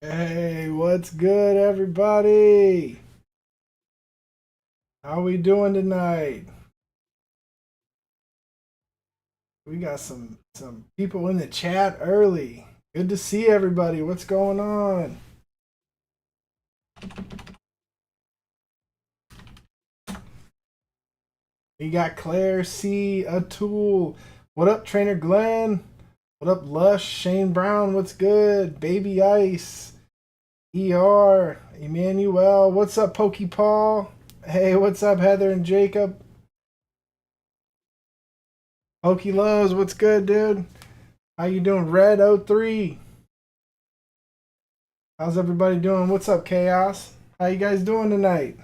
Hey, what's good, everybody? How we doing tonight? We got some people in the chat early. Good to see everybody. What's going on? We got Claire C. Atul. What up, Trainer Glenn? What up, Lush? Shane Brown. What's good? Baby Ice. ER. Emmanuel. What's up, Pokey Paul? Hey, what's up, Heather and Jacob? Pokey Lows. What's good, dude? How you doing? Red03. How's everybody doing? What's up, Chaos? How you guys doing tonight?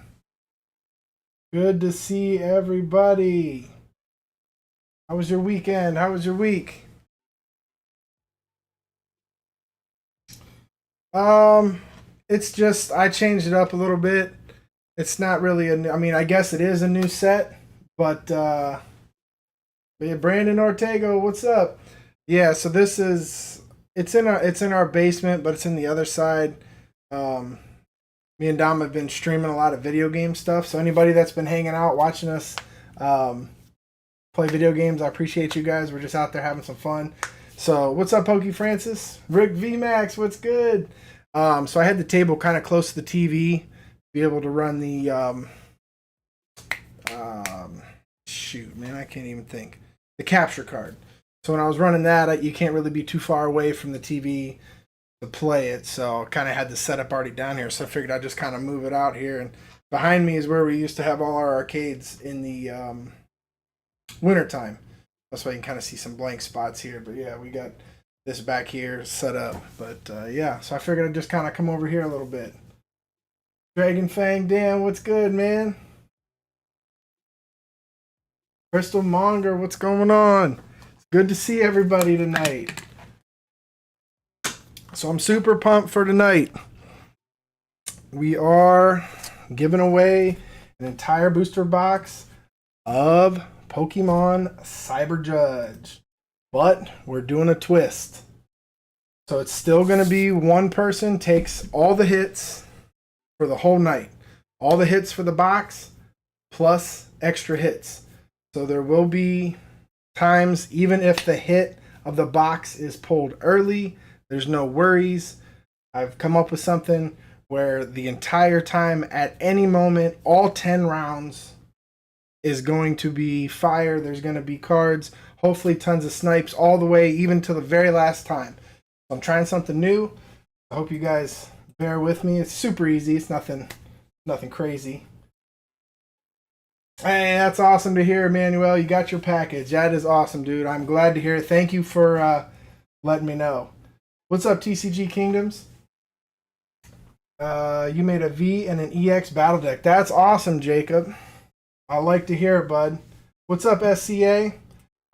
Good to see everybody. How was your weekend? How was your week? Um, it's just I changed it up a little bit. It's not really I mean, I guess it is a new set, but yeah, Brandon Ortega, what's up? Yeah, so this is it's in our basement, but it's in the other side. Um, Me and Dom have been streaming a lot of video game stuff. So anybody that's been hanging out watching us um, play video games, I appreciate you guys. We're just out there having some fun. So what's up, Pokey Francis? Rick VMAX, what's good? So I had the table kind of close to the TV, be able to run the um, shoot, man, I can't even think, the capture card. So when I was running that, you can't really be too far away from the TV to play it. So I kind of had the setup already down here. So I figured I'd just kind of move it out here. And behind me is where we used to have all our arcades in the wintertime. That's why you can kind of see some blank spots here. But yeah, we got this back here set up. But yeah, so I figured I'd just kind of come over here a little bit. Dragon Fang Dan, what's good, man? Crystal Monger, what's going on? It's good to see everybody tonight. So I'm super pumped for tonight. We are giving away an entire booster box of Pokemon Cyber Judge. But we're doing a twist. So it's still going to be one person takes all the hits for the whole night. All the hits for the box plus extra hits. So there will be times, even if the hit of the box is pulled early, there's no worries. I've come up with something where the entire time, at any moment, all 10 rounds is going to be fire. There's going to be cards, hopefully tons of snipes all the way, even to the very last time. So I'm trying something new. I hope you guys bear with me. It's super easy. It's nothing crazy. Hey, that's awesome to hear, Emmanuel. You got your package. That is awesome, dude. I'm glad to hear it. Thank you for letting me know. What's up, TCG Kingdoms? You made a V and an EX battle deck. That's awesome, Jacob. I like to hear it, bud. What's up, SCA?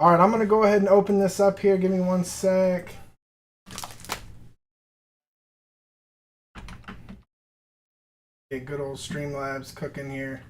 All right, I'm going to go ahead and open this up here. Give me one sec. Get good old Streamlabs cooking here.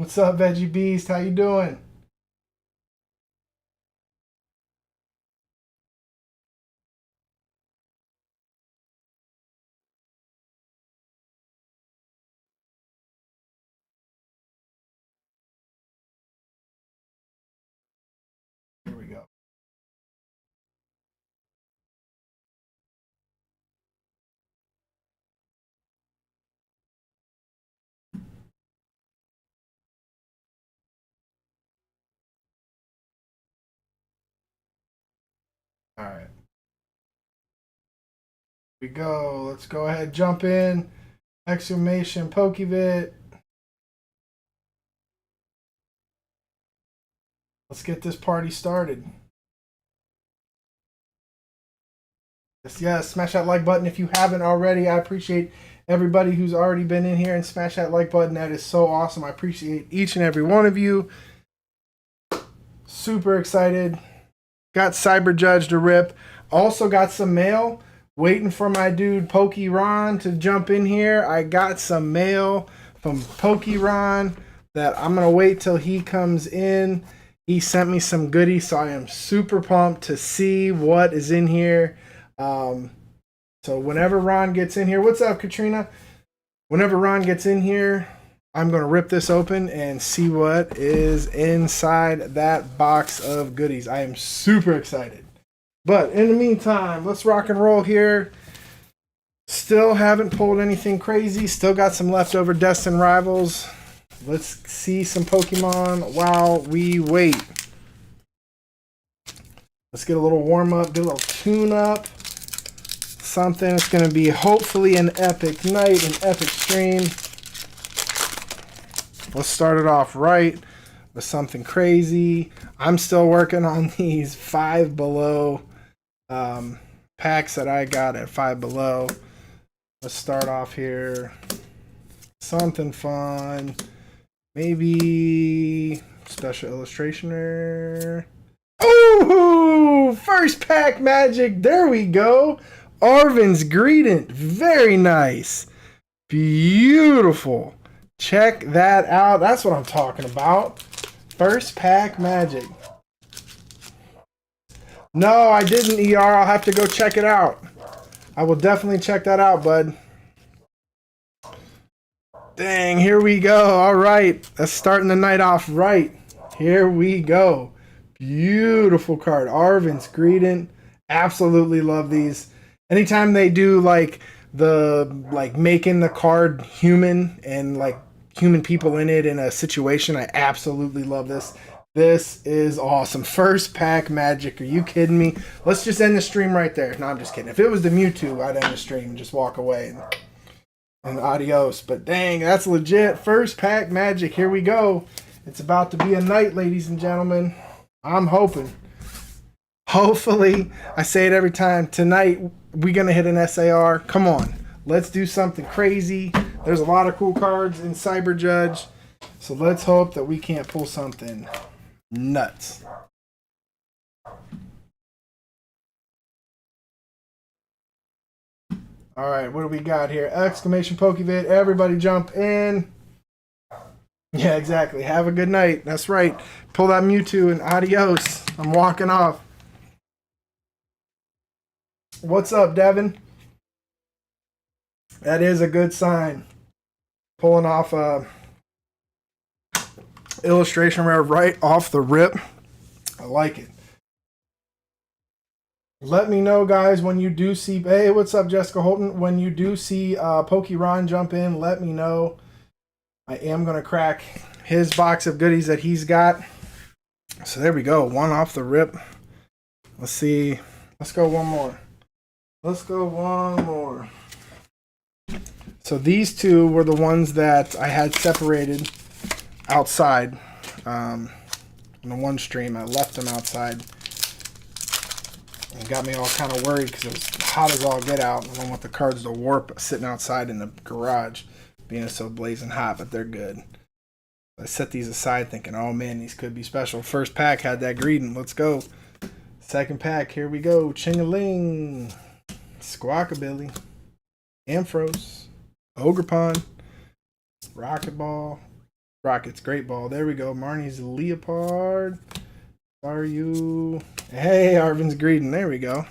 What's up, Veggie Beast? How you doing? Here we go. All right. Here we go. Let's go ahead, jump in. Exclamation Pokevit. Let's get this party started. Yes, smash that like button if you haven't already. I appreciate everybody who's already been in here and smash that like button. That is so awesome. I appreciate each and every one of you. Super excited. Got Cyber Judge to rip. Also got some mail. Waiting for my dude Pokey Ron to jump in here. I got some mail from Pokey Ron that I'm going to wait till he comes in. He sent me some goodies, so I am super pumped to see what is in here. So whenever Ron gets in here, what's up, Katrina? Whenever Ron gets in here, I'm going to rip this open and see what is inside that box of goodies. I am super excited. But in the meantime, let's rock and roll here. Still haven't pulled anything crazy. Still got some leftover Destined Rivals. Let's see some Pokemon while we wait. Let's get a little warm up, do a little tune up. Something that's going to be hopefully an epic night, an epic stream. Let's start it off right with something crazy. I'm still working on these Five Below packs that I got at Five Below. Let's start off here. Something fun. Maybe special illustrationer. Oh, first pack magic. There we go. Arvin's Greedent. Very nice. Beautiful. Check that out. That's what I'm talking about. First pack magic. No, I didn't, ER. I'll have to go check it out. I will definitely check that out, bud. Dang, here we go. All right. That's starting the night off right. Here we go. Beautiful card. Arvin's Greedent. Absolutely love these. Anytime they do like making the card human and like human people in it in a situation, I absolutely love this. This is awesome. First pack magic. Are you kidding me? Let's just end the stream right there. No, I'm just kidding. If it was the Mewtwo, I'd end the stream and just walk away and adios. But dang, that's legit. First pack magic. Here we go. It's about to be a night, ladies and gentlemen. I'm hoping. Hopefully, I say it every time. Tonight, we're going to hit an SAR. Come on. Let's do something crazy. There's a lot of cool cards in Cyber Judge. So let's hope that we can't pull something nuts. All right, what do we got here? Exclamation Pokevid. Everybody jump in. Yeah, exactly. Have a good night. That's right. Pull that Mewtwo and adios. I'm walking off. What's up, Devin? That is a good sign. Pulling off a illustration rare right off the rip. I like it. Let me know, guys, when you do see... Hey, what's up, Jessica Holton? When you do see Pokeron jump in, let me know. I am going to crack his box of goodies that he's got. So there we go. One off the rip. Let's see. Let's go one more. Let's go one more. So these two were the ones that I had separated outside. On the one stream, I left them outside. It got me all kind of worried because it was hot as all get out. I don't want the cards to warp sitting outside in the garage being so blazing hot, but they're good. I set these aside thinking, oh man, these could be special. First pack had that Greedent. Let's go. Second pack, here we go. Ching-a-ling. Squawkabilly. Ampharos. Ogerpon. Rocket Ball. Rocket's Great Ball. There we go. Marnie's Leopard. Are you? Hey, Arvin's Greedent. There we go.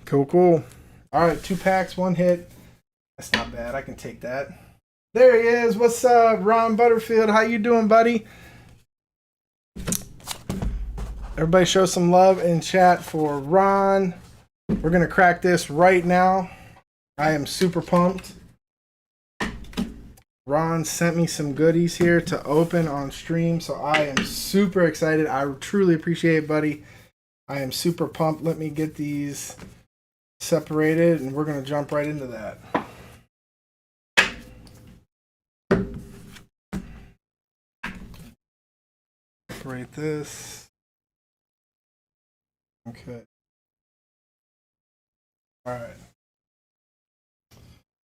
Cool, cool. All right, 2 packs, 1 hit. That's not bad. I can take that. There he is. What's up, Ron Butterfield? How you doing, buddy? Everybody show some love in chat for Ron. We're going to crack this right now. I am super pumped. Ron sent me some goodies here to open on stream, so I am super excited. I truly appreciate it, buddy. I am super pumped. Let me get these separated, and we're going to jump right into that. Separate this. Okay. All right.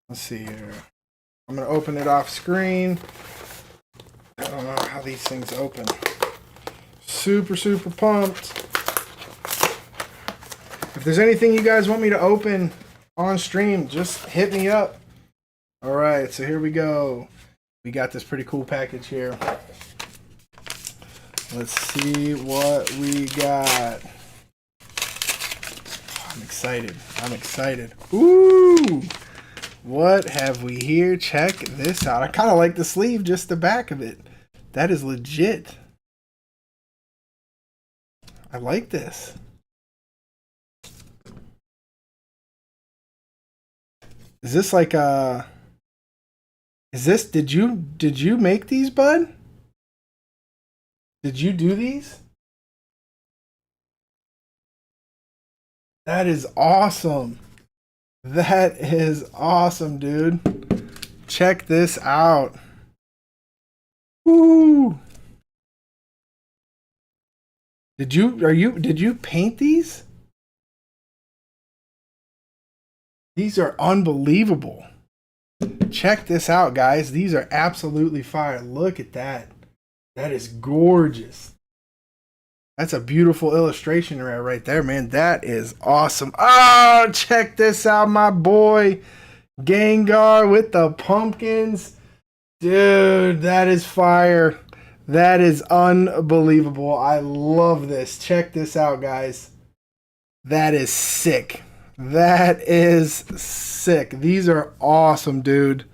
Let's see here. I'm going to open it off screen. I don't know how these things open. Super, super pumped. If there's anything you guys want me to open on stream, just hit me up. All right, so here we go. We got this pretty cool package here. Let's see what we got. I'm excited. I'm excited. Ooh! What have we here? Check this out. I kind of like the sleeve, just the back of it. That is legit. I like this. Is this like a... Is this... Did you make these, bud? Did you do these? That is awesome. That is awesome, dude. Check this out. Woo! Did you paint these? These are unbelievable. Check this out, guys. These are absolutely fire. Look at that. That is gorgeous. That's a beautiful illustration right there, man. That is awesome. Oh, check this out, my boy. Gengar with the pumpkins. Dude, that is fire. That is unbelievable. I love this. Check this out, guys. That is sick. That is sick. These are awesome, dude.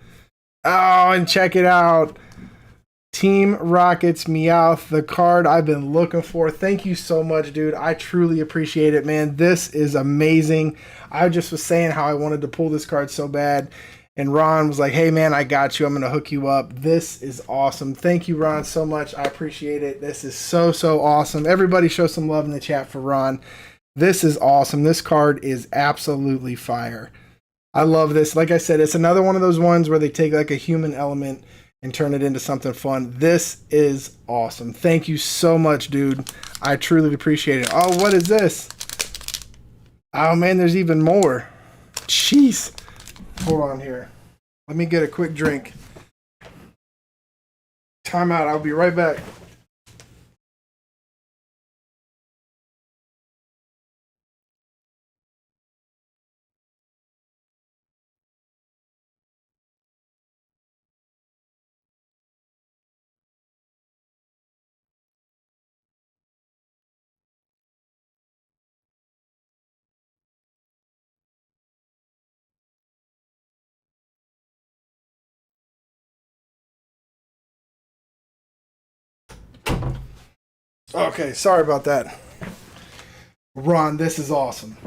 Oh, and check it out. Team Rocket's Meowth, the card I've been looking for. Thank you so much, dude. I truly appreciate it, man. This is amazing. I just was saying how I wanted to pull this card so bad, and Ron was like, hey, man, I got you. I'm going to hook you up. This is awesome. Thank you, Ron, so much. I appreciate it. This is so, so awesome. Everybody show some love in the chat for Ron. This is awesome. This card is absolutely fire. I love this. Like I said, it's another one of those ones where they take like a human element and turn it into something fun. This is awesome. Thank you so much, dude. I truly appreciate it. Oh, what is this? Oh, man, there's even more. Jeez. Hold on here. Let me get a quick drink. Time out. I'll be right back. Okay, sorry about that. Ron, this is awesome.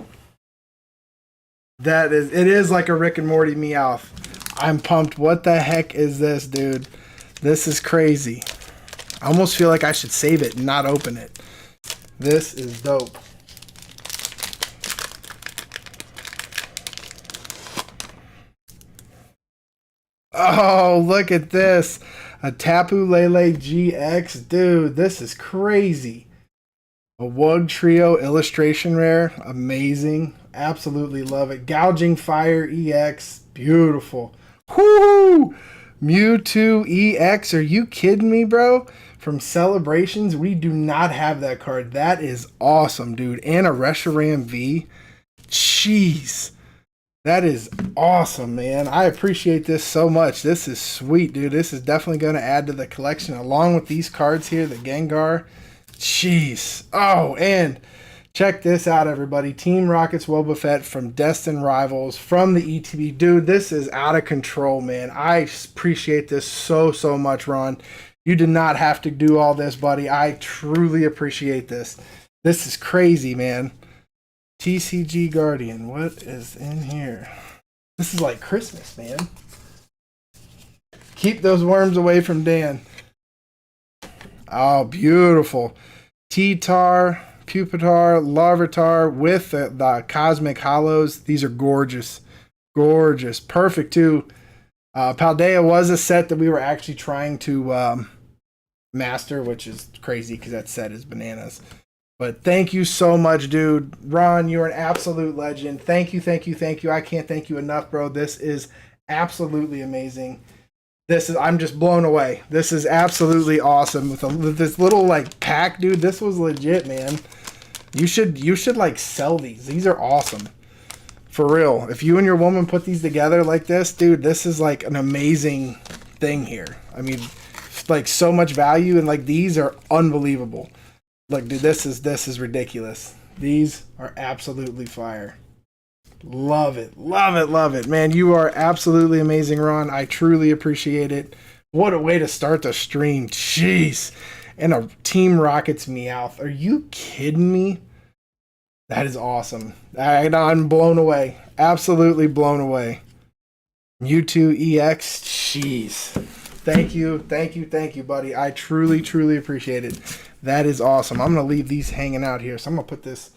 It is like a Rick and Morty Meowth. I'm pumped. What the heck is this, dude? This is crazy. I almost feel like I should save it and not open it. This is dope. Oh, look at this. A Tapu Lele GX. Dude, this is crazy. A Wug Trio illustration rare. Amazing. Absolutely love it. Gouging Fire EX. Beautiful. Whoo! Mewtwo EX. Are you kidding me, bro? From Celebrations, we do not have that card. That is awesome, dude. And a Reshiram V. Jeez. That is awesome, man. I appreciate this so much. This is sweet, dude. This is definitely going to add to the collection along with these cards here, the Gengar. Jeez. Oh, and check this out, everybody. Team Rocket's Wobbuffet from Destined Rivals from the ETB. Dude, this is out of control, man. I appreciate this so, so much, Ron. You did not have to do all this, buddy. I truly appreciate this. This is crazy, man. TCG Guardian. What is in here? This is like Christmas, man. Keep those worms away from Dan. Oh, beautiful. T-Tar, Pupitar, Larvitar with the Cosmic Hollows. These are gorgeous. Gorgeous. Perfect, too. Paldea was a set that we were actually trying to master, which is crazy because that set is bananas. But thank you so much, dude. Ron, you're an absolute legend. Thank you, thank you, thank you. I can't thank you enough, bro. This is absolutely amazing. I'm just blown away. This is absolutely awesome with this little like pack, dude. This was legit, man. You should like sell these. These are awesome. For real. If you and your woman put these together like this, dude, this is like an amazing thing here. I mean, like so much value, and like these are unbelievable. Like, dude, this is ridiculous. These are absolutely fire. Love it. Love it. Love it. Man, you are absolutely amazing, Ron. I truly appreciate it. What a way to start the stream. Jeez. And a Team Rockets Meowth. Are you kidding me? That is awesome. I'm blown away. Absolutely blown away. Mewtwo EX. Jeez. Thank you. Thank you. Thank you, buddy. I truly, truly appreciate it. That is awesome. I'm going to leave these hanging out here. So I'm going to put this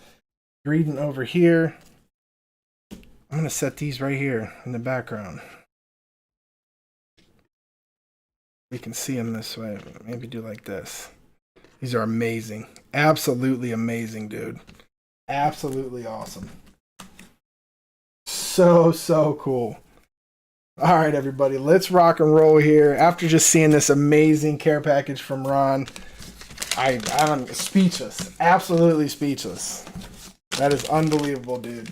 Greedent over here. I'm going to set these right here in the background. We can see them this way. Maybe do like this. These are amazing. Absolutely amazing, dude. Absolutely awesome. So, so cool. All right, everybody. Let's rock and roll here. After just seeing this amazing care package from Ron, I'm speechless. Absolutely speechless. That is unbelievable, dude.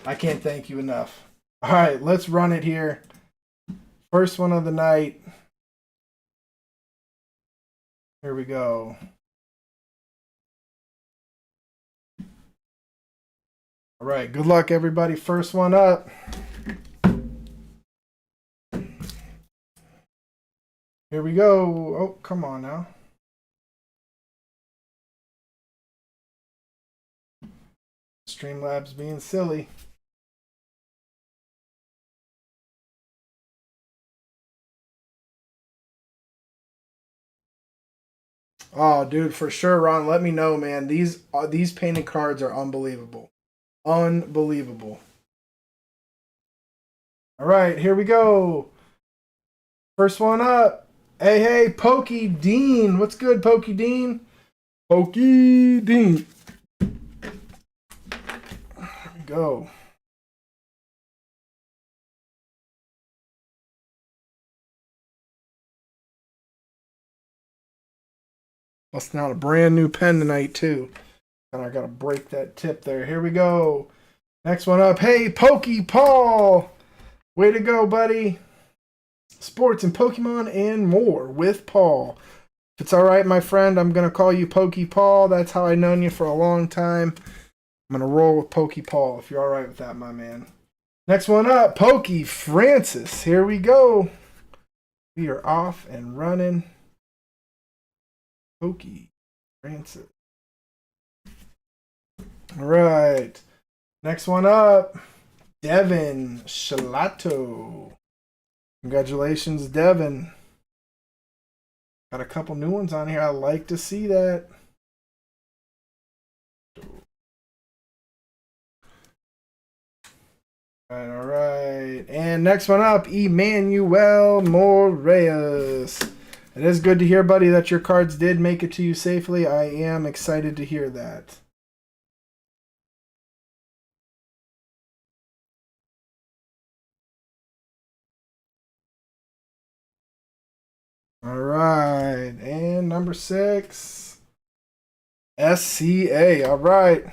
I can't thank you enough. All right, let's run it here. First one of the night. Here we go. All right, good luck, everybody. First one up. Here we go. Oh, come on now. Streamlabs being silly. Oh, dude, for sure, Ron. Let me know, man. These painted cards are unbelievable. Unbelievable. All right, here we go. First one up. Hey, hey, Pokey Dean. What's good, Pokey Dean? Pokey Dean. Here we go. Busting out a brand new pen tonight, too. And I got to break that tip there. Here we go. Next one up. Hey, Pokey Paul. Way to go, buddy. Sports and Pokemon and more with Paul. If it's all right, my friend, I'm going to call you Pokey Paul. That's how I've known you for a long time. I'm going to roll with Pokey Paul if you're all right with that, my man. Next one up, Pokey Francis. Here we go. We are off and running. Pokey Francis. All right. Next one up, Devin Shalato. Congratulations, Devin. Got a couple new ones on here. I like to see that. All right. And next one up, Emmanuel Moraes. It is good to hear, buddy, that your cards did make it to you safely. I am excited to hear that. All right. And number 6, SCA. All right.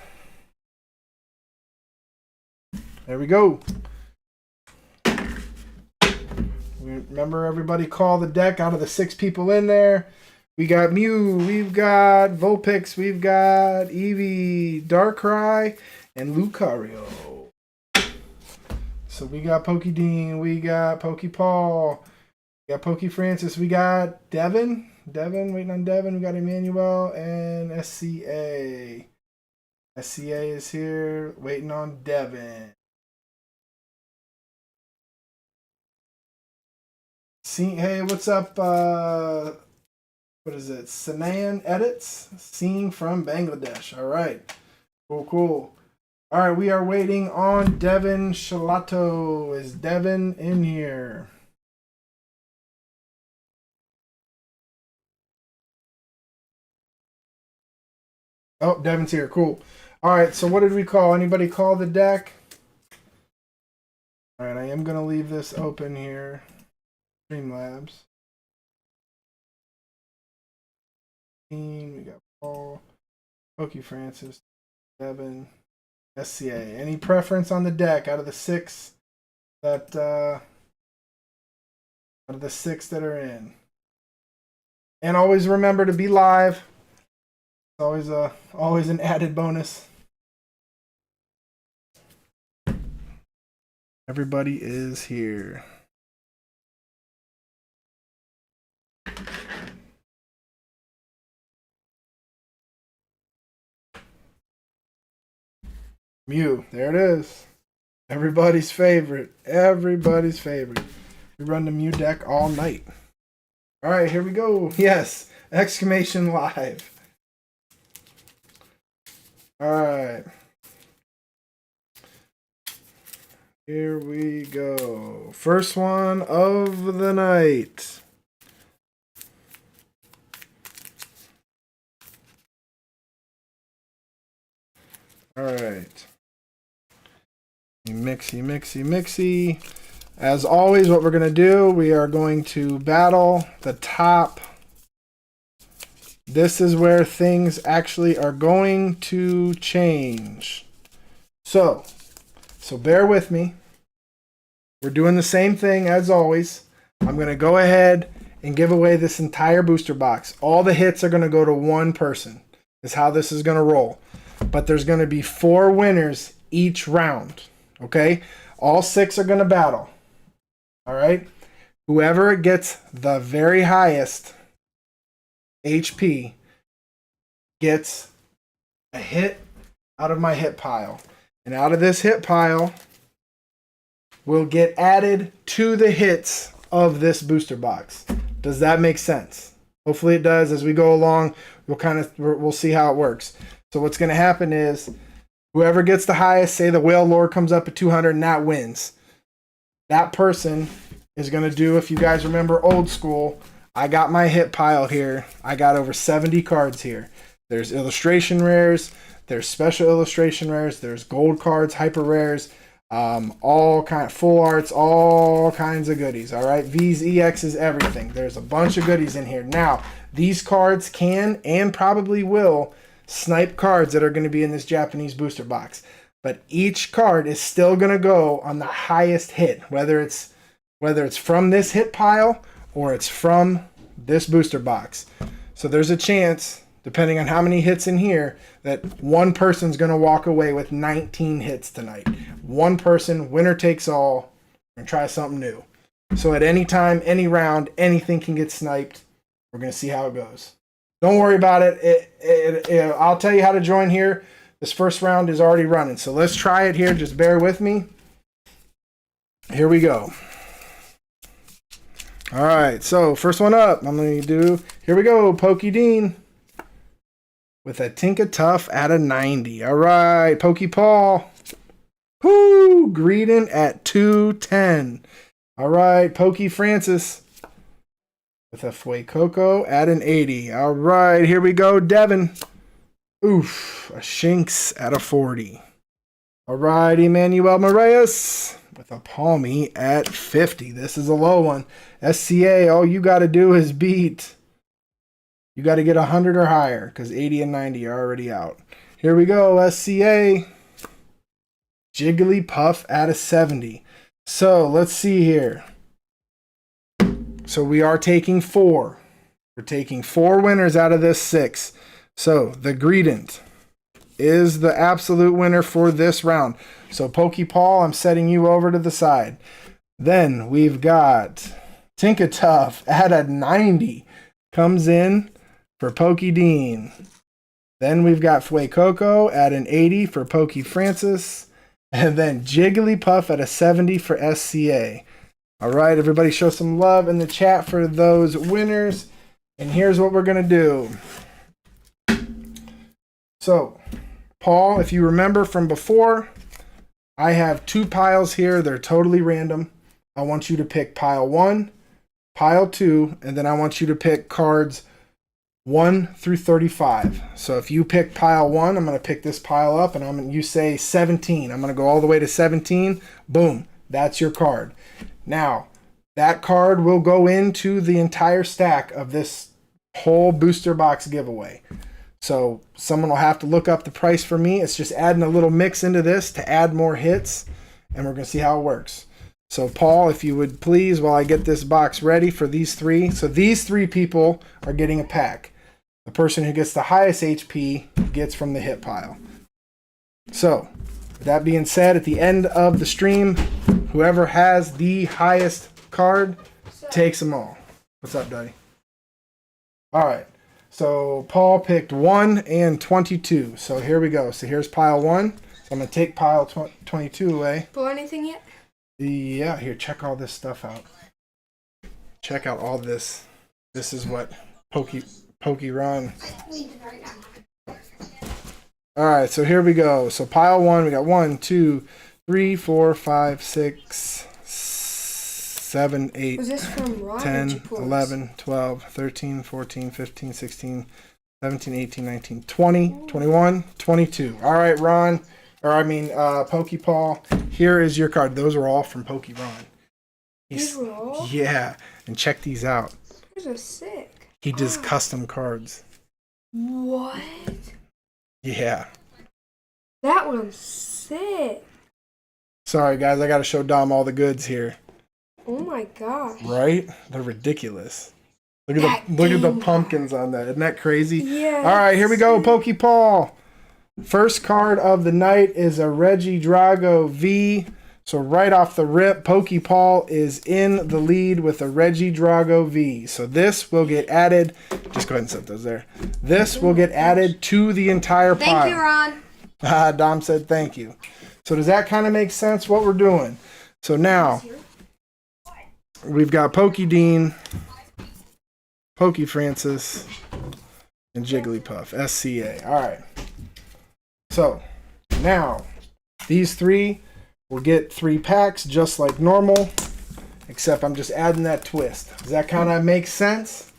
There we go. Remember, everybody call the deck out of the 6 people in there. We got Mew, we've got Vulpix, we've got Eevee, Darkrai, and Lucario. So we got Pokedean, we got Pokepaul, we got Poke Francis, we got Devin, waiting on Devin, we got Emmanuel, and SCA. SCA is here, waiting on Devin. Hey, what's up? What is it? Sanan Edits? Seeing from Bangladesh. All right. Cool, cool. All right, we are waiting on Devin Shalato. Is Devin in here? Oh, Devin's here. Cool. All right, so what did we call? Anybody call the deck? All right, I am going to leave this open here. Streamlabs. We got Paul, Pokey Francis, Devin, SCA. Any preference on the deck out of the six that are in? And always remember to be live. It's always an added bonus. Everybody is here. Mew, there it is. Everybody's favorite. Everybody's favorite. We run the Mew deck all night. All right, here we go. Yes, exclamation live. All right. Here we go. First one of the night. All right. Mixy. As always, what we're going to do, we are going to battle the top. This is where things actually are going to change. So bear with me. We're doing the same thing as always. I'm going to go ahead and give away this entire booster box. All the hits are going to go to one person. Is how this is going to roll. But there's going to be 4 winners each round. Okay? All 6 are going to battle. All right? Whoever gets the very highest HP gets a hit out of my hit pile. And out of this hit pile will get added to the hits of this booster box. Does that make sense? Hopefully it does. As we go along, we'll see how it works. So what's going to happen is whoever gets the highest, say the Whale Lore comes up at 200 and that wins. That person is going to do, if you guys remember old school, I got my hit pile here. I got over 70 cards here. There's illustration rares. There's special illustration rares. There's gold cards, hyper rares, all kind of full arts, all kinds of goodies. All right, V's, EXs, everything. There's a bunch of goodies in here. Now, these cards can and probably will snipe cards that are going to be in this Japanese booster box. But each card is still going to go on the highest hit, whether it's from this hit pile or it's from this booster box. So there's a chance, depending on how many hits in here, that one person's going to walk away with 19 hits tonight. One person, winner takes all, and try something new. So at any time, any round, anything can get sniped. We're going to see how it goes. Don't worry about it. I'll tell you how to join here. This first round is already running. So let's try it here. Just bear with me. Here we go. All right. So first one up, I'm going to do, here we go, Pokey Dean with a Tinka Tough at a 90. All right. Pokey Paul. Whoo! Greedin at 210. All right. Pokey Francis with a Fuecoco at an 80. All right, here we go, Devin. Oof, a Shinx at a 40. All right, Emmanuel Moraes with a Palmy at 50. This is a low one. SCA, all you got to do is beat. You got to get 100 or higher because 80 and 90 are already out. Here we go, SCA. Jigglypuff at a 70. So let's see here. So we are taking 4. We're taking 4 winners out of this 6. So the Greedent is the absolute winner for this round. So Pokey Paul, I'm setting you over to the side. Then we've got Tinka Tough at a 90. Comes in for Pokey Dean. Then we've got Fuecoco at an 80 for Pokey Francis. And then Jigglypuff at a 70 for SCA. All right, everybody show some love in the chat for those winners. And here's what we're going to do. So, Paul, if you remember from before, I have 2 piles here. They're totally random. I want you to pick pile 1, pile 2, and then I want you to pick cards 1 through 35. So if you pick pile 1, I'm going to pick this pile up, and you say 17. I'm going to go all the way to 17. Boom. That's your card. Now, that card will go into the entire stack of this whole booster box giveaway. So someone will have to look up the price for me. It's just adding a little mix into this to add more hits, and we're going to see how it works. So Paul, if you would please, while I get this box ready for these 3. So these 3 people are getting a pack. The person who gets the highest HP gets from the hit pile. So, with that being said, at the end of the stream, whoever has the highest card takes them all. What's up, Daddy? All right. So Paul picked 1 and 22. So here we go. So here's pile 1. So I'm going to take pile 22 away. Pull anything yet? Yeah, here, check all this stuff out. Check out all this. This is what Pokey Run. All right, so here we go. So pile 1, we got 1, 2, 3, 4, 5, 6, 7, 8, Was this from Ron 10, 11, 12, 13, 14, 15, 16, 17, 18, 19, 20, 21, 22. All right, Ron, Pokey Paul, here is your card. Those are all from Pokey Ron. These were all? Yeah, and check these out. These are sick. He does custom cards. What? Yeah. That one's sick. Sorry, guys, I got to show Dom all the goods here. Oh my gosh. Right? They're ridiculous. Look at the pumpkins on that. Isn't that crazy? Yeah. All right, here we go, Pokey Paul. First card of the night is a Regidrago V. So right off the rip, Pokey Paul is in the lead with a Regidrago V. So this will get added. Just go ahead and set those there. This will get added to the entire pile. Thank you, Ron. Dom said thank you. So does that kind of make sense what we're doing? So now we've got Pokey Dean, Pokey Francis, and Jigglypuff, SCA. All right. So now these 3 will get 3 packs just like normal, except I'm just adding that twist. Does that kind of make sense?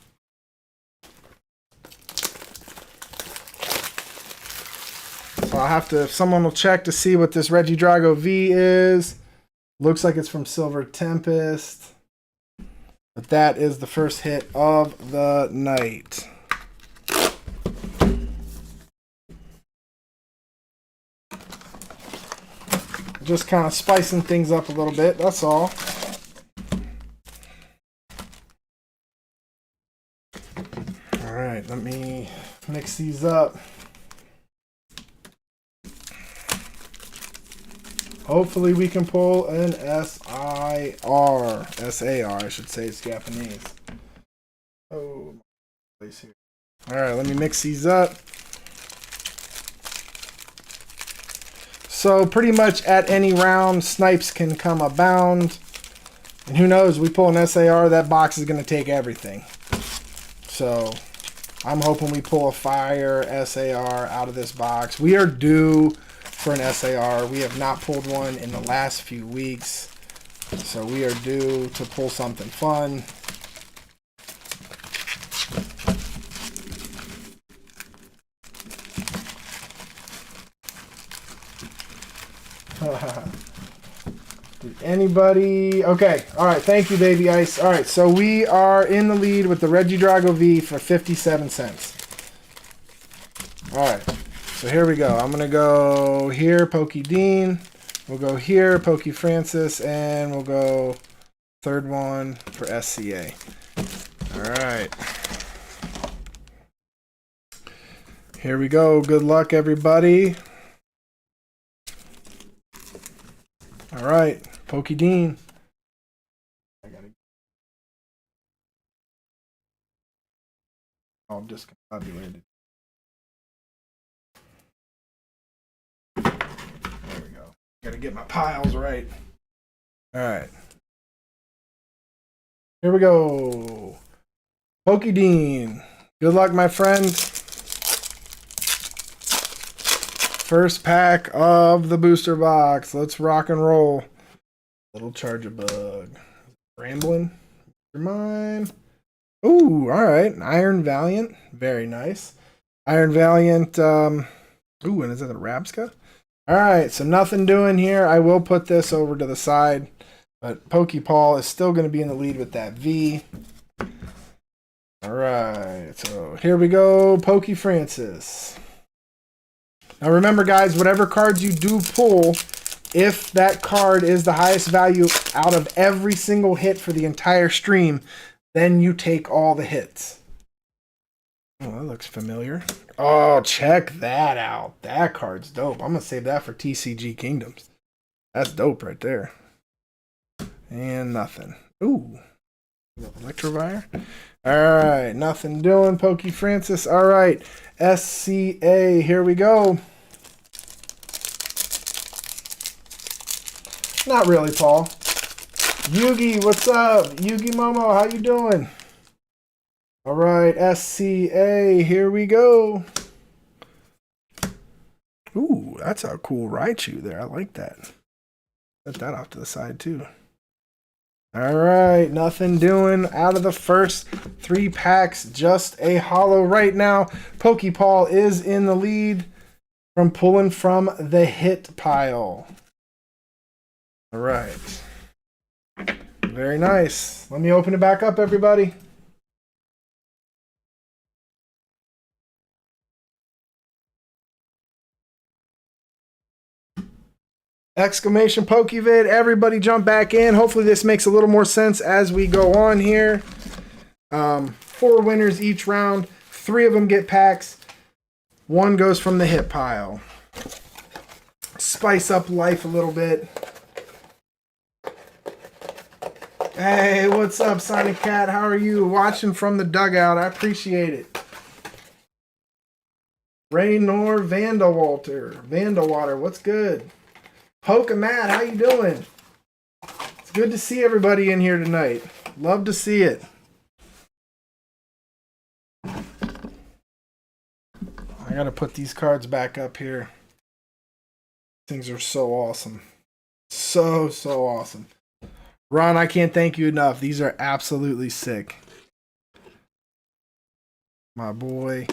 So I'll have to, someone will check to see what this Regidrago V is. Looks like it's from Silver Tempest. But that is the first hit of the night. Just kind of spicing things up a little bit, that's all. All right, let me mix these up. Hopefully we can pull an SAR, I should say, it's Japanese. Oh, place here. All right, let me mix these up. So pretty much at any round, snipes can come abound. And who knows, we pull an SAR, that box is going to take everything. So I'm hoping we pull a fire SAR out of this box. We are due for an SAR. We have not pulled one in the last few weeks. So we are due to pull something fun. Did anybody? Okay. All right. Thank you, Baby Ice. All right. So we are in the lead with the Regidrago V for 57 cents. All right. So here we go. I'm going to go here, Pokey Dean. We'll go here, Pokey Francis. And we'll go third one for SCA. All right. Here we go. Good luck, everybody. All right, Pokey Dean. I'm just confabulated. There we go. Gotta get my piles right. All right. Here we go. Pokey Dean. Good luck, my friend. First pack of the booster box. Let's rock and roll. Little charger bug. Rambling? Your mind. Ooh, all right. Iron Valiant. Very nice. Iron Valiant. Ooh, and is that a Rabska? All right, so nothing doing here. I will put this over to the side, but Pokeball is still going to be in the lead with that V. All right, so here we go, Poke Francis. Now remember, guys, whatever cards you do pull, if that card is the highest value out of every single hit for the entire stream, then you take all the hits. Oh, that looks familiar. Oh, check that out. That card's dope. I'm going to save that for TCG Kingdoms. That's dope right there. And nothing. Ooh. Electrovire. All right. Nothing doing. Poke Francis. All right. SCA. Here we go. Not really, Paul. Yugi, what's up? Yugi Momo, how you doing? All right, SCA, here we go. Ooh, that's a cool Raichu there. I like that. Set that off to the side, too. All right, nothing doing. Out of the first 3 packs, just a holo right now. Pokeball is in the lead from pulling from the hit pile. All right. Very nice. Let me open it back up, everybody. Exclamation Pokevid. Everybody jump back in. Hopefully this makes a little more sense as we go on here. 4 winners each round. 3 of them get packs. 1 goes from the hit pile. Spice up life a little bit. Hey, what's up, Sonic Cat? How are you? Watching from the dugout. I appreciate it. Raynor Vandalwater. What's good? Pokemat, how you doing? It's good to see everybody in here tonight. Love to see it. I gotta put these cards back up here. Things are so awesome. So awesome. Ron, I can't thank you enough. These are absolutely sick. My boy,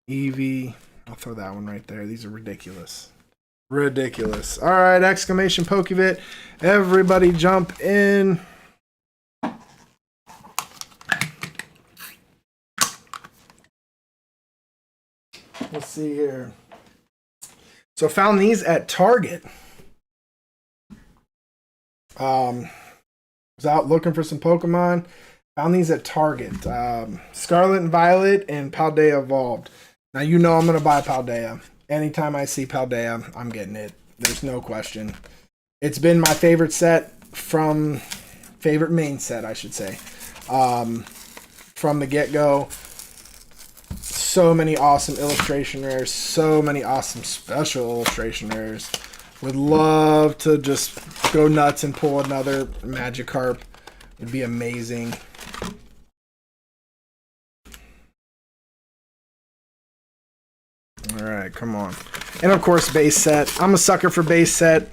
Eevee. I'll throw that one right there. These are ridiculous. Ridiculous. All right, exclamation Pokebit. Everybody jump in. Let's see here. So found these at Target. Was out looking for some Pokemon. Found these at Target. Scarlet and Violet and Paldea Evolved. Now you know I'm going to buy Paldea. Anytime I see Paldea, I'm getting it. There's no question. It's been my favorite set favorite main set, I should say. From the get-go. So many awesome illustration rares. So many awesome special illustration rares. Would love to just go nuts and pull another Magikarp. It'd be amazing. All right, come on. And of course, base set. I'm a sucker for base set.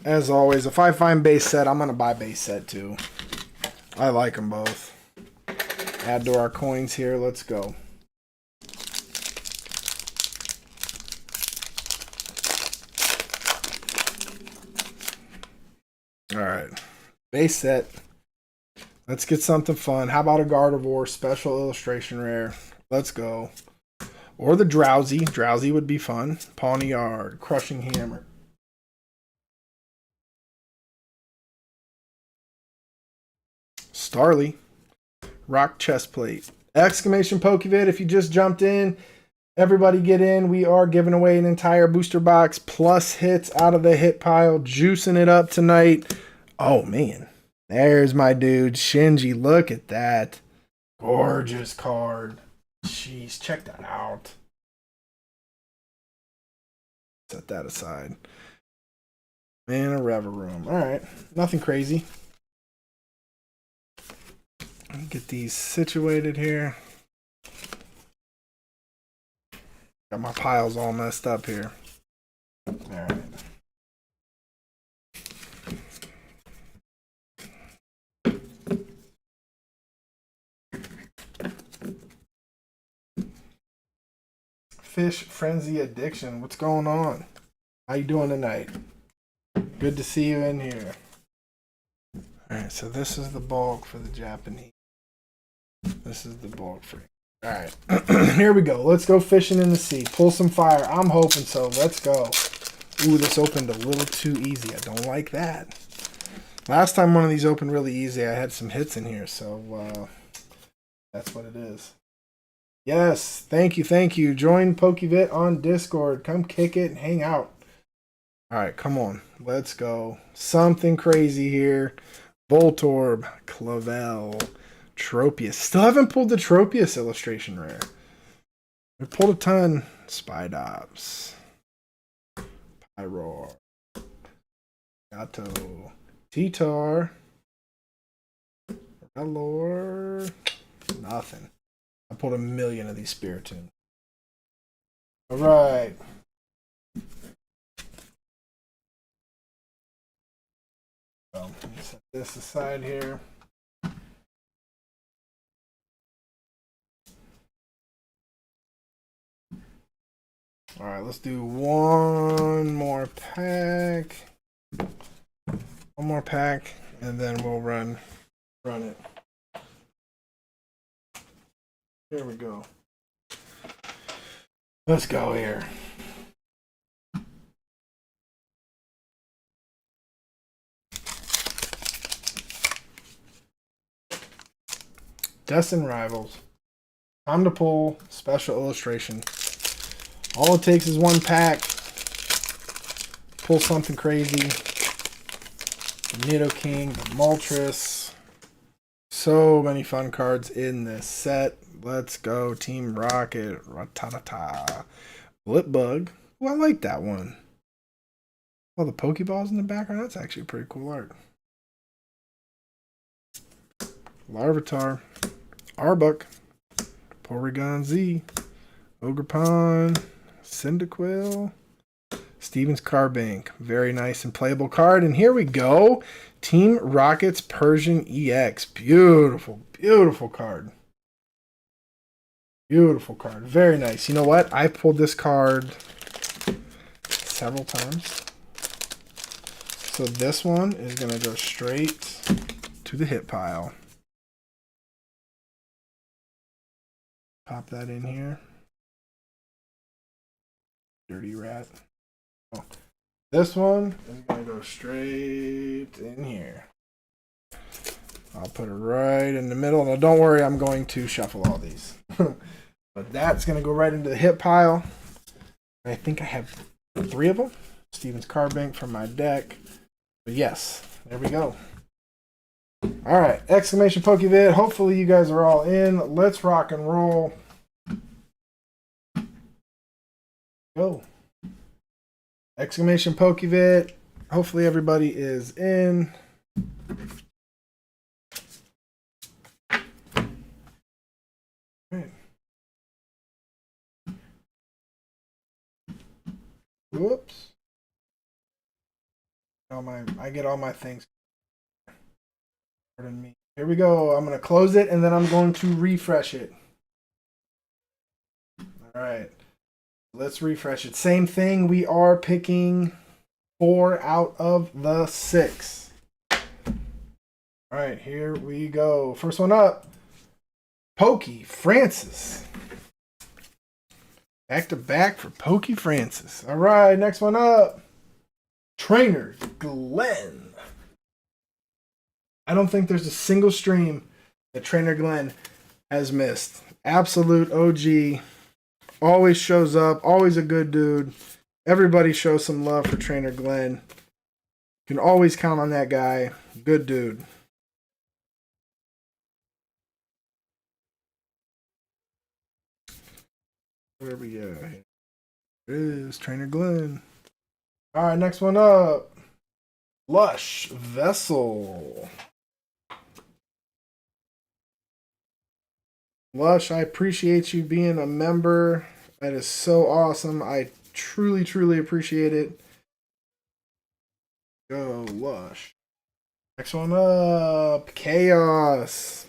As always, if I find base set, I'm going to buy base set too. I like them both. Add to our coins here. Let's go. All right. Base set. Let's get something fun. How about a Gardevoir special illustration rare? Let's go. Or the Drowsy. Drowsy would be fun. Pawniard. Crushing Hammer. Starly. Rock Chestplate. Exclamation Pokevid. If you just jumped in, everybody get in. We are giving away an entire booster box plus hits out of the hit pile. Juicing it up tonight. Oh, man. There's my dude, Shinji. Look at that. Gorgeous card. Jeez, check that out. Set that aside. And a Reverum. Alright, nothing crazy. Let me get these situated here. Got my piles all messed up here. Alright. Fish Frenzy Addiction. What's going on? How you doing tonight? Good to see you in here. Alright, so this is the bulk for the Japanese. This is the bulk for... Alright, here we go. Let's go fishing in the sea. Pull some fire. I'm hoping so. Let's go. Ooh, this opened a little too easy. I don't like that. Last time one of these opened really easy, I had some hits in here, so that's what it is. Yes, thank you, thank you. Join PokeVit on Discord. Come kick it and hang out. Alright, come on. Let's go. Something crazy here. Voltorb, Clavel, Tropius. Still haven't pulled the Tropius illustration rare. We pulled a ton. Spidops, Pyroar, Gato, Titar, Relor, nothing. I pulled a million of these Spiritomb. Alright. Well, let me set this aside here. Alright, let's do one more pack. One more pack, and then we'll run it. Here we go. Let's go here. Destin Rivals. Time to pull special illustration. All it takes is one pack. Pull something crazy. The Nidoking, the Moltres. So many fun cards in this set. Let's go. Team Rocket. Rattata. Blipbug. Oh, I like that one. Oh, the Pokeballs in the background. That's actually pretty cool art. Larvitar. Arbok. Porygon Z. Ogerpon. Cyndaquil. Steven's Carbank. Very nice and playable card. And here we go. Team Rocket's Persian EX. Beautiful, beautiful card. Beautiful card. Very nice. You know what? I pulled this card several times. So this one is going to go straight to the hit pile. Pop that in here. Dirty rat. Oh. This one is going to go straight in here. I'll put it right in the middle. Now don't worry, I'm going to shuffle all these. But that's going to go right into the hit pile. I think I have 3 of them. Steven's Carbank from my deck. But yes, there we go. Alright, exclamation PokeVid. Hopefully you guys are all in. Let's rock and roll. Go. Exclamation PokeVit. Hopefully everybody is in. Right. Whoops. I get all my things. Pardon me. Here we go. I'm going to close it and then I'm going to refresh it. All right. Let's refresh it. Same thing. We are picking 4 out of the 6. All right, here we go. First one up. Pokey Francis. Back to back for Pokey Francis. All right, next one up. Trainer Glenn. I don't think there's a single stream that Trainer Glenn has missed. Absolute OG. Always shows up. Always a good dude. Everybody shows some love for Trainer Glenn. You can always count on that guy. Good dude. Where we at? Here it is, Trainer Glenn. All right, next one up. Lush Vessel. Lush, I appreciate you being a member. That is so awesome. I truly, truly appreciate it. Go, Lush. Next one up. Chaos.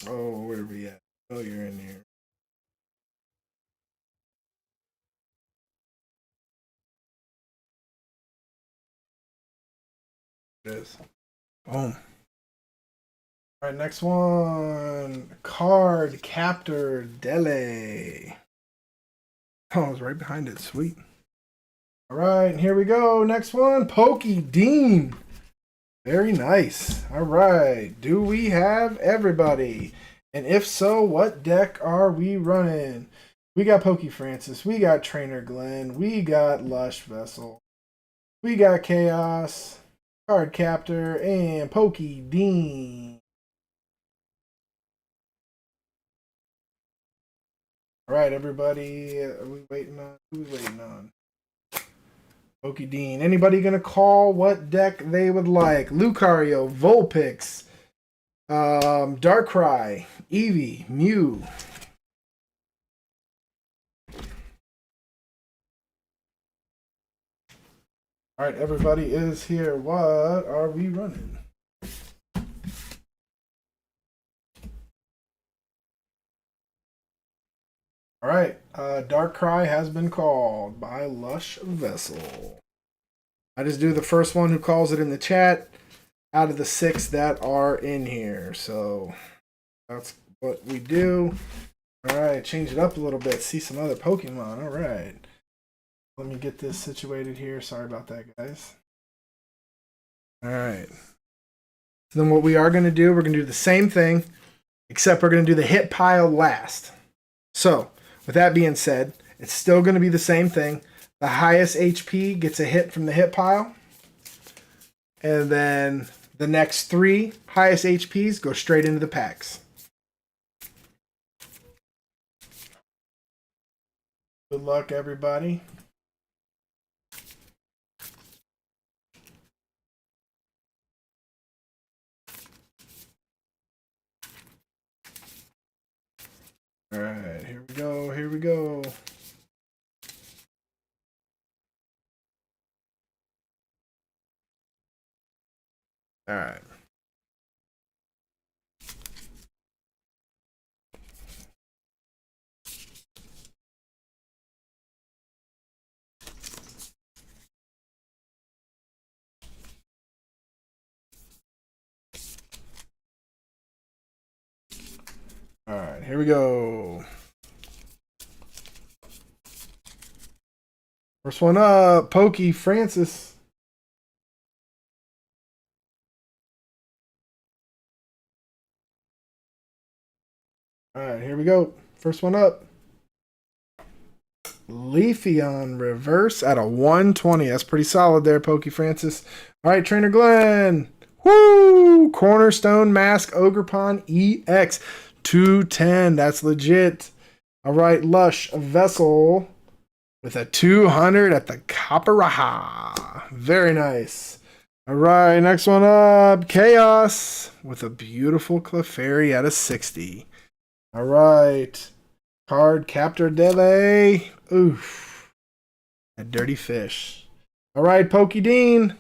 Oh, where are we at? Oh, you're in here. It is. Boom. All right, next one. Card Captor Dele. Oh, I was right behind it. Sweet. All right, here we go. Next one. Pokey Dean. Very nice. All right. Do we have everybody? And if so, what deck are we running? We got Pokey Francis. We got Trainer Glenn. We got Lush Vessel. We got Chaos, Card Captor, and Pokey Dean. All right, everybody. Are we waiting on? Who's waiting on? Pokey Dean. Anybody gonna call what deck they would like? Lucario, Vulpix, Darkrai, Eevee, Mew. All right, everybody is here. What are we running? All right, Darkrai has been called by Lush Vessel. I just do the first one who calls it in the chat out of the 6 that are in here. So that's what we do. All right, change it up a little bit. See some other Pokemon. All right. Let me get this situated here. Sorry about that, guys. All right. So then what we are going to do, we're going to do the same thing, except we're going to do the hit pile last. So with that being said, it's still going to be the same thing. The highest HP gets a hit from the hit pile. And then the next 3 highest HPs go straight into the packs. Good luck, everybody. All right, here we go. Here we go. All right. All right, here we go. First one up, Pokey Francis. All right, here we go. First one up. Leafeon reverse at a 120. That's pretty solid there, Pokey Francis. All right, Trainer Glenn. Woo! Cornerstone Mask Ogerpon EX 210. That's legit. All right, Lush Vessel with a 200 at the Caparraha. Very nice. All right, next one up. Chaos with a beautiful Clefairy at a 60. All right. Card Captor Dele. Oof. A dirty fish. All right, Pokey Dean.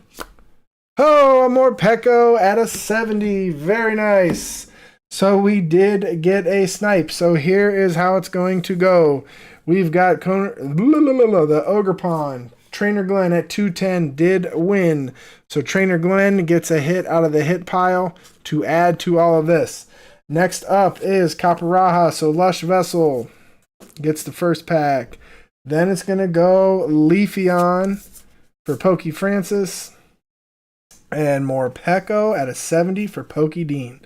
Oh, a more Pecco at a 70. Very nice. So we did get a snipe. So here is how it's going to go. We've got the Ogerpon. Trainer Glenn at 210 did win. So Trainer Glenn gets a hit out of the hit pile to add to all of this. Next up is Caparraha. So Lush Vessel gets the first pack. Then it's going to go Leafeon for Pokey Francis. And more Pecco at a 70 for Pokey Dean.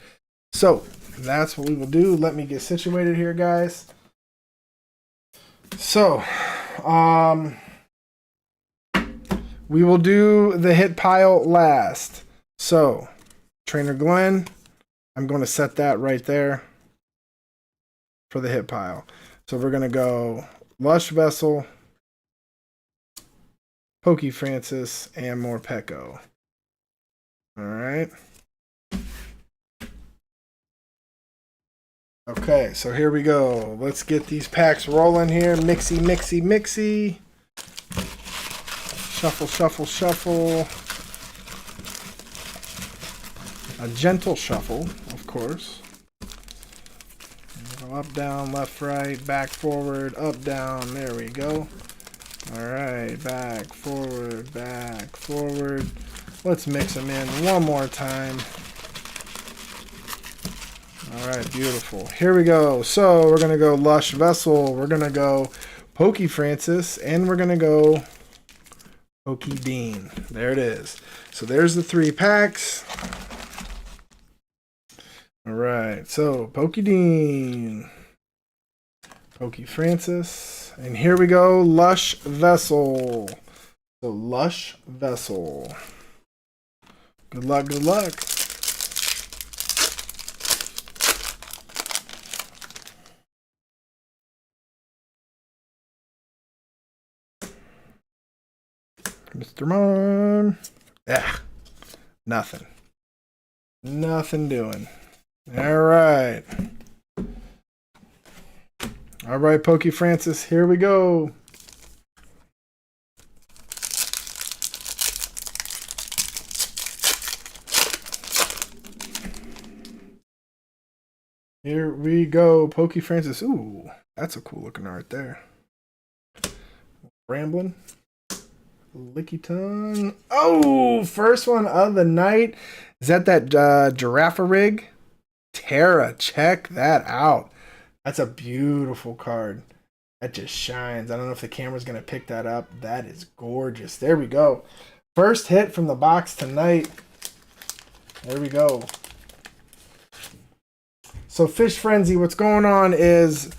So that's what we will do. Let me get situated here, guys. So, we will do the hit pile last. So, Trainer Glenn, I'm going to set that right there for the hit pile. So we're going to go Lush Vessel, Pokey Francis, and more Pecco. All right. Okay, so here we go. Let's get these packs rolling here. Mixy, mixy, mixy. Shuffle, shuffle, shuffle. A gentle shuffle, of course. Up, down, left, right, back, forward, up, down. There we go. All right, back, forward, back, forward. Let's mix them in one more time. All right, beautiful. Here we go. So we're going to go Lush Vessel. We're going to go Pokey Francis. And we're going to go Pokey Dean. There it is. So there's the 3 packs. All right. So Pokey Dean. Pokey Francis. And here we go. Lush Vessel. So Lush Vessel. Good luck, good luck. Mr. Mime. Nothing. Nothing doing. All right. All right, Pokey Francis, here we go. Here we go, Pokey Francis. Ooh, that's a cool looking art there. Rambling. Licky tongue. Oh, first one of the night. Is that Giraffe rig? Terra, check that out. That's a beautiful card. That just shines. I don't know if the camera's going to pick that up. That is gorgeous. There we go. First hit from the box tonight. There we go. So Fish Frenzy, what's going on is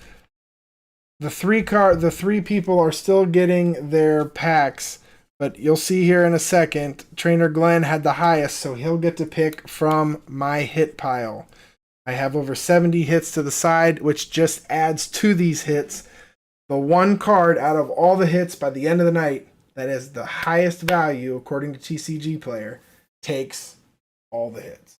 the three people are still getting their packs. But you'll see here in a second, Trainer Glenn had the highest, so he'll get to pick from my hit pile. I have over 70 hits to the side, which just adds to these hits. The one card out of all the hits by the end of the night that is the highest value, according to TCG Player, takes all the hits.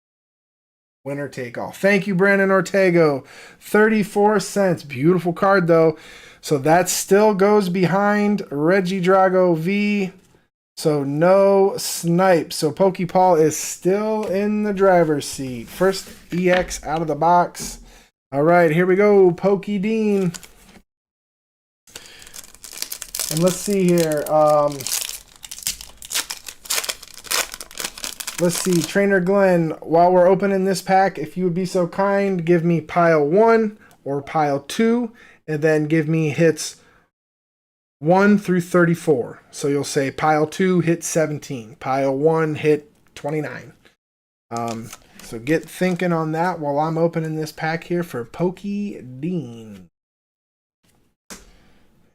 Winner take all. Thank you, Brandon Ortego. 34 cents. Beautiful card, though. So that still goes behind Reggie Drago V. So no snipe. So Pokepaul is still in the driver's seat. First EX out of the box. All right, here we go. Pokey Dean. And let's see here. Let's see. Trainer Glenn, while we're opening this pack, if you would be so kind, give me pile 1 or pile 2, and then give me hits 1 through 34. So you'll say pile 2 hit 17, pile 1 hit 29. So get thinking on that while I'm opening this pack here for Pokey Dean.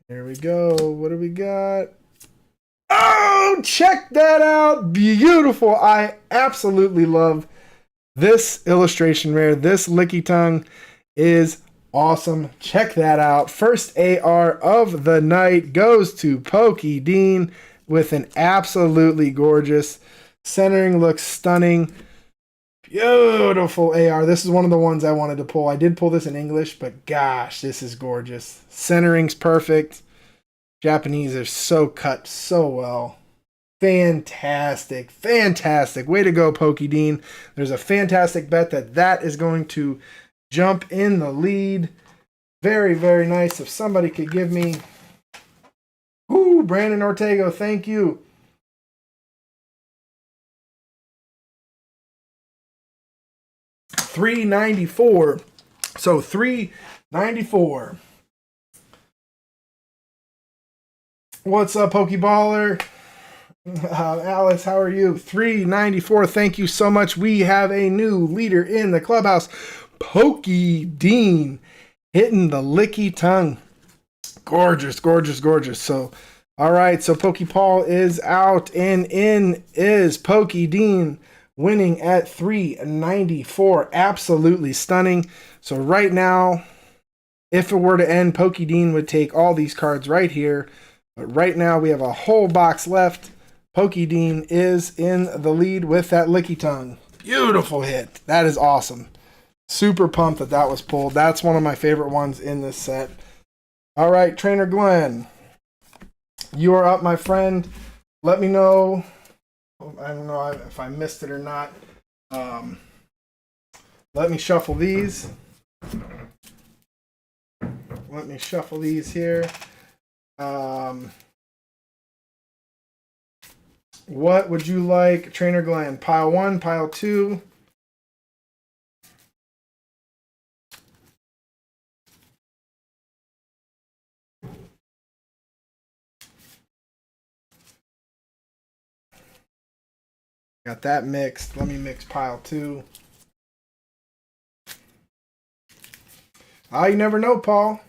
Here we go. What do we got? Oh, check that out. Beautiful. I absolutely love this illustration rare. This Licky Tongue is awesome. Check that out. First AR of the night goes to Pokey Dean with an absolutely gorgeous centering. Looks stunning. Beautiful AR. This is one of the ones I wanted to pull. I did pull this in English, but gosh, this is gorgeous. Centering's perfect. Japanese are so cut so well. Fantastic. Fantastic. Way to go, Pokey Dean. There's a fantastic bet that is going to jump in the lead. Very, very nice. If somebody could give me... Ooh, Brandon Ortego, thank you. $3.94. So $3.94. What's up, Pokeballer? Alice, how are you? $3.94. Thank you so much. We have a new leader in the clubhouse. Pokey Dean hitting the Licky Tongue. Gorgeous, gorgeous, gorgeous. So, all right. So Pokepaul is out, and in is Pokey Dean, winning at $3.94. Absolutely stunning. So right now, if it were to end, Pokey Dean would take all these cards right here. But right now, we have a whole box left. Pokey Dean is in the lead with that Licky Tongue. Beautiful hit. That is awesome. Super pumped that was pulled. That's one of my favorite ones in this set. All right, Trainer Glenn. You are up, my friend. Let me know. I don't know if I missed it or not. Let me shuffle these. let me shuffle these here. What would you like, Trainer Glenn? Pile 1, pile 2? Got that mixed. Let me mix pile 2. You never know, Paul.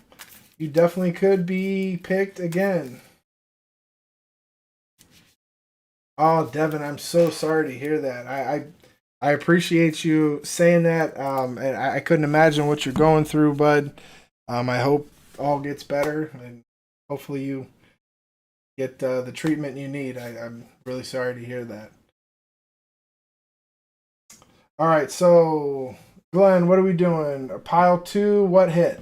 You definitely could be picked again. Oh, Devin, I'm so sorry to hear that. I appreciate you saying that. And I couldn't imagine what you're going through, bud. I hope all gets better, and hopefully you get the treatment you need. I'm really sorry to hear that. All right, so Glenn, what are we doing? Pile 2, what hit?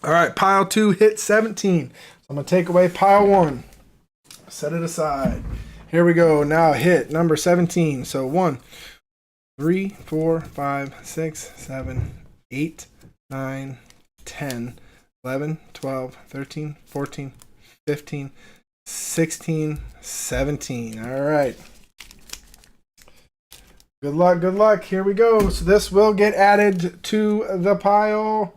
All right, pile 2 hit 17. So I'm going to take away pile 1. Set it aside. Here we go. Now hit number 17. So 1, 3, 4, 5, 6, 7, 8, 9, 10, 11, 12, 13, 14, 15, 16, 17. All right. Good luck, good luck. Here we go. So this will get added to the pile.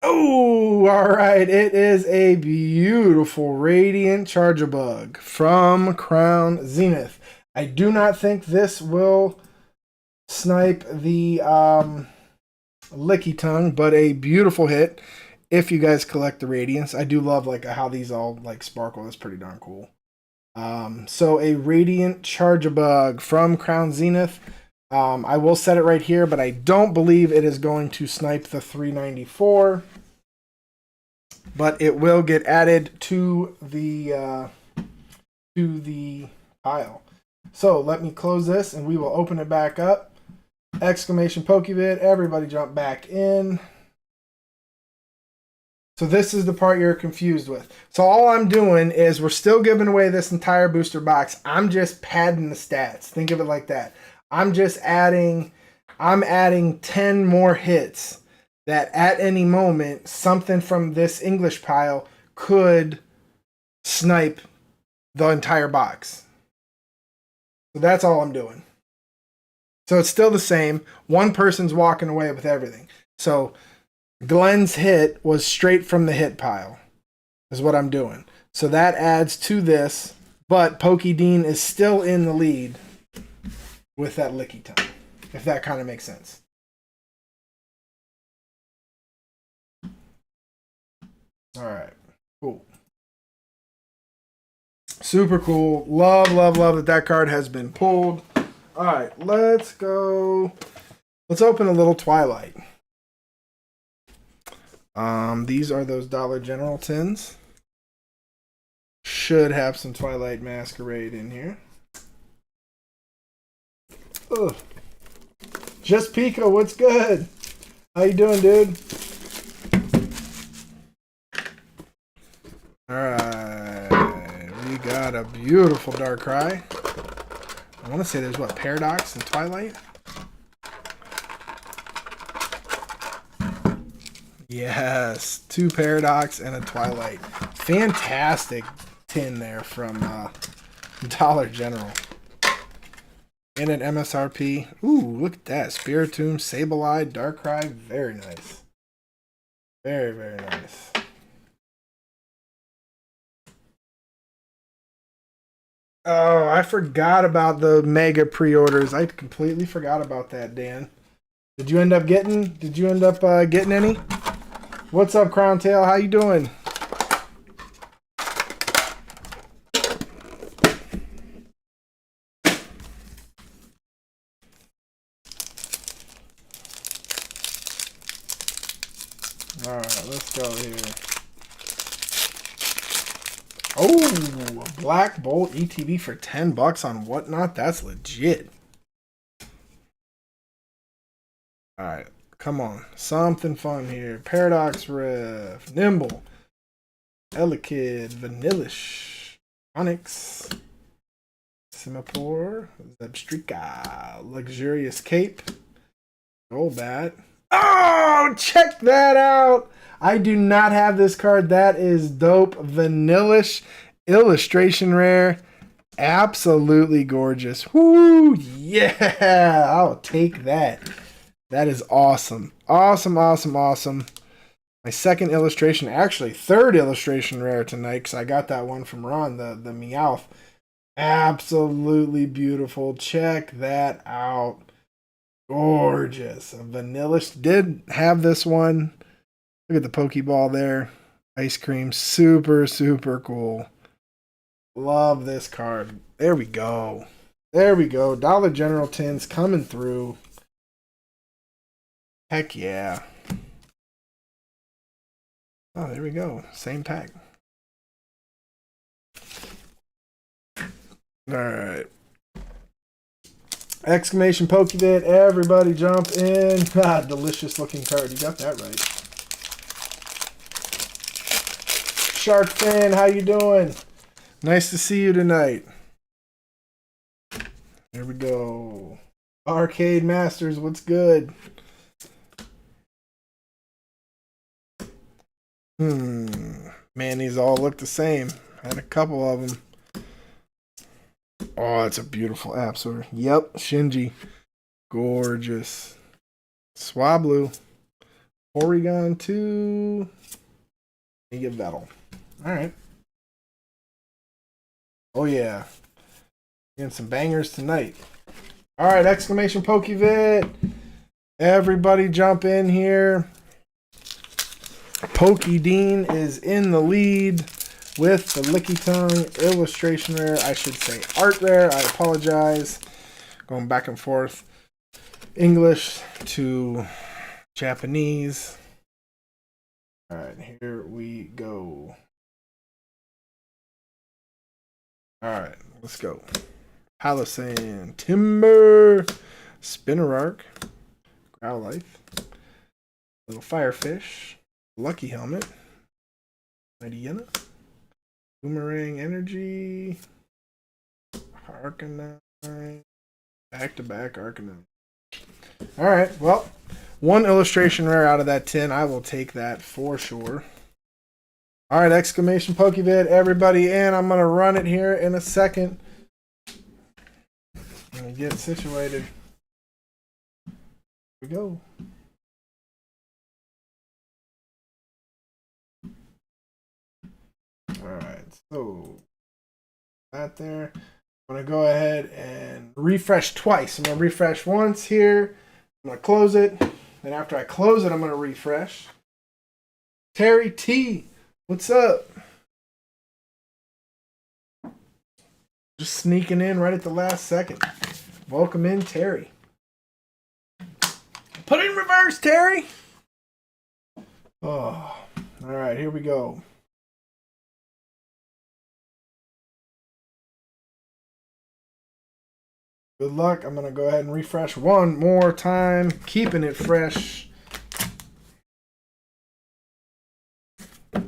Oh, all right. It is a beautiful Radiant Charger Bug from Crown Zenith. I do not think this will snipe the Licky Tongue, but a beautiful hit if you guys collect the Radiance. I do love like how these all like sparkle. That's pretty darn cool. So a Radiant Charger Bug from Crown Zenith. I will set it right here, but I don't believe it is going to snipe the 394. But it will get added to the pile. So let me close this and we will open it back up. Exclamation Pokevid, everybody jump back in. So this is the part you're confused with. So all I'm doing is we're still giving away this entire booster box. I'm just padding the stats. Think of it like that. I'm adding 10 more hits that at any moment, something from this English pile could snipe the entire box. So that's all I'm doing. So it's still the same. One person's walking away with everything. So Glenn's hit was straight from the hit pile, is what I'm doing. So that adds to this, but Pokey Dean is still in the lead with that Licky Tongue, if that kind of makes sense. All right, cool. Super cool. Love, love, love that that card has been pulled. All right, let's go. Let's open a little Twilight. These are those Dollar General tins. Should have some Twilight Masquerade in here. Ugh. Just Pico, what's good? How you doing, dude? Alright, we got a beautiful Darkrai. I want to say there's what, Paradox and Twilight? Yes, 2 Paradox and a Twilight. Fantastic tin there from Dollar General. And an MSRP. Ooh, look at that. Spiritomb, Sableye, Darkrai. Very nice. Very, very nice. Oh, I forgot about the mega pre-orders. I completely forgot about that, Dan. Did you end up getting any? What's up, Crown Tail? How you doing? All right, let's go here. Oh, a Black Bolt ETB for $10 on Whatnot. That's legit. All right, come on. Something fun here. Paradox Rift, Nimble, Elekid, Vanillish, Onyx. Semaphore. Zebstrika. Luxurious Cape. Golbat. Oh, check that out. I do not have this card. That is dope. Vanillish illustration rare. Absolutely gorgeous. Woo! Yeah! I'll take that. That is awesome. Awesome, awesome, awesome. My second illustration, actually third illustration rare tonight, because I got that one from Ron, the Meowth. Absolutely beautiful. Check that out. Gorgeous. Vanillish did have this one. Look at the Pokeball there. Ice cream. Super, super cool. Love this card. There we go. There we go. Dollar General tins coming through. Heck yeah. Oh, there we go. Same pack. All right. Exclamation Pokebit. Everybody jump in. Ah, delicious looking card. You got that right. Shark Fin, how you doing? Nice to see you tonight. There we go. Arcade Masters, what's good? Man, these all look the same. Had a couple of them. Oh, it's a beautiful Absol. Yep, Shinji. Gorgeous. Swablu. Porygon 2. You get Vettel. Alright. Oh, yeah. Getting some bangers tonight. Alright, exclamation Pokevit. Everybody jump in here. Pokedean is in the lead with the Licky Tongue illustration rare. I should say art rare. I apologize. Going back and forth. English to Japanese. Alright, here we go. Alright, let's go. Palisand, Timber, Spinnerark, Growlithe, Little Firefish, Lucky Helmet, Mightyena, Boomerang Energy, Arcanine, back-to-back Arcanine. Alright, well, one illustration rare out of that 10. I will take that for sure. Alright, exclamation Pokebit, everybody in. I'm going to run it here in a second. I'm going to get situated. Here we go. Alright, so that there. I'm going to go ahead and refresh twice. I'm going to refresh once here. I'm going to close it. Then after I close it, I'm going to refresh. Terry T, what's up? Just sneaking in right at the last second. Welcome in, Terry. Put it in reverse, Terry. Oh, all right, here we go. Good luck. I'm going to go ahead and refresh one more time, keeping it fresh. Here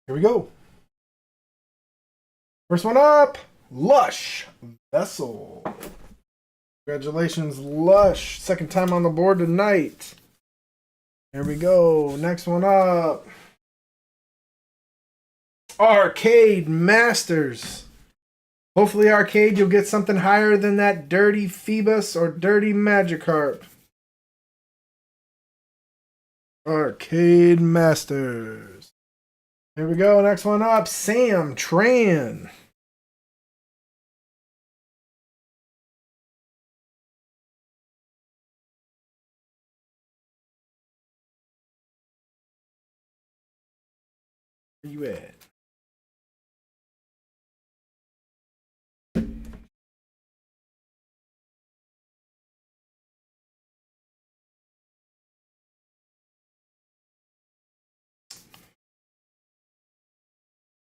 we go. First one up, Lush Vessel. Congratulations, Lush. Second time on the board tonight. Here we go. Next one up, Arcade Masters. Hopefully, Arcade, you'll get something higher than that dirty Phoebus or dirty Magikarp. Arcade Masters. Here we go. Next one up, Sam Tran. Where you at?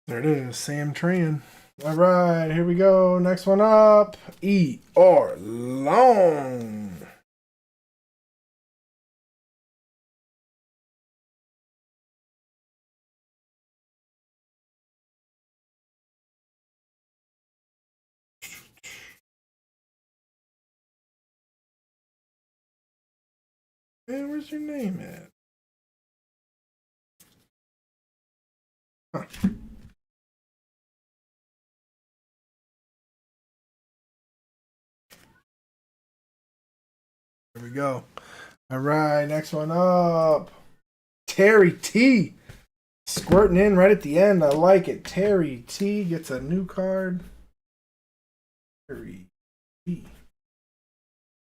There it is, Sam Tran. All right, here we go. Next one up, E.R. Long. Man, where's your name at? Huh. There we go. All right, next one up. Terry T. Squirting in right at the end. I like it. Terry T gets a new card. Terry T.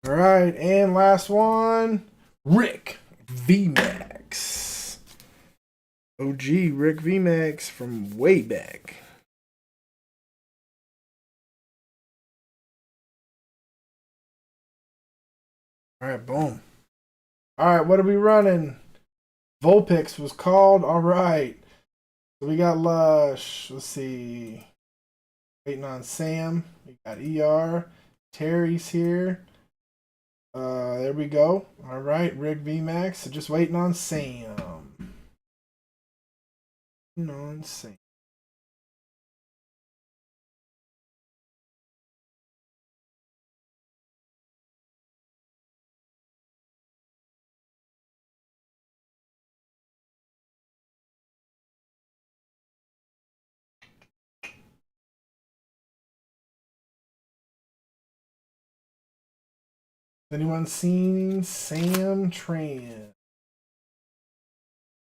All right, and last one. Rick VMAX. OG Rick VMAX from way back. All right, boom. All right, what are we running? Vulpix was called. All right. So we got Lush. Let's see. Waiting on Sam. We got ER. Terry's here. There we go. All right, Rick VMAX. So just waiting on Sam. Waiting on Sam. Anyone seen Sam Tran?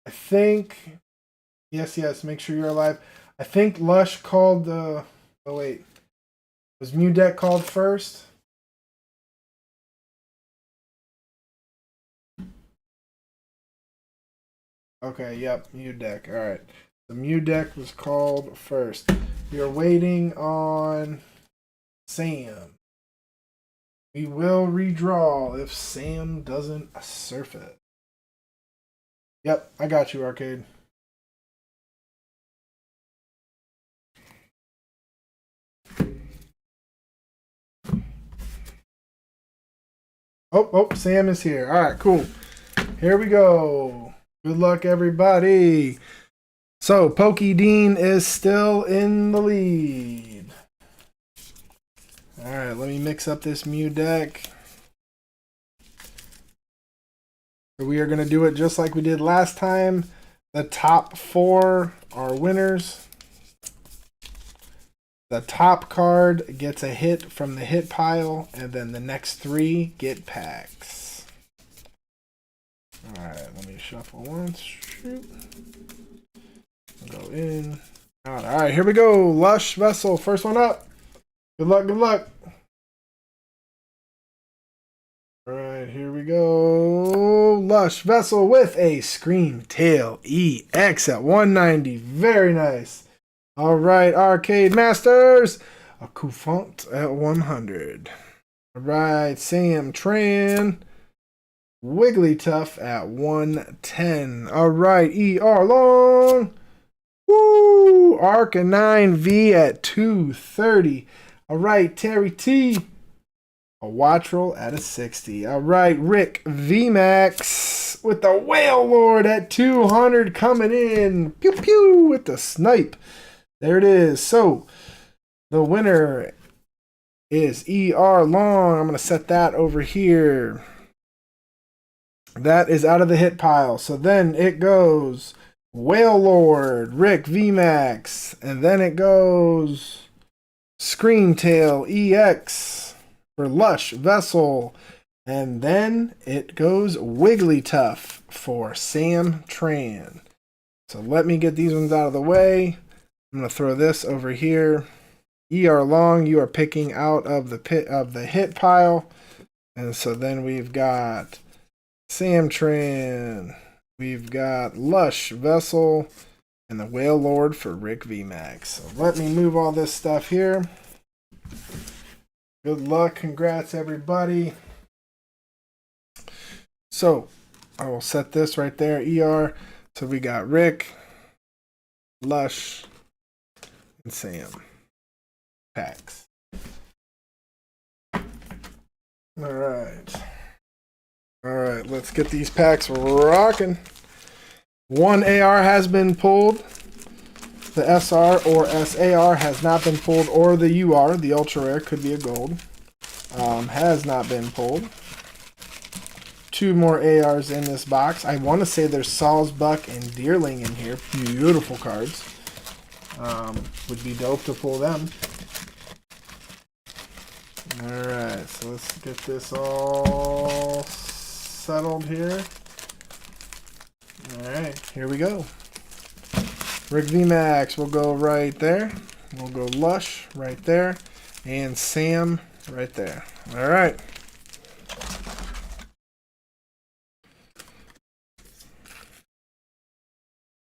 I think. Yes. Make sure you're alive. I think Lush called the. Oh wait, was Mew Deck called first? Okay. Yep. Mew Deck. All right. The Mew Deck was called first. We are waiting on Sam. We will redraw if Sam doesn't surf it. Yep, I got you, Arcade. Oh, Sam is here. All right, cool. Here we go. Good luck, everybody. So, Pokey Dean is still in the lead. All right, let me mix up this Mew deck. So we are going to do it just like we did last time. The top 4 are winners. The top card gets a hit from the hit pile, and then the next 3 get packs. All right, let me shuffle once. Shoot. Go in. Out. All right, here we go. Lush Vessel, first one up. Good luck, good luck. All right, here we go. Lush Vessel with a Scream Tail EX at 190. Very nice. All right, Arcade Masters. A Coufont at 100. All right, Sam Tran. Wigglytuff at 110. All right, ER Long. Woo! Arcanine V at 230. All right, Terry T. A Wattrel at a 60. All right, Rick VMAX with the Whale Lord at 200 coming in. Pew pew with the snipe. There it is. So the winner is ER Long. I'm going to set that over here. That is out of the hit pile. So then it goes Whale Lord, Rick VMAX, and then it goes Screamtail EX for Lush Vessel, and then it goes Wigglytuff for Sam Tran. So let me get these ones out of the way. I'm going to throw this over here. ER Long, you are picking out of the hit pile. And so then we've got Sam Tran, we've got Lush Vessel, and the Whale Lord for Rick VMAX. So let me move all this stuff here. Good luck. Congrats, everybody. So I will set this right there, ER. So we got Rick, Lush, and Sam. Packs. All right. All right, let's get these packs rocking. 1 AR has been pulled. The SR or SAR has not been pulled, or the UR, the ultra rare, could be a gold, has not been pulled. 2 more ARs in this box. I want to say there's Salzbuck and Deerling in here. Beautiful cards. Would be dope to pull them. Alright, so let's get this all settled here. Alright, here we go. Rick VMAX will go right there. We'll go Lush right there. And Sam right there. Alright.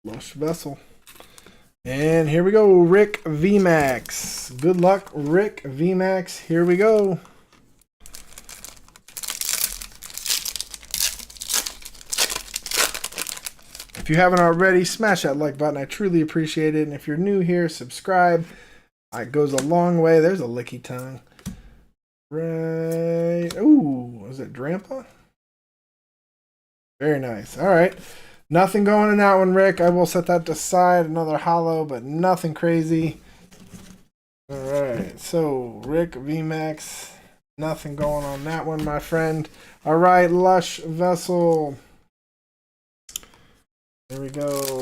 Lush Vessel. And here we go, Rick VMAX. Good luck, Rick VMAX. Here we go. If you haven't already, smash that like button. I truly appreciate it. And if you're new here, subscribe. It goes a long way. There's a licky tongue. Right. Ooh, is it Drampa? Very nice. All right. Nothing going in that one, Rick. I will set that aside. Another hollow, but nothing crazy. All right. So, Rick VMAX. Nothing going on that one, my friend. All right. Lush Vessel. There we go.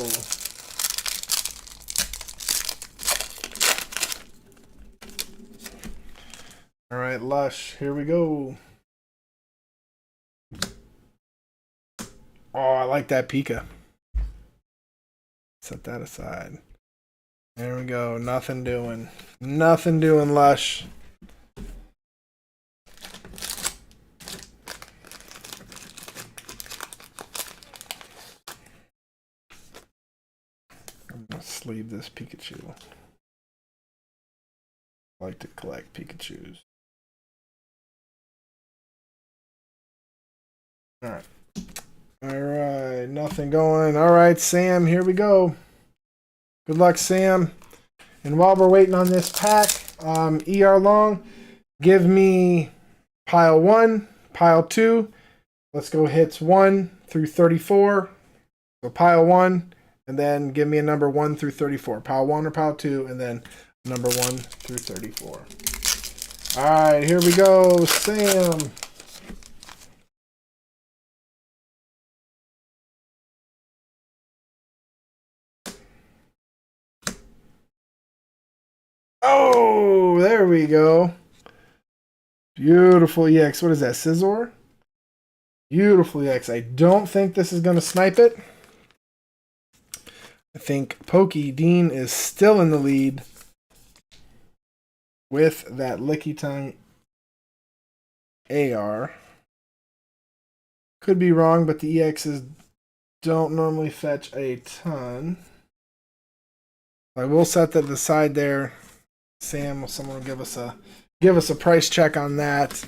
All right. Lush. Here we go. Oh, I like that Pika. Set that aside. There we go. Nothing doing. Nothing doing, Lush. I'm going to sleeve this Pikachu. I like to collect Pikachus. All right. Alright, nothing going. Alright, Sam, here we go. Good luck, Sam. And while we're waiting on this pack, ER Long, give me pile 1, pile 2. Let's go hits 1 through 34. So pile 1, and then give me a number 1 through 34. Pile 1 or pile 2, and then number 1 through 34. Alright, here we go, Sam. Oh, there we go. Beautiful EX. What is that, Scizor? Beautiful EX. I don't think this is going to snipe it. I think Pokey Dean is still in the lead with that Licky Tongue AR. Could be wrong, but the EXs don't normally fetch a ton. I will set that aside there. Sam, someone will give us a price check on that.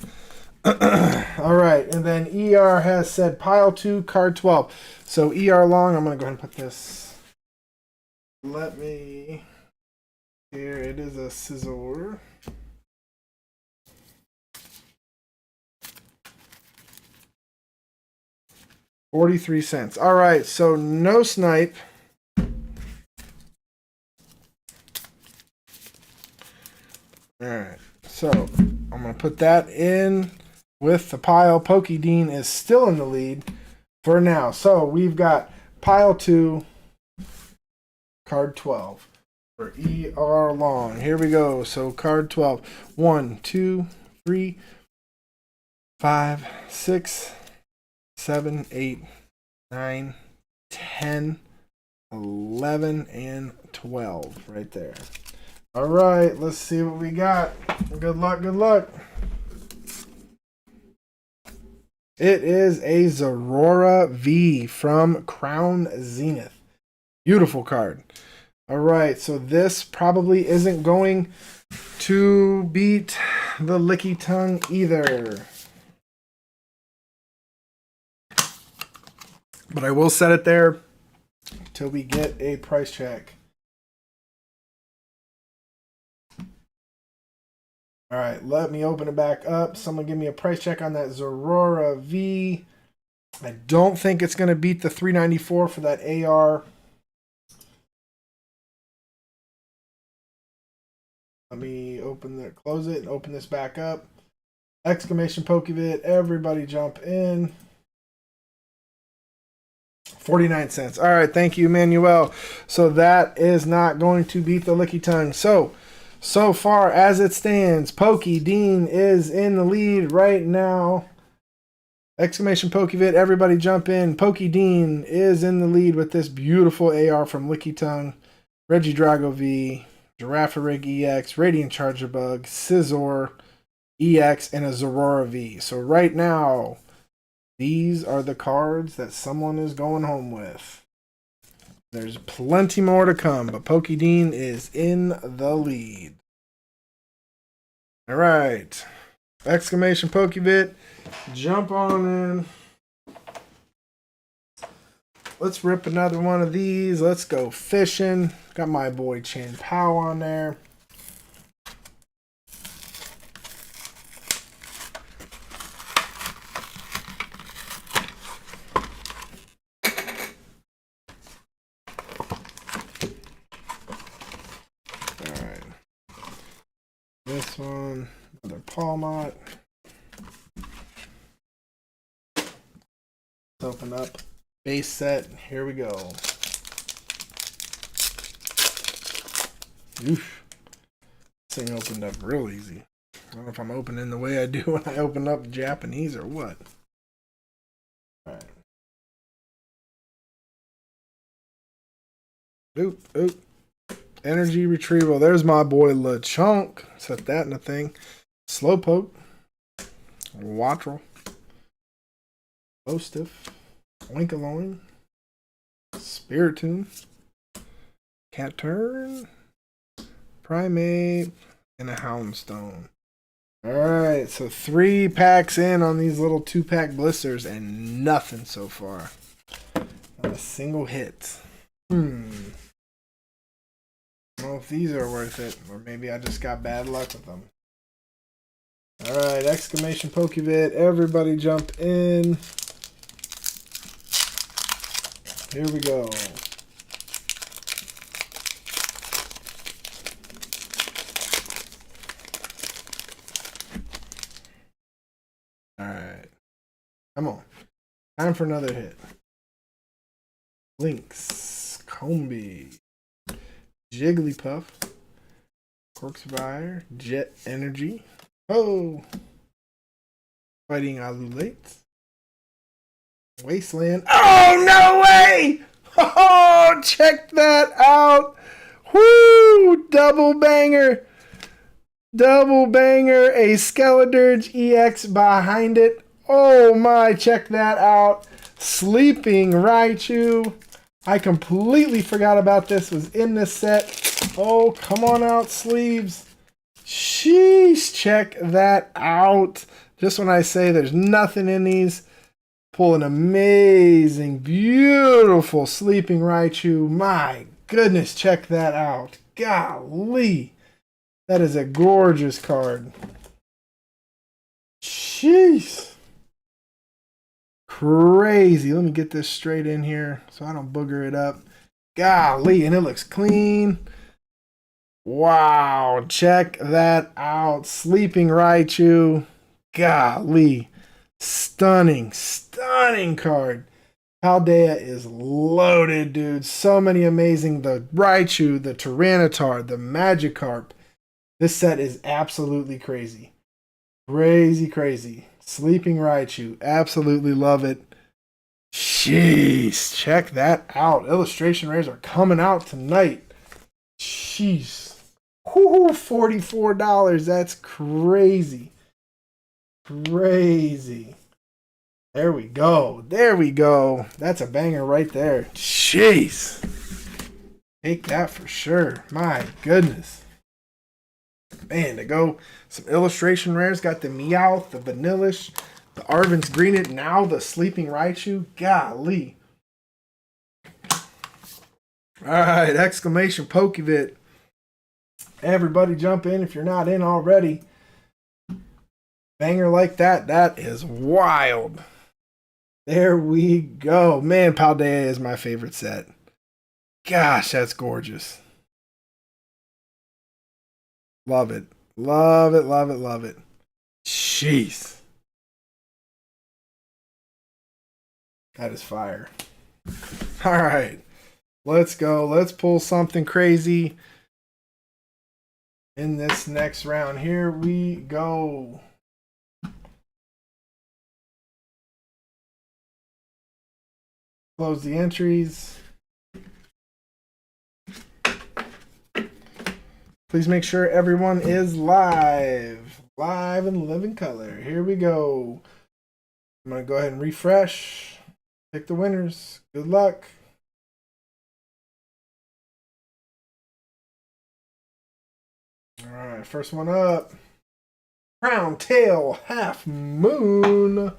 All right, and then ER has said pile 2, card 12. So ER Long, I'm gonna go ahead and put this. Let me. Here it is, a Scizor. $0.43. All right, so no snipe. Alright, so I'm going to put that in with the pile. Pokey Dean is still in the lead for now. So we've got pile 2, card 12 for ER Long. Here we go. So card 12. 1, 2, 3, 5, 6, 7, 8, 9, 10, 11, and 12 right there. All right, let's see what we got. Good luck, good luck. It is a Zorora V from Crown Zenith. Beautiful card. All right, so this probably isn't going to beat the Licky Tongue either. But I will set it there until we get a price check. All right, let me open it back up. Someone give me a price check on that Zorora V. I don't think it's going to beat the $394 for that AR. Let me close it, and open this back up. Exclamation Pokevid, everybody jump in. 49 cents. All right, thank you, Manuel. So that is not going to beat the Licky Tongue. So far as it stands, Pokey Dean is in the lead right now. Exclamation Pokevid, everybody jump in. Pokey Dean is in the lead with this beautiful AR from Licky Tongue. Reggie Drago V, Girafarig EX, Radiant Charger Bug, Scizor EX, and a Zorora V. So right now, these are the cards that someone is going home with. There's plenty more to come, but Pokey Dean is in the lead. All right. Exclamation Pokebit. Jump on in. Let's rip another one of these. Let's go fishing. Got my boy Chan Pao on there. Alright. This one, another Palmot. Let's open up base set. Here we go. Oof. This thing opened up real easy. I don't know if I'm opening the way I do when I open up Japanese or what. Alright. Oop. Energy retrieval. There's my boy LeChonk. Set that in a thing. Slowpoke. Wattrel. Ostiff. Winkaloin. Spiritomb. Catturn. Primate. And a Houndstone. Alright, so 3 packs in on these little 2-pack blisters and nothing so far. Not a single hit. I don't know if these are worth it, or maybe I just got bad luck with them. Alright, exclamation Pokevid. Everybody jump in. Here we go. Alright. Come on. Time for another hit. Lynx. Combi. Jigglypuff. Corksfire. Jet Energy. Oh! Fighting Alulate. Wasteland. Oh, no way! Oh, check that out! Woo! Double banger! Double banger! A Skeledirge EX behind it. Oh my, check that out. Sleeping Raichu. I completely forgot about this. Was in this set. Oh, come on out, sleeves. Sheesh, check that out. Just when I say there's nothing in these, pull an amazing, beautiful Sleeping Raichu. My goodness, check that out. Golly. That is a gorgeous card. Jeez. Crazy. Let me get this straight in here so I don't booger it up. Golly, and it looks clean. Wow, check that out. Sleeping Raichu. Golly. Stunning, stunning card. Paldea is loaded, dude. So many amazing. The Raichu, the Tyranitar, the Magikarp. This set is absolutely crazy. Crazy, crazy. Sleeping Raichu. Absolutely love it. Jeez. Check that out. Illustration rares are coming out tonight. Jeez. Whoo, $44. That's crazy. Crazy. There we go. There we go. That's a banger right there. Jeez. Take that for sure. My goodness. Man, to go some illustration rares. Got the Meowth, the Vanillish, the Arven's Greenit, now the Sleeping Raichu. Golly. Alright, exclamation Pokevit. Everybody jump in if you're not in already. Banger like that, that is wild. There we go. Man, Paldea is my favorite set. Gosh, that's gorgeous. Love it. Love it, love it, love it. Jeez. That is fire. All right. Let's go. Let's pull something crazy in this next round. Here we go. Close the entries. Please make sure everyone is live. Live and living color. Here we go. I'm going to go ahead and refresh. Pick the winners. Good luck. All right, first one up. Crown Tail Half Moon.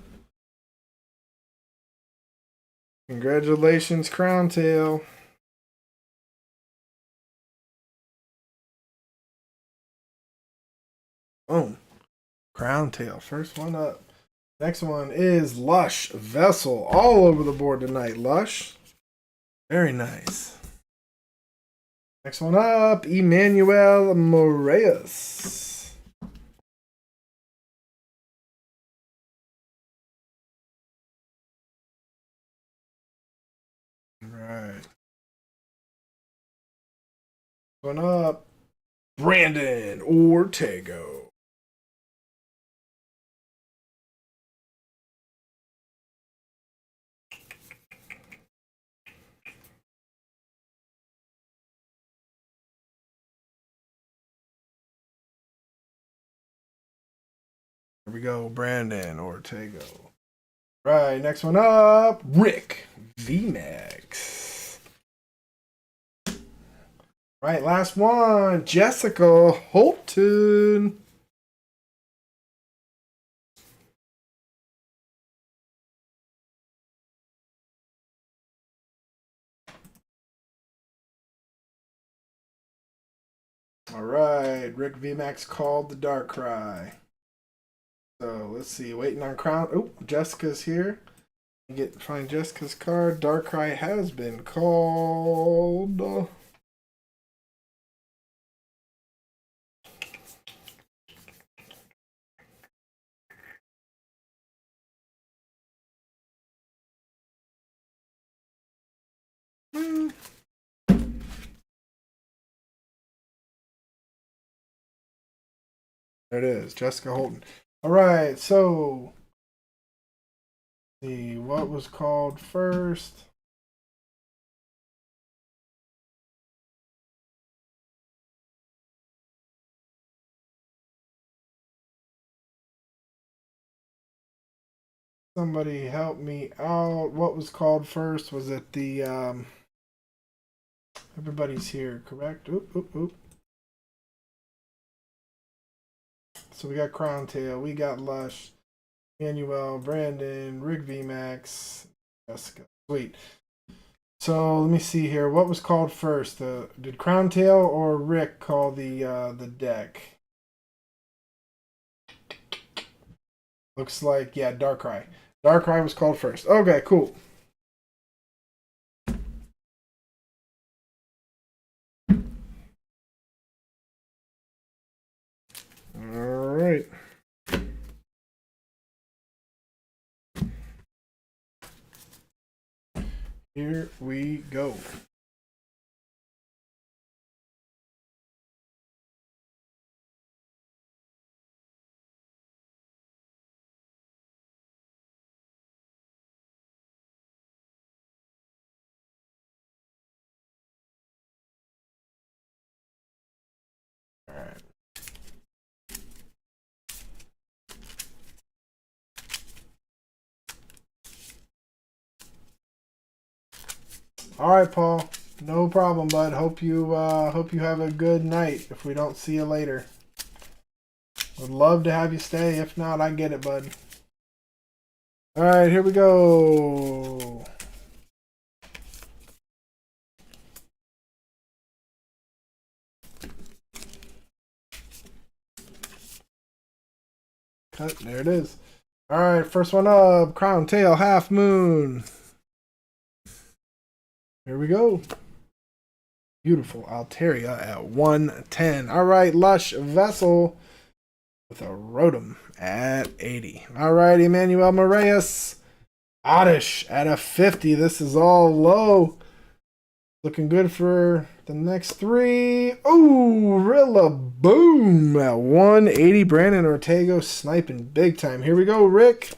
Congratulations, Crown Tail. Boom. Crown Tail. First one up. Next one is Lush Vessel. All over the board tonight, Lush. Very nice. Next one up, Emmanuel Moraes. Right. One up, Brandon Ortega. Here we go, Brandon Ortega. Right, next one up, Rick VMAX. Right, last one, Jessica Holton. All right, Rick VMAX called the Dark Cry. So let's see, waiting on Crown. Oh, Jessica's here. Find Jessica's card. Dark Cry has been called. There it is, Jessica Holton. All right, so let's see what was called first. Somebody help me out. What was called first? Was it the everybody's here, correct? Oop, oop, oop. So we got Crown Tail, we got Lush, Manuel, Brandon, Rick VMAX, Jessica. Sweet. So let me see here. What was called first? Did Crown Tail or Rick call the deck? Looks like, yeah, Darkrai. Darkrai was called first. Okay, cool. All right. Here we go. All right. All right, Paul. No problem, bud. Hope you have a good night. If we don't see you later, would love to have you stay. If not, I get it, bud. All right, here we go. Cut. There it is. All right, first one up. Crown Tail Half Moon. Here we go. Beautiful Altaria at 110. All right, Lush Vessel with a Rotom at 80. All right, Emmanuel Moraes. Oddish at a 50. This is all low. Looking good for the next three. Ooh, Rilla boom at 180. Brandon Ortega sniping big time. Here we go, Rick.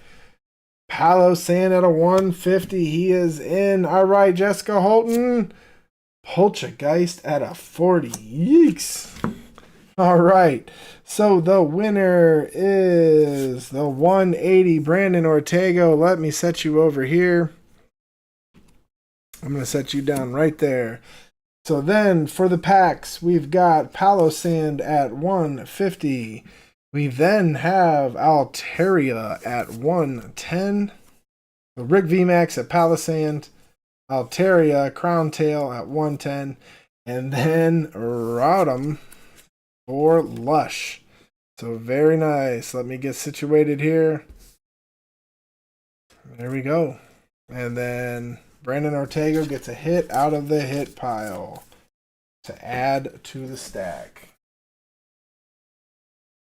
Palo Sand at a 150. He is in. All right, Jessica Holton. Poltergeist at a 40. Yeeks. All right. So the winner is the 180 Brandon Ortega. Let me set you over here. I'm going to set you down right there. So then for the packs, we've got Palo Sand at 150. We then have Altaria at 110. Rick VMAX at Palo Sand. Altaria Crown Tail at 110. And then Rodham for Lush. So very nice. Let me get situated here. There we go. And then Brandon Ortega gets a hit out of the hit pile to add to the stack.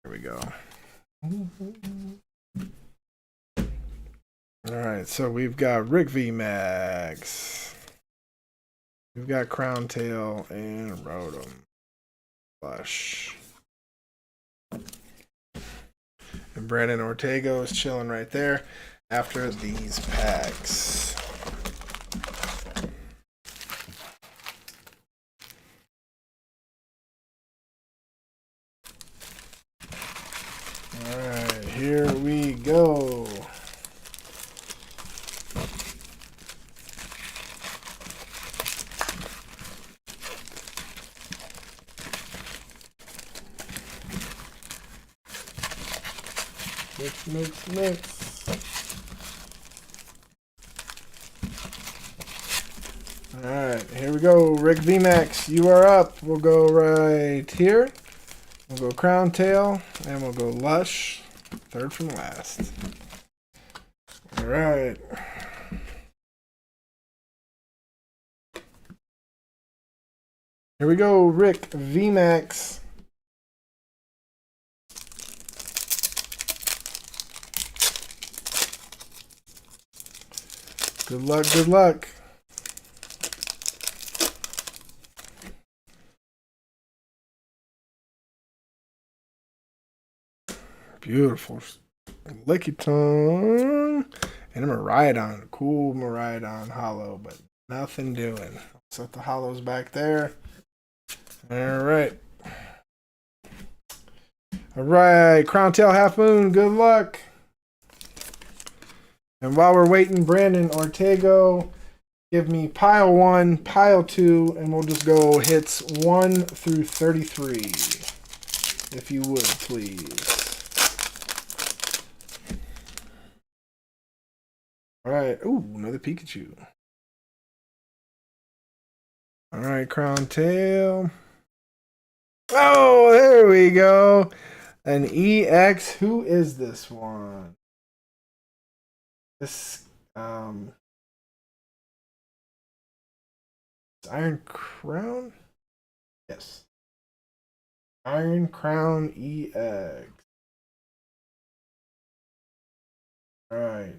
There we go. All right, so we've got Rick V Max. We've got Crown Tail and Rodham. Flush. And Brandon Ortega is chilling right there after these packs. Alright, here we go. Mix. Alright, here we go. Rick VMAX, you are up. We'll go right here. We'll go Crown Tail, and we'll go Lush, third from last. Alright. Here we go, Rick VMAX. Good luck, good luck. Beautiful. Lickitung. And a Miraidon. Cool Miraidon hollow, but nothing doing. Set the hollows back there. Alright. Alright. Crown Tail Half Moon. Good luck. And while we're waiting, Brandon Ortega, give me pile 1, pile 2, and we'll just go hits 1 through 33. If you would, please. Alright. Ooh, another Pikachu. Alright, Crown Tail. Oh, there we go. An EX. Who is this one? This Iron Crown? Yes. Iron Crown EX. Right.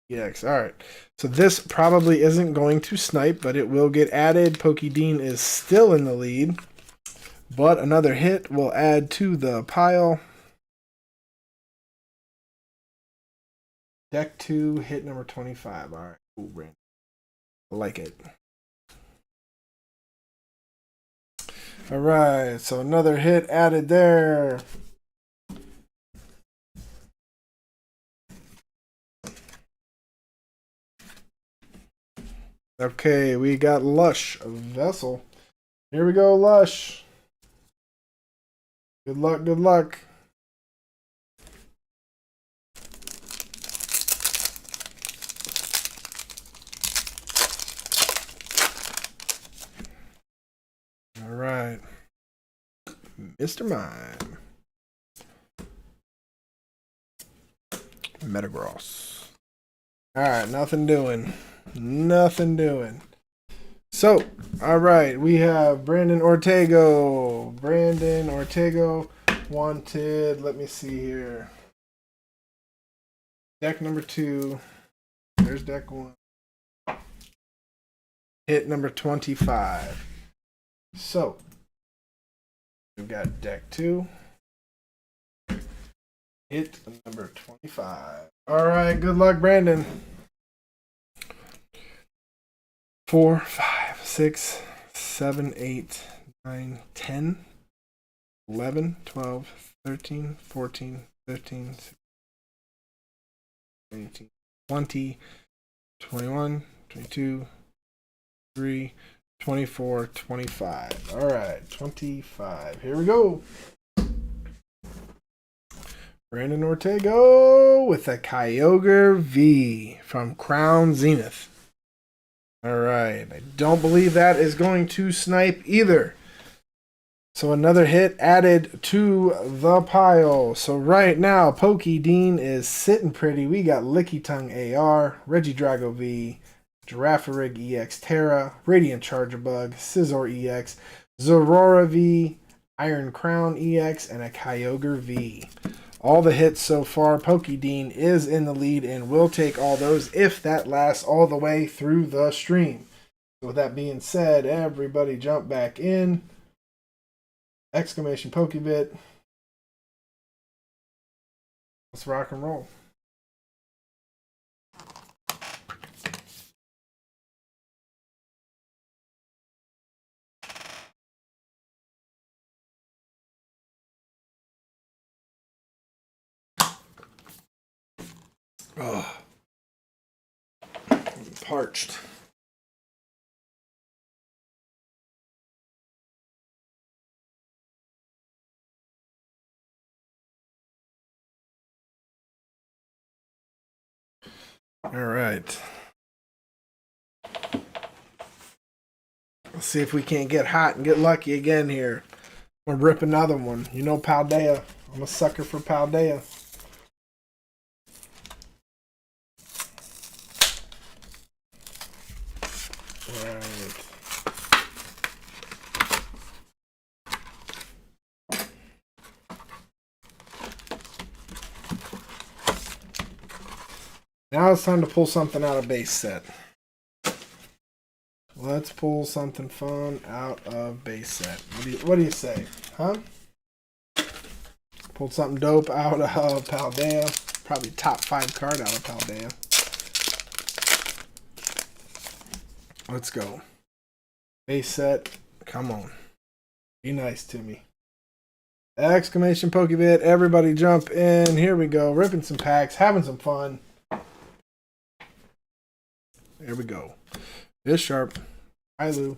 EX. Alright. So this probably isn't going to snipe, but it will get added. Pokedean is still in the lead. But another hit will add to the pile. Deck 2, hit number 25. Alright, cool, Brandon. I like it. Alright, so another hit added there. Okay, we got Lush Vessel. Here we go, Lush. Good luck, good luck. All right. Mr. Mime. Metagross. All right, nothing doing. Nothing doing. So, all right, we have Brandon Ortega. Brandon Ortega wanted, let me see here. Deck number 2. There's deck 1. Hit number 25. So, we've got deck 2. Hit number 25. All right, good luck, Brandon. 4, 5, 6, 7, 8, 9, 10, 11, 12, 13, 14, 15, 16, 18, 20, 21, 22, 23, 24, 25. All right, 25. Here we go. Brandon Ortega with a Kyogre V from Crown Zenith. All right, I don't believe that is going to snipe either. So another hit added to the pile. So right now, Pokey Dean is sitting pretty. We got Licky Tongue AR, Regidrago V, Girafarig EX Terra, Radiant Charger Bug, Scizor EX, Zorora V, Iron Crown EX, and a Kyogre V. All the hits so far. Pokey Dean is in the lead and will take all those if that lasts all the way through the stream. So with that being said, everybody jump back in. Exclamation Pokebit. Let's rock and roll. Oh, I'm parched. All right. Let's see if we can't get hot and get lucky again here. I'm gonna rip another one. You know Paldea. I'm a sucker for Paldea. Right. Now it's time to pull something out of base set. Let's pull something fun out of base set. What do you say? Huh? Pulled something dope out of Paldea. Probably top 5 card out of Paldea. Let's go. Base set. Come on. Be nice to me. Exclamation Pokebit. Everybody jump in. Here we go. Ripping some packs. Having some fun. There we go. Bisharp. Hylu.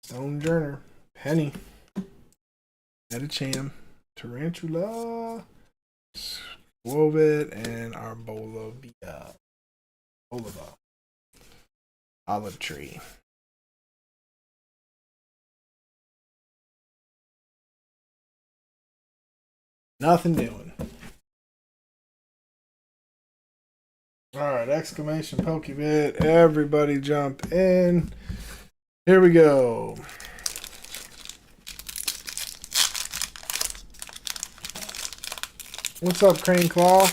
Stonejourner. Penny. Medicham. Tarantula. Squovit. And Arbolobia. Oliva. Olive Tree. Nothing doing. Alright, exclamation Pokebit. Everybody jump in. Here we go. What's up, Crane Claw?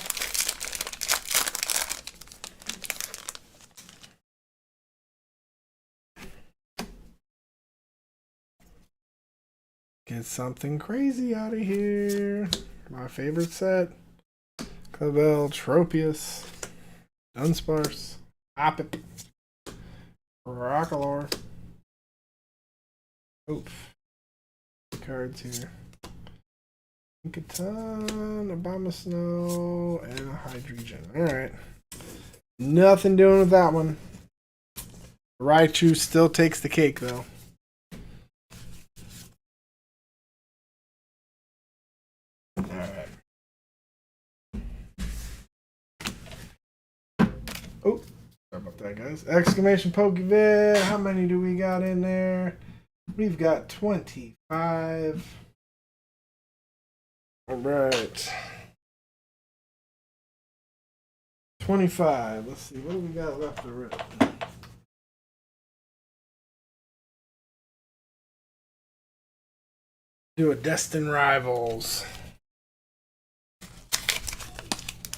Get something crazy out of here. My favorite set. Clavel, Tropius, Dunsparce, Hoppip, Rockalore. Oof. Cards here. Inkaton, Abomasnow, and a Hydreigon. Alright. Nothing doing with that one. Raichu still takes the cake, though. Alright. Oh, sorry about that, guys. Exclamation Pokebit. How many do we got in there? We've got 25. Alright. 25. Let's see. What do we got left to rip? Do a Destin Rivals.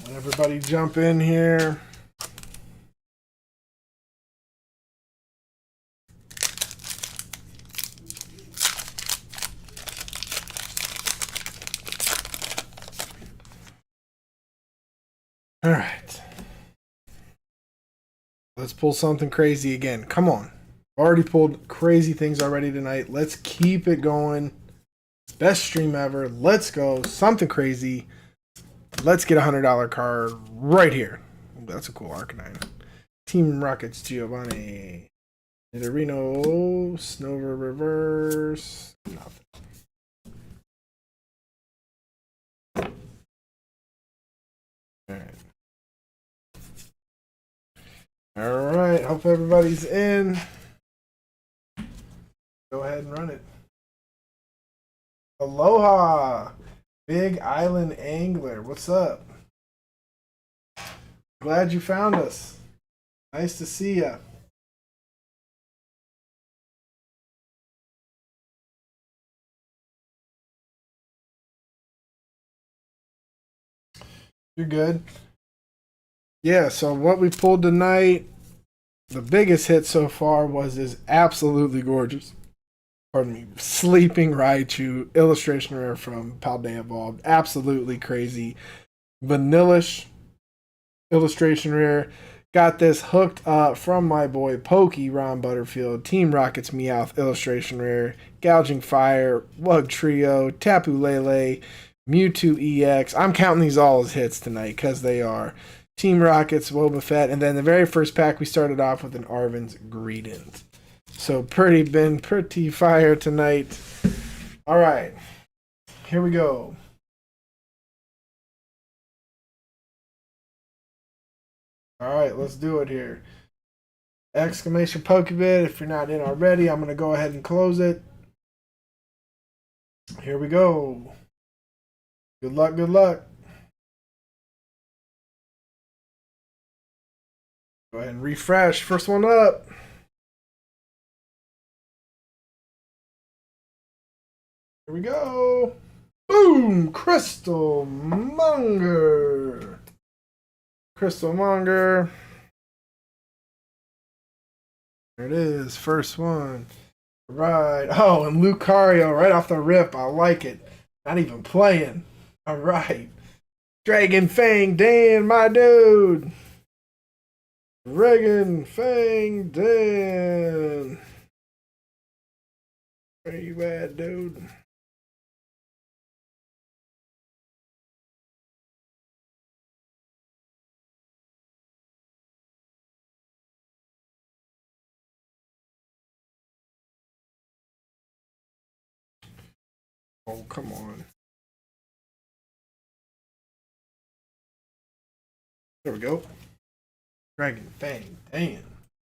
Let everybody jump in here. All right. Let's pull something crazy again. Come on. Already pulled crazy things already tonight. Let's keep it going. Best stream ever. Let's go. Something crazy. Let's get a $100 card right here. That's a cool Arcanine. Team Rockets Giovanni. Nidorino. Snover Reverse. Nothing. Alright. Alright. Hope everybody's in. Go ahead and run it. Aloha. Big Island Angler. What's up? Glad you found us. Nice to see ya. You're good. Yeah, so what we pulled tonight, the biggest hit so far was this absolutely gorgeous, pardon me, Sleeping Raichu illustration rare from Paldea Evolved. Absolutely crazy. Vanillish illustration rare. Got this hooked up from my boy Pokey Ron Butterfield. Team Rockets Meowth illustration rare. Gouging Fire, Wug Trio, Tapu Lele, Mewtwo EX. I'm counting these all as hits tonight because they are. Team Rockets, Wobbuffet, and then the very first pack we started off with an Arven's Greedent. So been pretty fire tonight. All right, here we go. All right, let's do it here. Exclamation Pokebid. If you're not in already, I'm going to go ahead and close it. Here we go. Good luck, good luck. Go ahead and refresh. First one up. Here we go. Boom! Crystal Monger. Crystal Monger. There it is. First one. Right. Oh, and Lucario right off the rip. I like it. Not even playing. All right. Dragon Fang Dan, my dude. Dragon Fang Dan. Where you at, dude? Oh, come on. There we go. Dragon Fang Dan.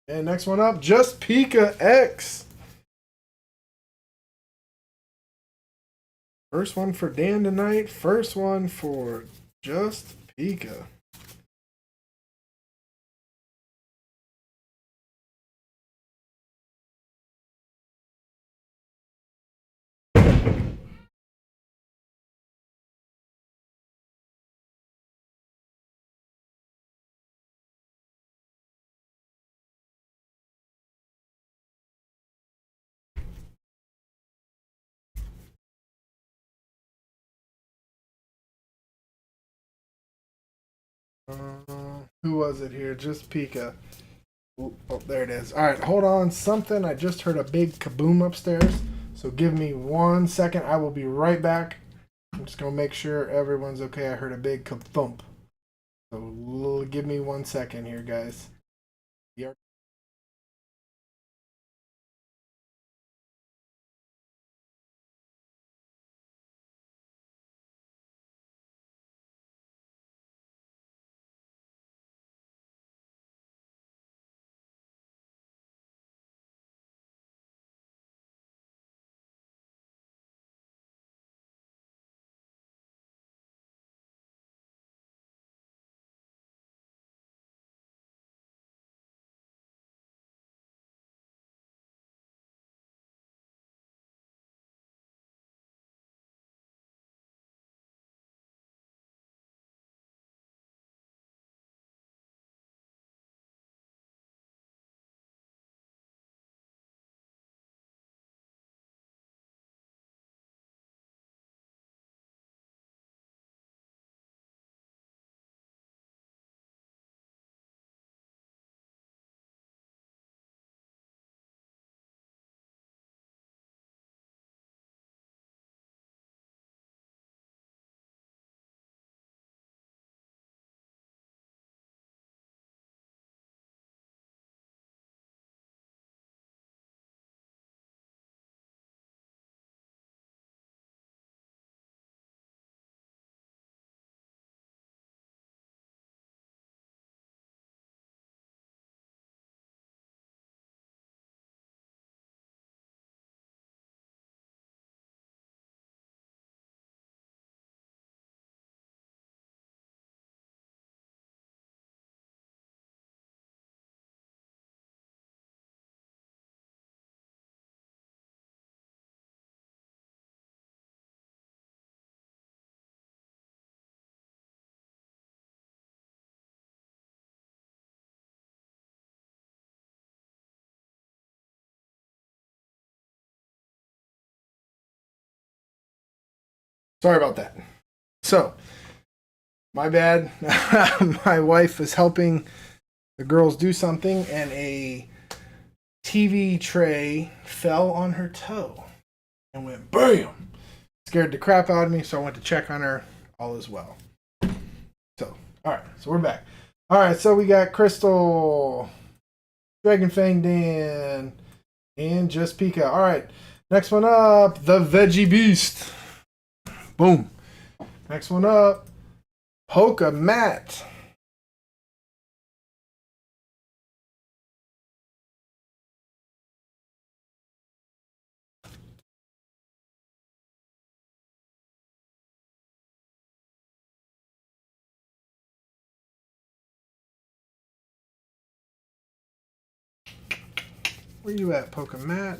And next one up, Just Pika X. First one for Dan tonight. First one for Just Pika. Who was it here? Just Pika. Oh, there it is. All right, hold on. Something. I just heard a big kaboom upstairs. So give me 1 second. I will be right back. I'm just going to make sure everyone's okay. I heard a big kathump. So give me 1 second here, guys. Sorry about that. So, my bad. My wife was helping the girls do something, and a TV tray fell on her toe and went BAM! Scared the crap out of me, so I went to check on her. All is well. So, alright, so we're back. Alright, so we got Crystal, Dragon Fang Dan, and Just Pika. Alright, next one up, the Veggie Beast. Boom. Next one up, Polka Matt. Where you at, Polka Matt?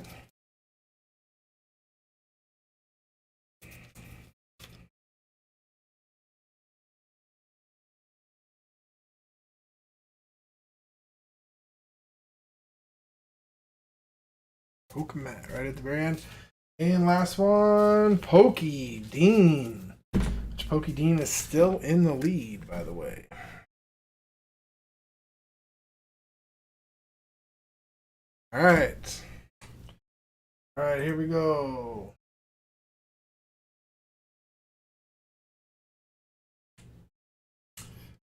Polka Matt, right at the very end. And last one, Pokey Dean. Which Pokey Dean is still in the lead, by the way. Alright. Alright, here we go.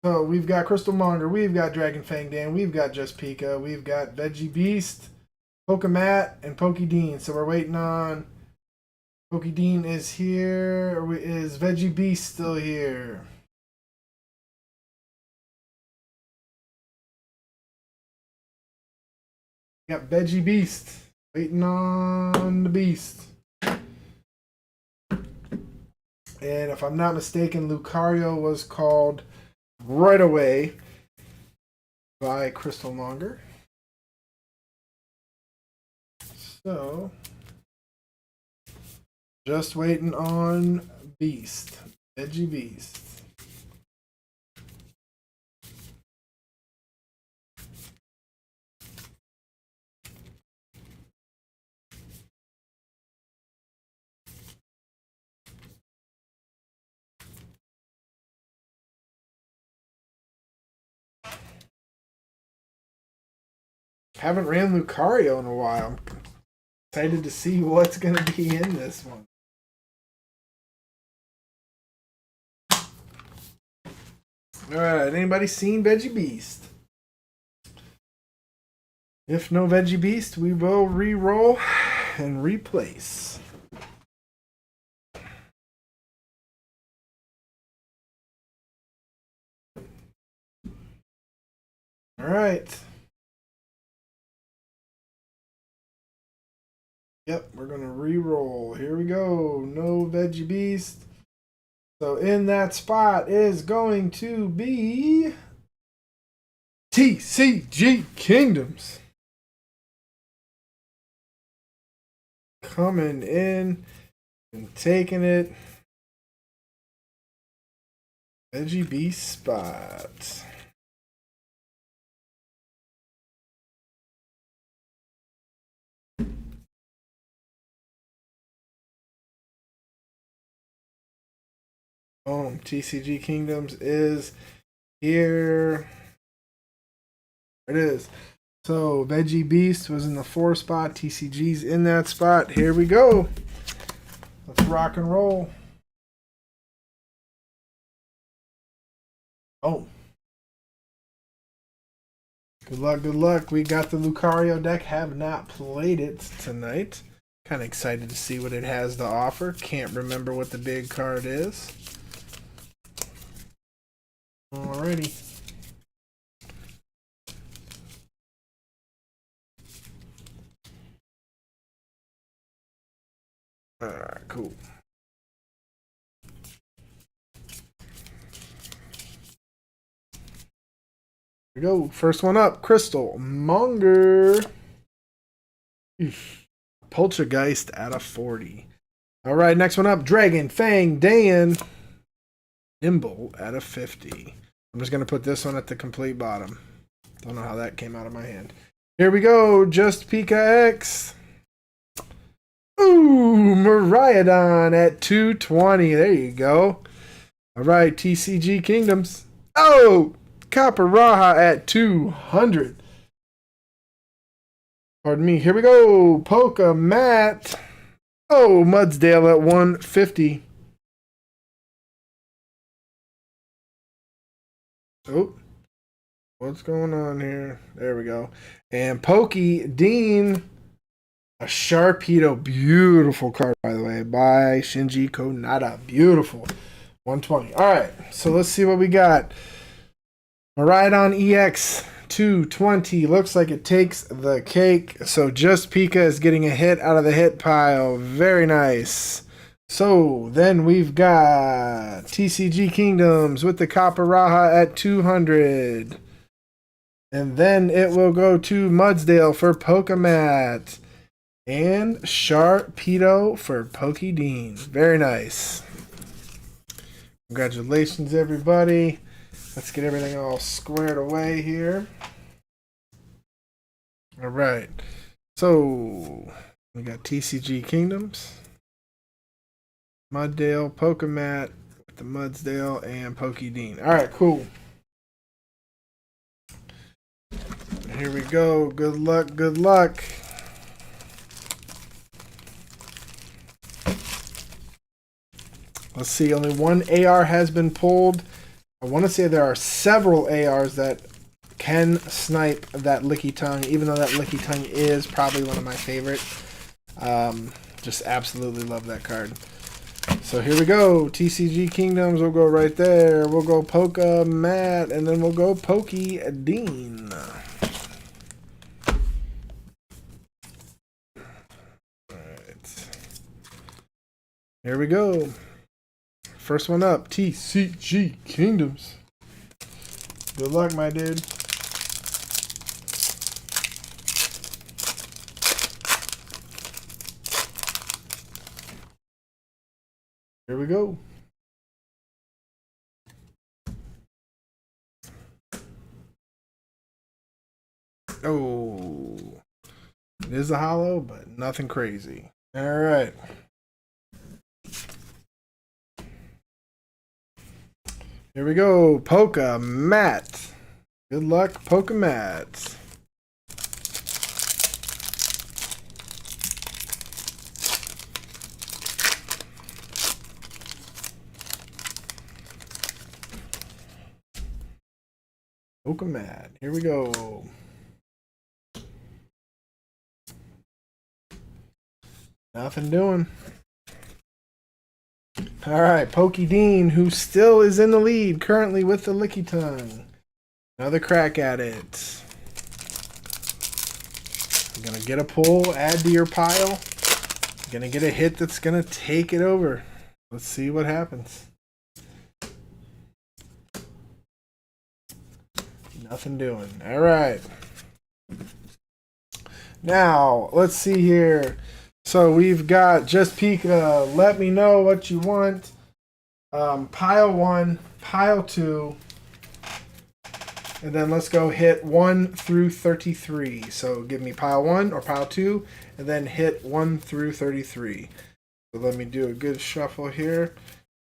So we've got Crystal Monger, we've got Dragon Fang Dan, we've got Just Pika, we've got Veggie Beast, Polka Matt, and Pokey Dean. So we're waiting on Pokey Dean is here, or is Veggie Beast still here? We got Veggie Beast. Waiting on the Beast. And if I'm not mistaken, Lucario was called right away by Crystal Monger. So, just waiting on Beast. Veggie Beast. Haven't ran Lucario in a while. I'm excited to see what's going to be in this one. Alright, anybody seen Veggie Beast? If no Veggie Beast, we will re-roll and replace. Alright. Yep, we're going to re-roll. Here we go. No Veggie Beast. So in that spot is going to be TCG Kingdoms. Coming in and taking it. Veggie Beast spot. TCG Kingdoms is here. There it is. So Veggie Beast was in the 4 spot. TCG's in that spot. Here we go. Let's rock and roll. Oh. Good luck, good luck. We got the Lucario deck. Have not played it tonight. Kind of excited to see what it has to offer. Can't remember what the big card is. Alrighty. Alright, cool. Here we go. First one up, Crystal Monger. Poltergeist out of 40. Alright, next one up, Dragon Fang Dan. Nimble out of 50. I'm just going to put this one at the complete bottom. Don't know how that came out of my hand. Here we go. Just Pika X. Ooh, Miraidon at 220. There you go. All right, TCG Kingdoms. Oh, Copper Raha at 200. Pardon me. Here we go. Polka Matt. Oh, Mudsdale at 150. Oh, what's going on here? There we go. And Pokey Dean. A Sharpedo. Beautiful card, by the way, by Shinji Konada. Beautiful. 120. All right, so let's see what we got. Miraidon EX 220. Looks like it takes the cake. So just Pika is getting a hit out of the hit pile. Very nice. So then we've got TCG Kingdoms with the Copper Raha at 200. And then it will go to Mudsdale for Pokemat. And Sharpedo for Pokedean. Very nice. Congratulations, everybody. Let's get everything all squared away here. All right. So we got TCG Kingdoms, Muddale, Pokemat with the Mudsdale, and Pokedean. All right, cool. Here we go. Good luck. Good luck. Let's see. Only one AR has been pulled. I want to say there are several ARs that can snipe that Licky Tongue, even though that Licky Tongue is probably one of my favorite. Just absolutely love that card. So here we go. TCG Kingdoms will go right there. We'll go Poka Matt, and then we'll go Pokey Dean. Alright. Here we go. First one up, TCG Kingdoms. Good luck, my dude. Here we go. Oh, it is a hollow, but nothing crazy. All right. Here we go. Poka Matt. Good luck, Poka Matt. Poka Matt. Here we go. Nothing doing. All right, Pokedean, who still is in the lead currently with the Licky Tongue. Another crack at it. I'm going to get a pull, add to your pile. I'm going to get a hit that's going to take it over. Let's see what happens. Nothing doing. All right. Now, let's see here. So we've got Just Pika. Let me know what you want. Pile 1, pile 2. And then let's go hit 1 through 33. So give me pile 1 or pile 2. And then hit 1 through 33. So let me do a good shuffle here.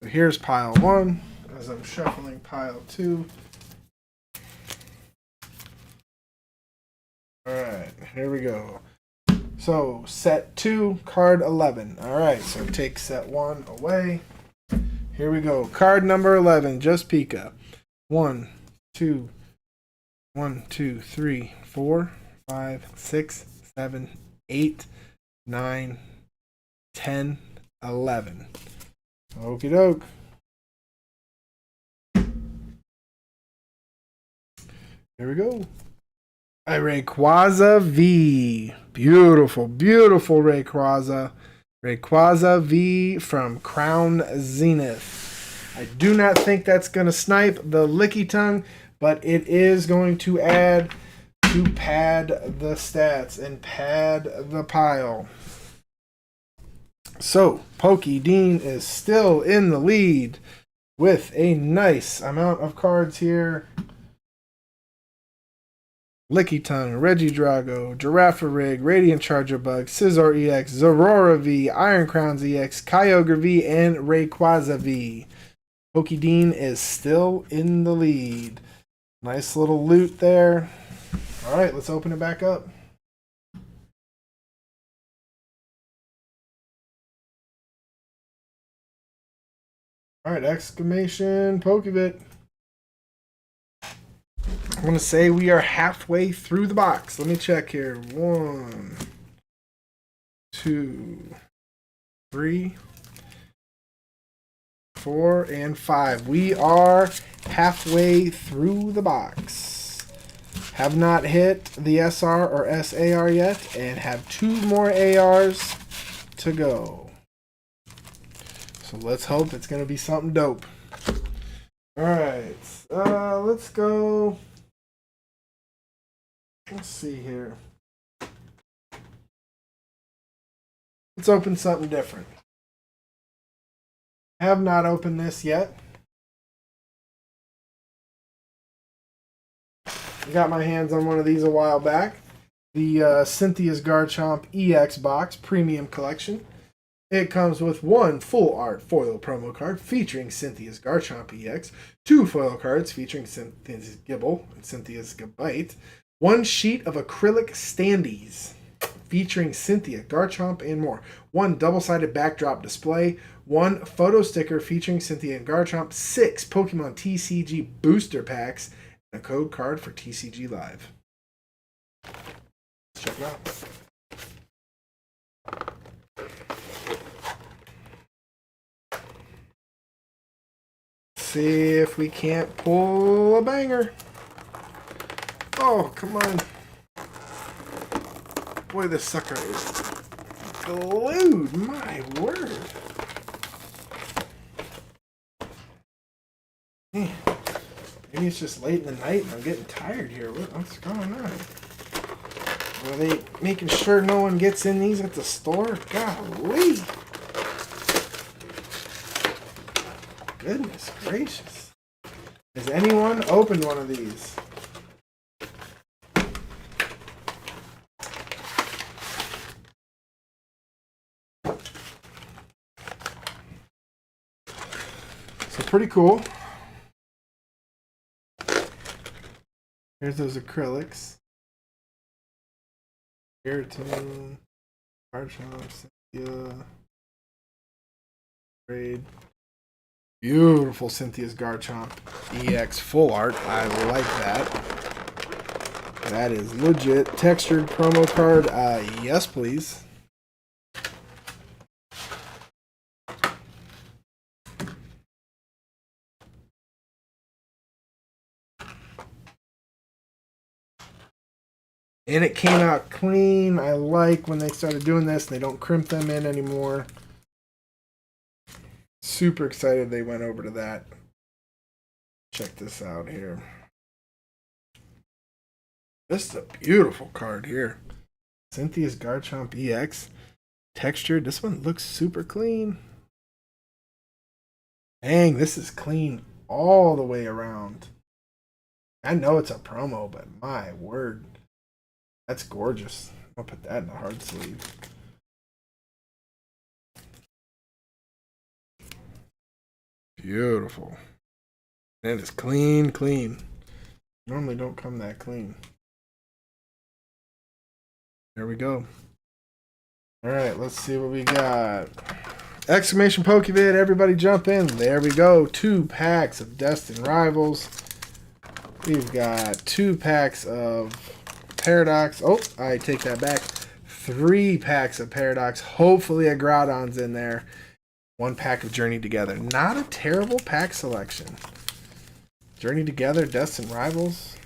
So here's pile 1 as I'm shuffling pile 2. Alright, here we go. So, set 2, card 11. Alright, so take set 1 away. Here we go. Card number 11, Just Pika. 1, 2, 3, 4, 5, 6, 7, 8, 9, 10, 11. Okie doke. Here we go. Rayquaza V. Beautiful, beautiful Rayquaza. Rayquaza V from Crown Zenith. I do not think that's going to snipe the Licky Tongue, but it is going to add to pad the stats and pad the pile. So, Pokedean is still in the lead with a nice amount of cards here. Lickitung, Regidrago, Girafarig, Radiant Charger Bug, Scizor EX, Zorora V, Iron Crowns EX, Kyogre V, and Rayquaza V. Pokédean is still in the lead. Nice little loot there. All right, let's open it back up. All right, exclamation Pokebit. I'm going to say we are halfway through the box. Let me check here. 1, 2, 3, 4, and 5. We are halfway through the box. Have not hit the SR or SAR yet, and have 2 more ARs to go. So let's hope it's going to be something dope. Alright, let's go. Let's see here. Let's open something different. I have not opened this yet. I got my hands on one of these a while back. The Cynthia's Garchomp EX box Premium Collection. It comes with 1 full art foil promo card featuring Cynthia's Garchomp EX, 2 foil cards featuring Cynthia's Gibble and Cynthia's Gabite, 1 sheet of acrylic standees featuring Cynthia, Garchomp, and more, 1 double-sided backdrop display, 1 photo sticker featuring Cynthia and Garchomp, 6 Pokemon TCG booster packs, and a code card for TCG Live. Let's check it out. See if we can't pull a banger. Oh, come on. Boy, this sucker is glued. My word. Man, maybe it's just late in the night and I'm getting tired here. What's going on? Are they making sure no one gets in these at the store? Golly. Goodness gracious. Has anyone opened one of these? So pretty cool. Here's those acrylics. Keratin, Garchomp, Cynthia, Braid. Beautiful Cynthia's Garchomp EX full art. I like that. That is legit. Textured promo card. Yes, please. And it came out clean. I like when they started doing this. They don't crimp them in anymore. Super excited they went over to that. Check this out here. This is a beautiful card here. Cynthia's Garchomp EX. Textured. This one looks super clean. Dang, this is clean all the way around. I know it's a promo, but my word. That's gorgeous. I'll put that in the hard sleeve. Beautiful. That is clean, clean. Normally don't come that clean. There we go. Alright, let's see what we got. Exclamation Pokevid, everybody jump in. There we go. 2 packs of Destined Rivals. We've got 2 packs of Paradox. Oh, I take that back. 3 packs of Paradox. Hopefully a Groudon's in there. 1 pack of Journey Together. Not a terrible pack selection. Journey Together, Destined Rivals.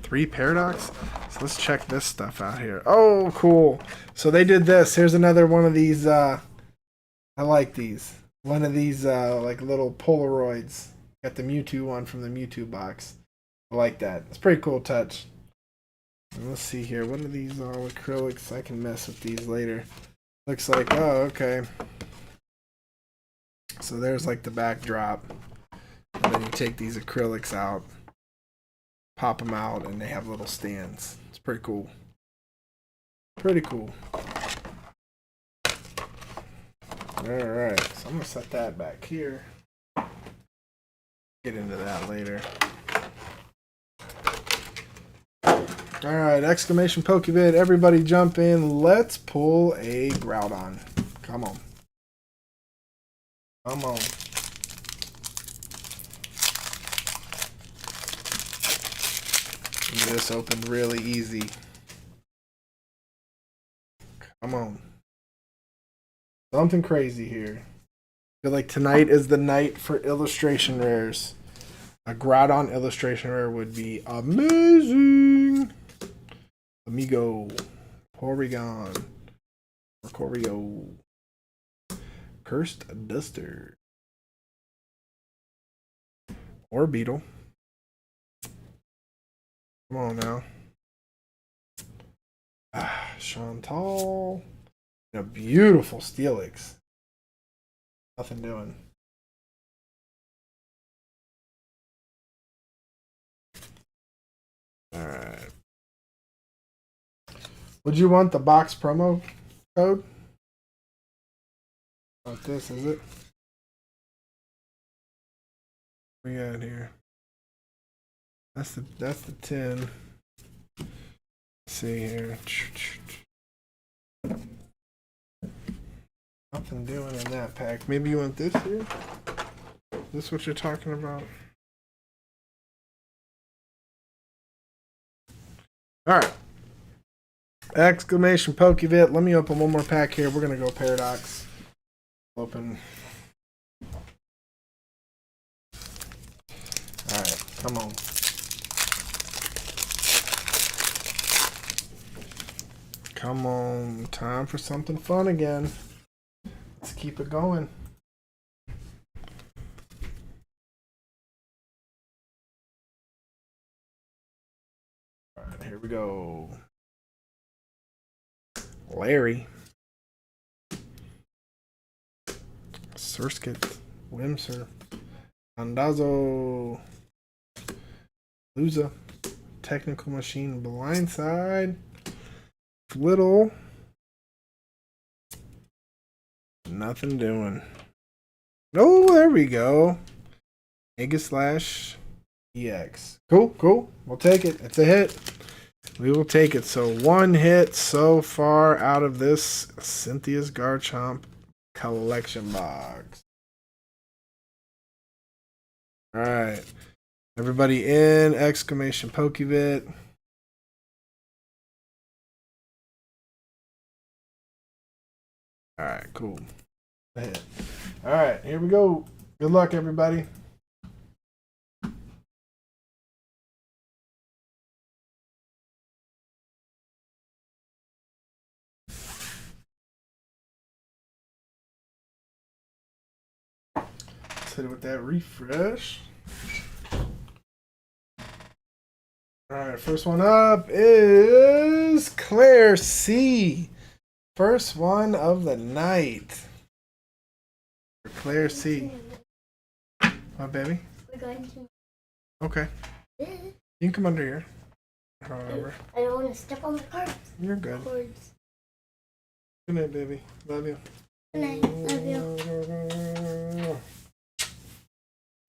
3 Paradox. So let's check this stuff out here. Oh, cool. So they did this. Here's another one of these. I like these. One of these like little Polaroids. Got the Mewtwo one from the Mewtwo box. I like that. It's a pretty cool touch. And let's see here. What are these all acrylics? I can mess with these later. Looks like, oh, okay. So there's like the backdrop. And then you take these acrylics out. pop them out, and they have little stands. It's pretty cool. Pretty cool. Alright, so I'm going to set that back here. Get into that later. Alright, exclamation Pokevid. Everybody jump in. Let's pull a Groudon. Come on. Come on. This opened really easy. Come on. Something crazy here. I feel like tonight is the night for illustration rares. A Groudon illustration rare would be amazing. Amigo. Porygon. Mercurio. Cursed Duster. Or Beetle. Come on now. Chantal. A beautiful Steelix. Nothing doing. Alright. Would you want the box promo code? Not this, is it? What we got here? That's the 10. Let's see here. Nothing doing in that pack. Maybe you want this here? Is this what you're talking about? Alright. Exclamation Pokevit. Let me open one more pack here. We're going to go Paradox. Open. Alright, come on. Come on. Time for something fun again. Let's keep it going. Alright, here we go. Larry. Surskit. Wimser. Andazzo. Luza. Technical Machine. Blindside. Little. Nothing doing. Oh, there we go. Aegislash EX. Cool, cool. We'll take it. It's a hit. We will take it. So one hit so far out of this Cynthia's Garchomp collection box. Alright. Everybody in. Exclamation Pokevit. Alright, cool. Ahead. Alright, here we go. Good luck, everybody. Let's hit it with that refresh. Alright, first one up is Claire C. First one of the night. For Claire C. What, baby? We're going to. Okay. You can come under here. However. I don't want to step on the cards. You're good. Cords. Good night, baby. Love you. Good night. Love you.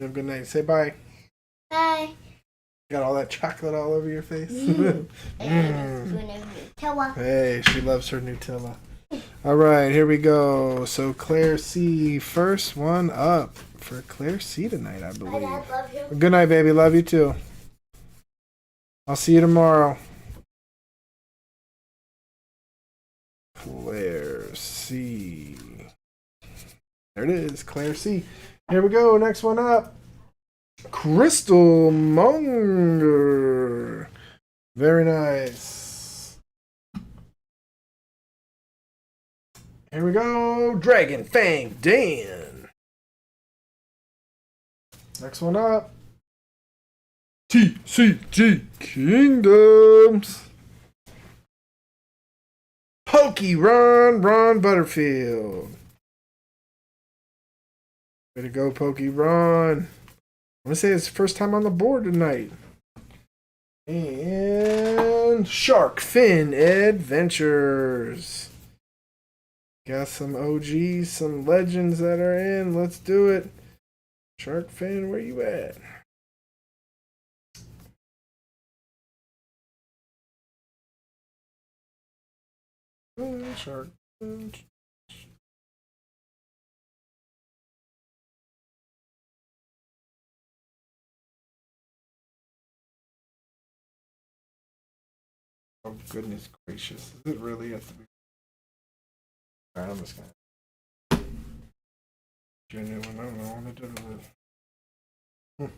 Have a good night. Say bye. Bye. Got all that chocolate all over your face. Hey, she loves her Nutella. All right, here we go. So Claire C, first one up for Claire C tonight, I believe. Dad, love you. Good night, baby. Love you too. I'll see you tomorrow. Claire C. There it is, Claire C. Here we go. Next one up. Crystal Monger. Very nice. Here we go. Dragon Fang Dan. Next one up. TCG Kingdoms. Ron Butterfield. Way to go, Ron. I'm going to say it's first time on the board tonight. And Shark Fin Adventures. Got some OGs, some legends that are in. Let's do it. Shark Fin, where you at? Shark Fin. Oh, goodness gracious. Is it really have to be? Alright, I'm just gonna get a new one. I don't know what to do with it.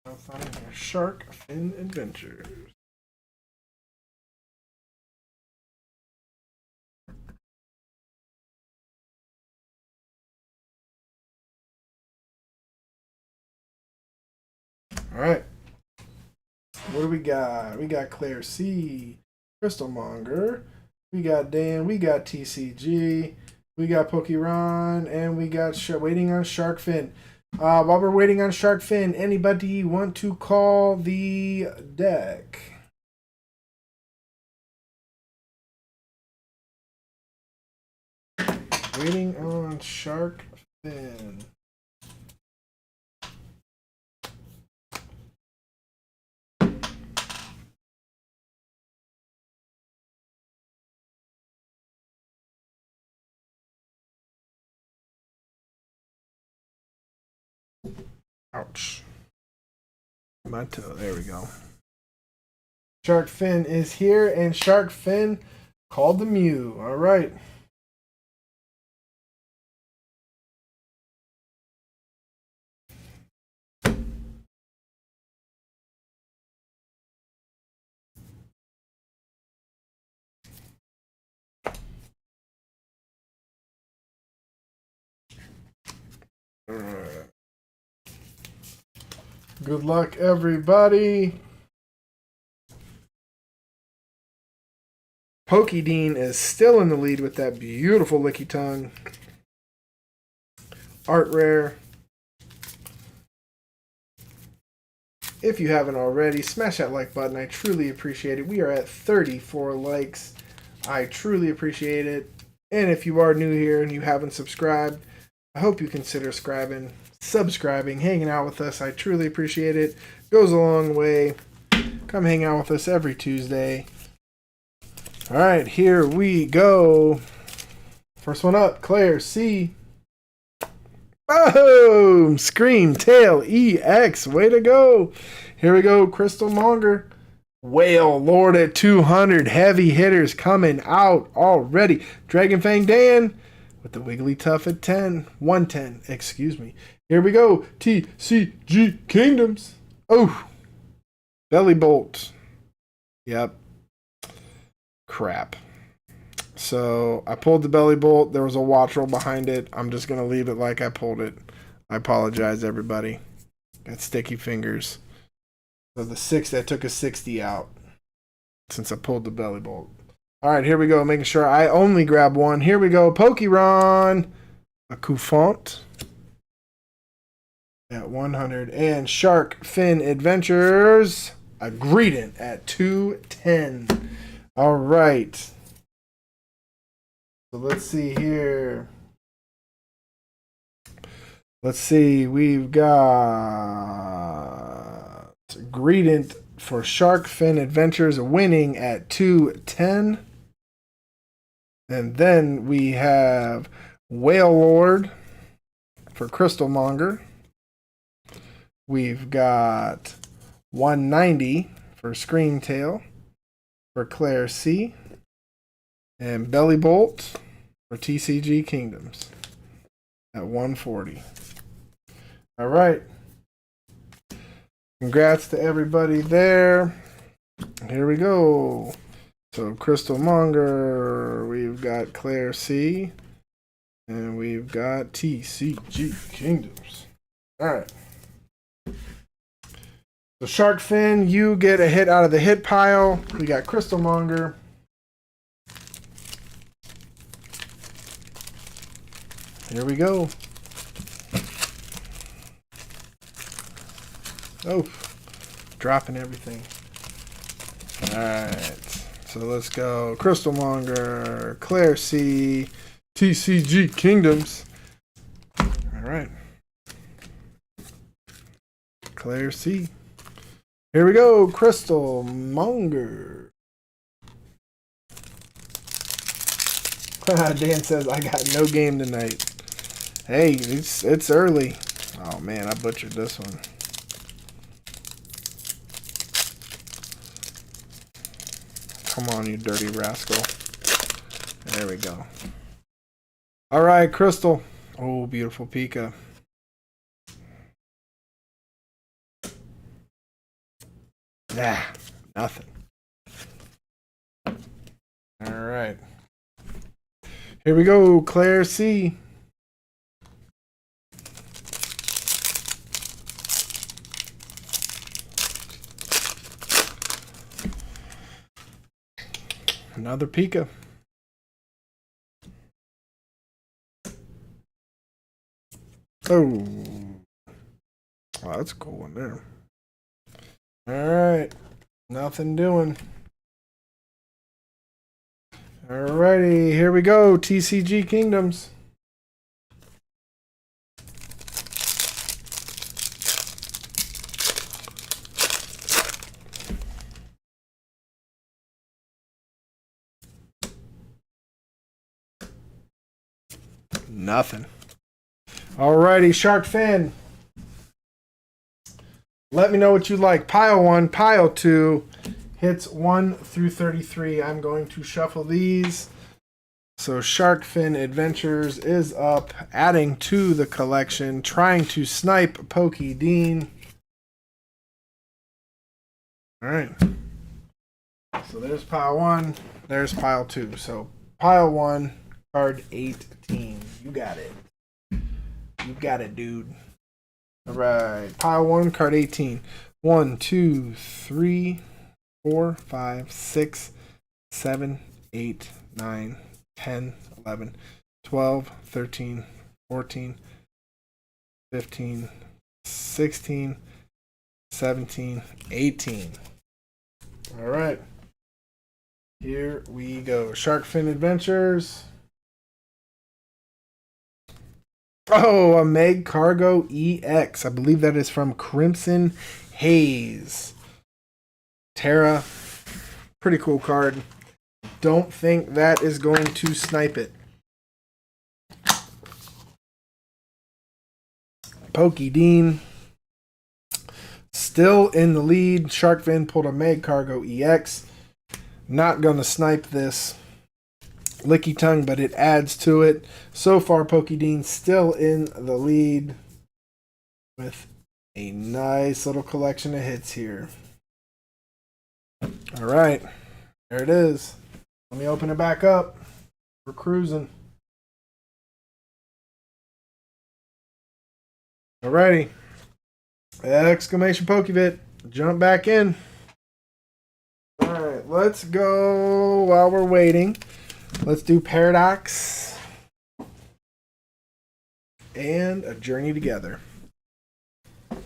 That's not in here. Shark Fin Adventures. Alright. What do we got? We got Claire C, Crystal Monger, we got Dan, we got TCG, we got Pokeron, and we got waiting on Shark Fin. While we're waiting on Shark Fin, anybody want to call the deck? Waiting on Shark Fin. Ouch. My toe. There we go. Shark Fin is here, and Shark Fin called the Mew. All right. All right. Good luck, everybody. Pokedean is still in the lead with that beautiful licky tongue. Art rare. If you haven't already, smash that like button. I truly appreciate it. We are at 34 likes. I truly appreciate it. And if you are new here and you haven't subscribed, I hope you consider subscribing, hanging out with us. I truly appreciate it. Goes a long way. Come hang out with us every Tuesday. All right, here we go. First one up, Claire C. Boom! Scream Tail EX. Way to go. Here we go, Crystal Monger. Whale Lord at 200. Heavy hitters coming out already. Dragon Fang Dan with the Wigglytuff at 10. 110, excuse me. Here we go. TCG Kingdoms. Oh. Belly Bolt. Yep. Crap. So I pulled the Belly Bolt. There was a watch roll behind it. I'm just going to leave it like I pulled it. I apologize, everybody. Got sticky fingers. So the 6 that took a 60 out since I pulled the Belly Bolt. All right, here we go. Making sure I only grab one. Here we go. Pokeron. A Coufont at 100. And Shark Fin Adventures. A Greedent at 210. All right. So let's see here. Let's see. We've got Greedent for Shark Fin Adventures winning at 210. And then we have Whale Lord for Crystal Monger. We've got 190 for Scream Tail for Claire C. And Belly Bolt for TCG Kingdoms at 140. All right. Congrats to everybody there. Here we go. So Crystal Monger, we've got Claire C. And we've got TCG Kingdoms. All right. So Shark Fin, you get a hit out of the hit pile. We got Crystal Monger. Here we go. dropping everything. Alright. So let's go. Crystal Monger, Claire C, TCG Kingdoms. Alright. Claire C. Here we go. Crystal Monger. Dan says, I got no game tonight. Hey, it's early. Oh man, I butchered this one. Come on, you dirty rascal. There we go. Alright, Crystal. Oh, beautiful Pika. Ah, nothing. Alright. Here we go, Claire C. Another Pika. Oh. Wow, that's a cool one there. Alright. Nothing doing. Alrighty, here we go. TCG Kingdoms. Nothing. Alrighty, Shark Fin. Let me know what you like. Pile 1, pile 2, hits 1 through 33. I'm going to shuffle these. So Shark Fin Adventures is up, adding to the collection, trying to snipe Pokey Dean. Alright. So there's pile 1, there's pile 2. So pile 1, card 18. You got it. You got it, dude. Alright. Pile 1, card 18. 1, 2, 3, 4, 5, 6, 7, 8, 9, 10, 11, 12, 13, 14, 15, 16, 17, 18. Alright. Here we go. Shark Fin Adventures. Oh, a Meg Cargo EX. I believe that is from Crimson Haze. Terra. Pretty cool card. Don't think that is going to snipe it. Pokey Dean. Still in the lead. Shark Fin pulled a Meg Cargo EX. Not going to snipe this. Licky Tongue, but it adds to it. So far, Pokey Dean still in the lead with a nice little collection of hits here. All right, there it is. Let me open it back up. We're cruising. All righty. Exclamation Pokebit. Jump back in. All right, let's go while we're waiting. Let's do Paradox and a Journey Together.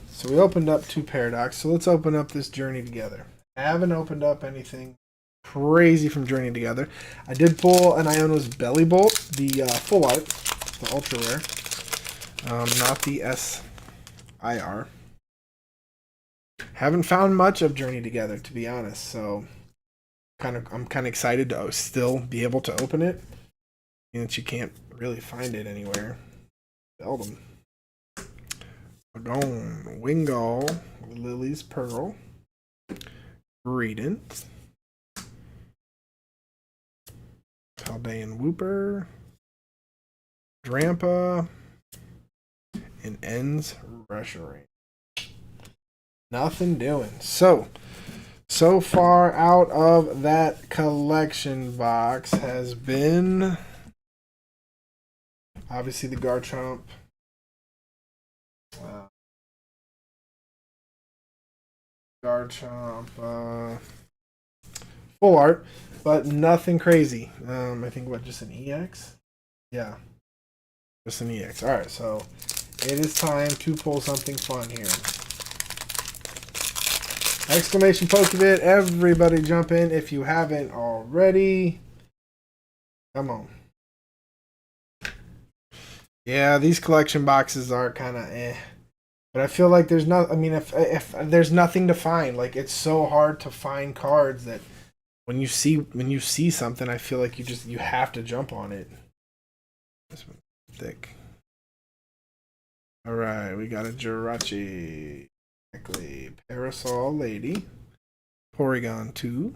So we opened up 2 Paradox, so let's open up this Journey Together. I haven't opened up anything crazy from Journey Together. I did pull an Iono's Belly Bolt, the full art, the ultra rare, not the SIR. Haven't found much of Journey Together, to be honest, so I'm kind of excited to still be able to open it, and you can't really find it anywhere. Seldom. Gone. Wingull, Lily's Pearl, Greedent, Paldean Whooper, Drampa, and Ends Reshiram. Nothing doing. So far out of that collection box has been obviously the Garchomp, full art, but nothing crazy. I think just an EX? Yeah, just an EX. Alright, so it is time to pull something fun here. Exclamation Pokebit. Everybody jump in if you haven't already. Come on. Yeah, these collection boxes are kind of eh. But I feel like there's not, I mean, if there's nothing to find, like it's so hard to find cards that when you see something, I feel like you have to jump on it. This one's thick. All right, we got a Jirachi, exactly. Parasol Lady, Porygon 2,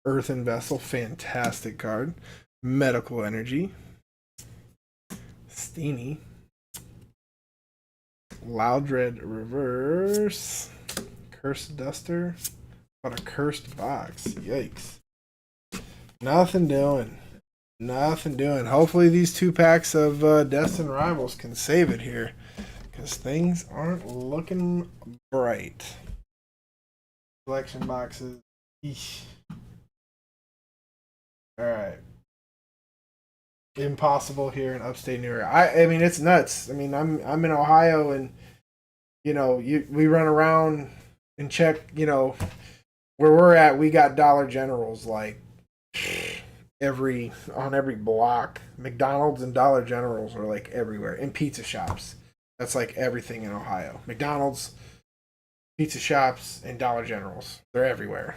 Earthen Vessel, fantastic card. Medical Energy, Steenie, Loudred Reverse, Cursed Duster. What a cursed box. Yikes. Nothing doing. Nothing doing. Hopefully these 2 packs of Destined Rivals can save it here, because things aren't looking bright. Collection boxes. Eesh. Alright. Impossible here in upstate New York. I mean, it's nuts. I mean, I'm in Ohio, and you know, we run around and check, you know, where we're at. We got Dollar Generals like on every block. McDonald's and Dollar Generals are like everywhere, and pizza shops. That's like everything in Ohio. McDonald's, pizza shops, and Dollar Generals. They're everywhere.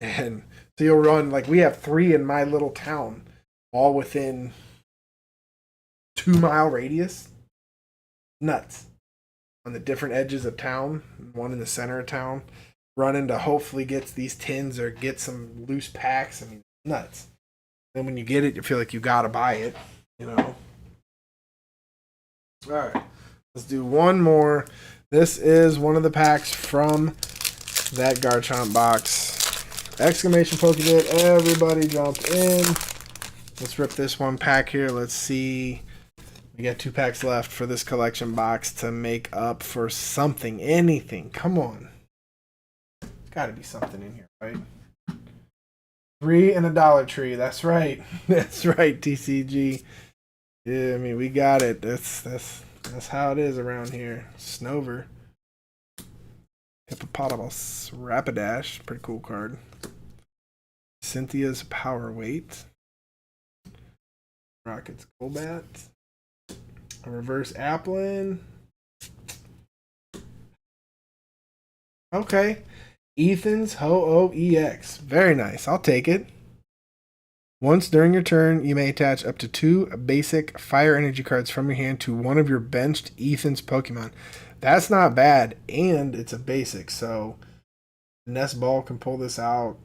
And so you'll run, like we have 3 in my little town, all within 2-mile radius. Nuts. On the different edges of town, one in the center of town, running to hopefully get these tins or get some loose packs. I mean, nuts. Then when you get it, you feel like you gotta buy it, you know. All right, let's do one more. This is one of the packs from that Garchomp box. Exclamation Pokebit, everybody jump in. Let's rip this one pack here. Let's see. We got 2 packs left for this collection box to make up for something, anything. Come on. Gotta be something in here, right? 3 and a Dollar Tree. That's right. That's right, TCG. Yeah, I mean, we got it. That's how it is around here. Snover. Hippopotamus. Rapidash. Pretty cool card. Cynthia's Power Weight. Rocket's Golbat. A reverse Applin. Okay. Ethan's Ho-Oh EX. Very nice. I'll take it. Once during your turn, you may attach up to 2 basic fire energy cards from your hand to one of your benched Ethan's Pokemon. That's not bad, and it's a basic, so Nest Ball can pull this out.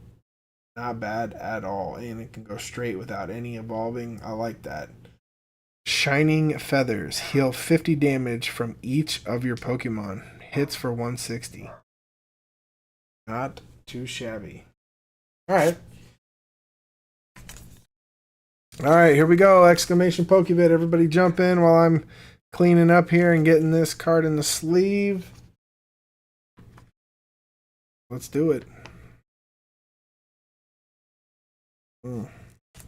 Not bad at all, and it can go straight without any evolving. I like that. Shining Feathers. Heal 50 damage from each of your Pokemon. Hits for 160. Not too shabby. Alright. Alright, here we go. Exclamation Pokebit. Everybody jump in while I'm cleaning up here and getting this card in the sleeve. Let's do it.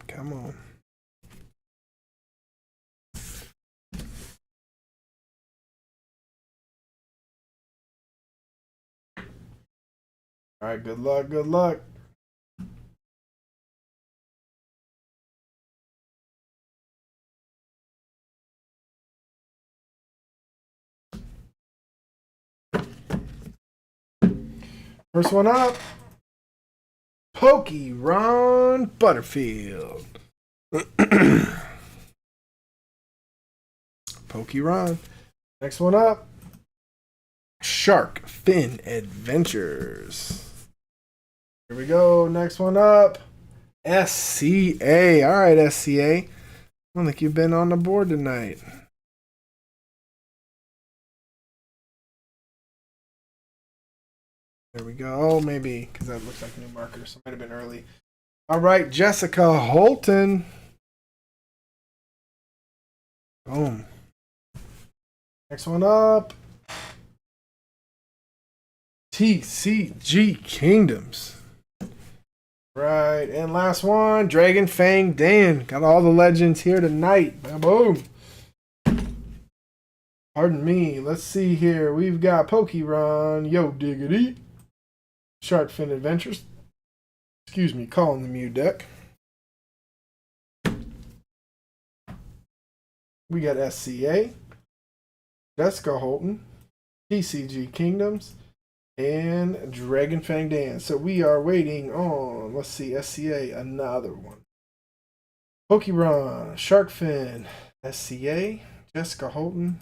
Come on. All right, good luck, good luck. First one up. Ron Butterfield. Ron. Next one up. Shark Fin Adventures. Here we go. Next one up. SCA. All right, SCA. I don't think you've been on the board tonight. There we go. Oh, maybe, because that looks like a new marker, so it might have been early. All right, Jessica Holton. Boom. Next one up. TCG Kingdoms. Right, and last one, Dragon Fang Dan. Got all the legends here tonight. Boom. Pardon me. Let's see here. We've got Pokemon, Yo Diggity, Sharkfin Adventures. Excuse me, calling the Mew deck. We got SCA, Jessica Holton, TCG Kingdoms, and Dragonfang Dan. So we are waiting on, let's see, SCA, another one. Pokemon, Sharkfin, SCA, Jessica Holton.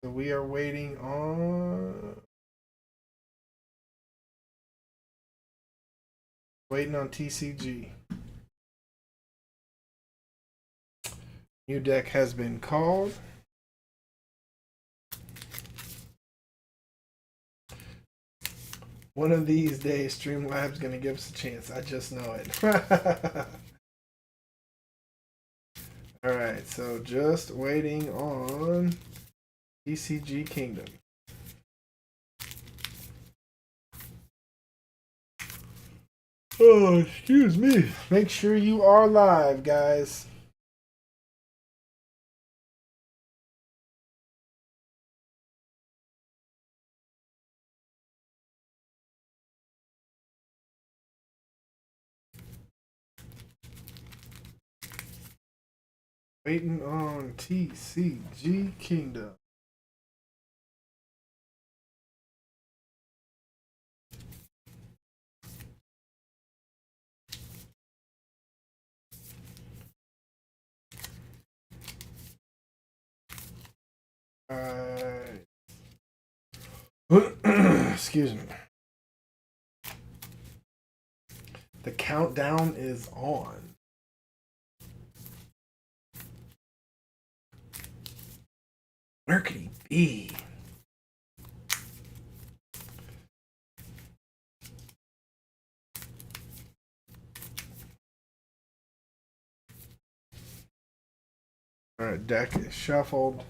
So we are waiting on TCG. New deck has been called. One of these days, Streamlabs going to give us a chance. I just know it. Alright, so just waiting on TCG Kingdom. Oh, excuse me. Make sure you are live, guys. Waiting on TCG Kingdom. Excuse me. The countdown is on. Where could he be? Alright, deck is shuffled.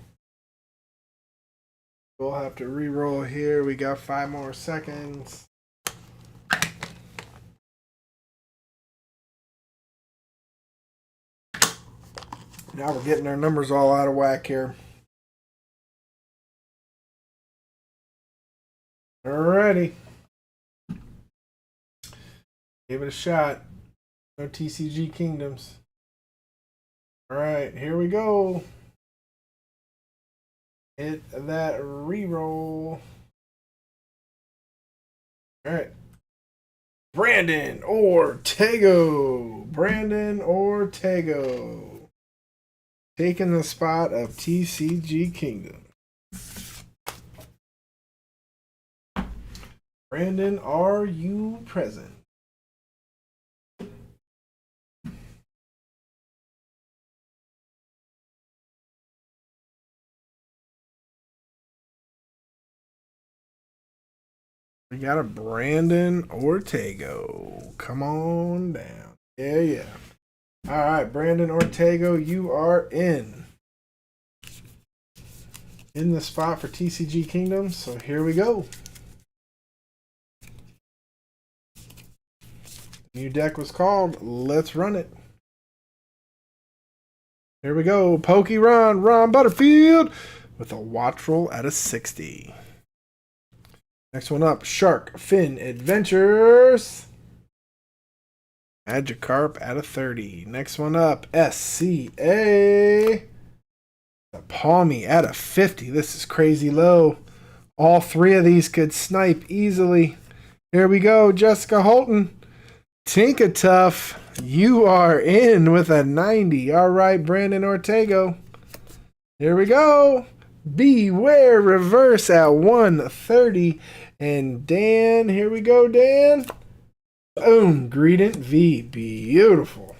We'll have to re-roll here. We got 5 more seconds. Now we're getting our numbers all out of whack here. Alrighty. Give it a shot. No TCG Kingdoms. Alright, here we go. Hit that re-roll. Alright. Brandon Ortego. Brandon Ortego. Taking the spot of TCG Kingdom. Brandon, are you present? We got a Brandon Ortego. Come on down. Yeah. All right, Brandon Ortego, you are in the spot for TCG Kingdom. So here we go. New deck was called. Let's run it. Here we go. Pokemon Ron Butterfield with a Wattrel at a 60. Next one up, Sharkfin Adventures. Magikarp at a 30. Next one up, SCA. The Palmy at a 50. This is crazy low. All 3 of these could snipe easily. Here we go, Jessica Holton. Tinkatuff, you are in with a 90. All right, Brandon Ortego. Here we go. Beware Reverse at 130. And Dan, here we go, Dan. Boom, Greedent V. Beautiful.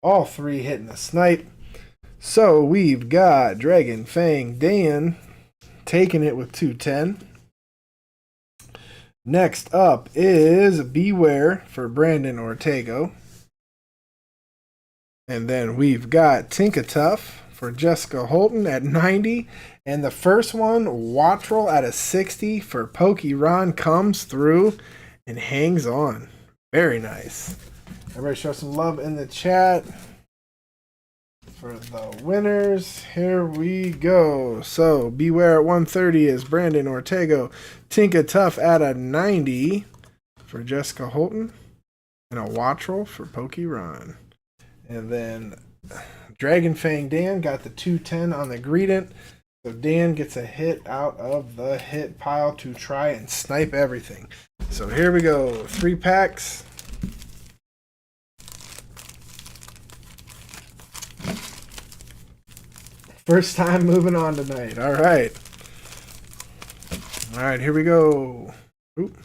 All 3 hitting a snipe. So we've got Dragonfang Dan taking it with 210. Next up is Beware for Brandon Ortego. And then we've got Tinkatuff for Jessica Holton at 90. And the first one, Wattrel at a 60 for Pokemon, comes through and hangs on. Very nice. Everybody show some love in the chat. for the winners. Here we go. So, Beware at 130 is Brandon Ortega. Tinka Tough at a 90 for Jessica Holton. And a watch roll for Pokey Ron. And then Dragon Fang Dan got the 210 on the Greedent. So Dan gets a hit out of the hit pile to try and snipe everything. So here we go. 3 packs. First time moving on tonight. All right. All right, here we go. Oop.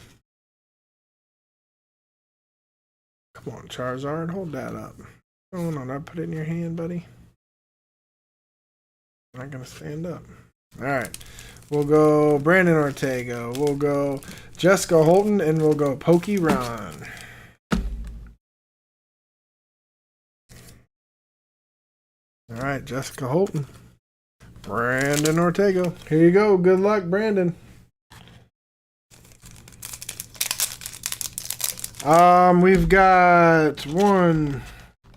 Come on, Charizard. Hold that up. Oh, no, not put it in your hand, buddy. I'm not going to stand up. All right. We'll go Brandon Ortega. We'll go Jessica Holton, and we'll go Pokey Ron. All right, Jessica Holton. Brandon Ortega. Here you go. Good luck, Brandon. We've got 1,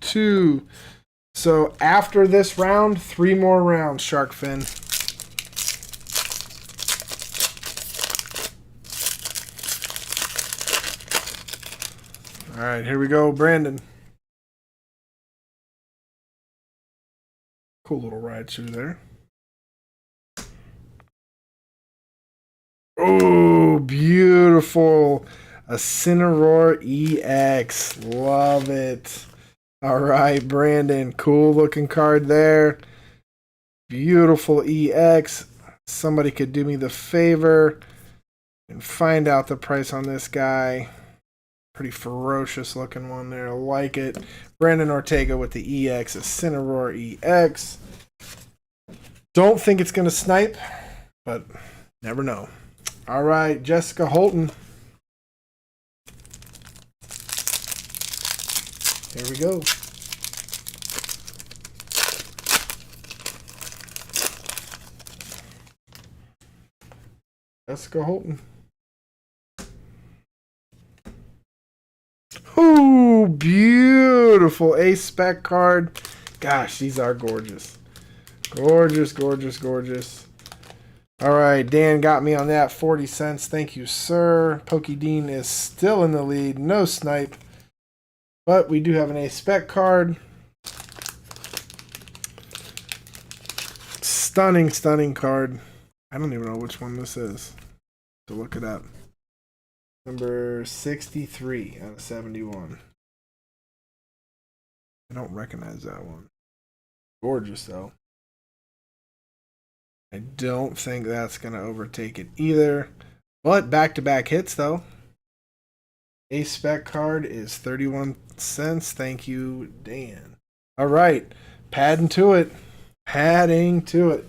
2. So after this round, 3 more rounds, Shark Fin. All right, here we go, Brandon. Cool little ride through there. Oh, beautiful. A Cineroar EX. Love it. All right, Brandon. Cool looking card there. Beautiful EX. Somebody could do me the favor and find out the price on this guy. Pretty ferocious looking one there. I like it. Brandon Ortega with the EX. A Cineroar EX. Don't think it's going to snipe, but never know. All right, Jessica Holton. Here we go. Jessica Holton. Ooh, beautiful ace spec card. Gosh, these are gorgeous. Gorgeous, gorgeous, gorgeous. All right, Dan got me on that. 40 cents. Thank you, sir. Pokey Dean is still in the lead. No snipe. But we do have an ace spec card. Stunning, stunning card. I don't even know which one this is. So look it up. Number 63 out of 71. I don't recognize that one. Gorgeous, though. I don't think that's going to overtake it either. But back-to-back hits, though. Ace spec card is 31 cents. Thank you, Dan. All right. Padding to it. Padding to it.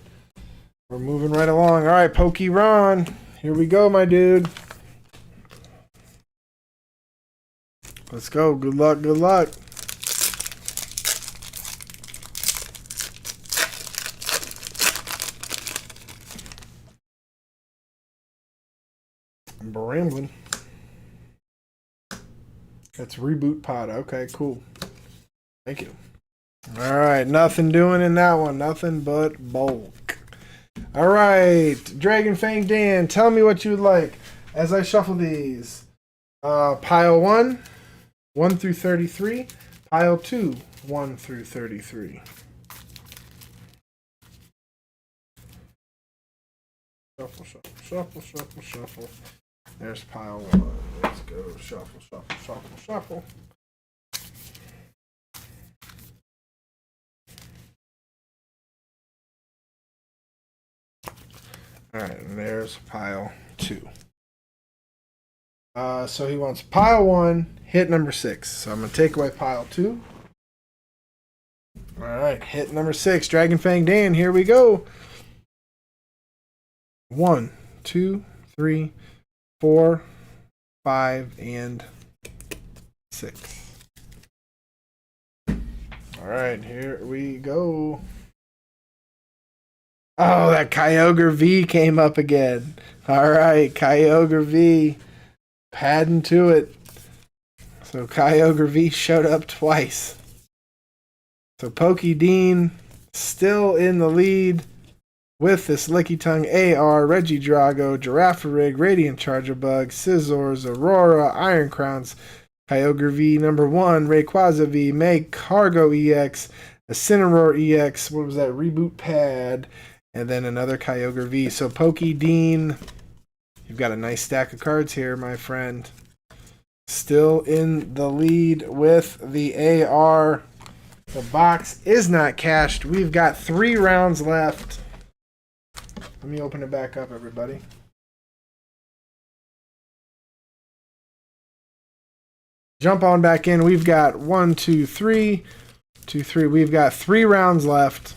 We're moving right along. All right, Pokey Ron. Here we go, my dude. Let's go. Good luck. Good luck. I'm rambling. That's Reboot Pod. Okay, cool. Thank you. All right, nothing doing in that one. Nothing but bulk. All right, Dragon Fang Dan, tell me what you'd like as I shuffle these. Pile 1, 1 through 33. Pile 2, 1 through 33. Shuffle, shuffle, shuffle, shuffle, shuffle. There's pile 1. Let's go. Shuffle, shuffle, shuffle, shuffle. All right, and there's pile 2. So he wants pile 1, hit number 6. So I'm going to take away pile 2. All right, hit number 6. Dragon Fang Dan, here we go. 1, 2, 3, 4, 5, and 6. All right, here we go. Oh, that Kyogre V came up again. All right, Kyogre V. Padding to it. So Kyogre V showed up twice. So Pokey Dean Still in the lead with this Licky Tongue AR, Reggie Drago, Girafarig, Radiant Charger Bug, Scizors, Aurora, Iron Crowns, Kyogre V #1, Rayquaza V, Meg Cargo EX, Incineroar EX, what was that, Reboot Pad, and then another Kyogre V. So Pokey Dean, you've got a nice stack of cards here, my friend. Still in the lead with the AR. The box is not cashed. We've got 3 rounds left. Let me open it back up, everybody. Jump on back in. We've got 1, 2, 3. 2, 3. We've got 3 rounds left.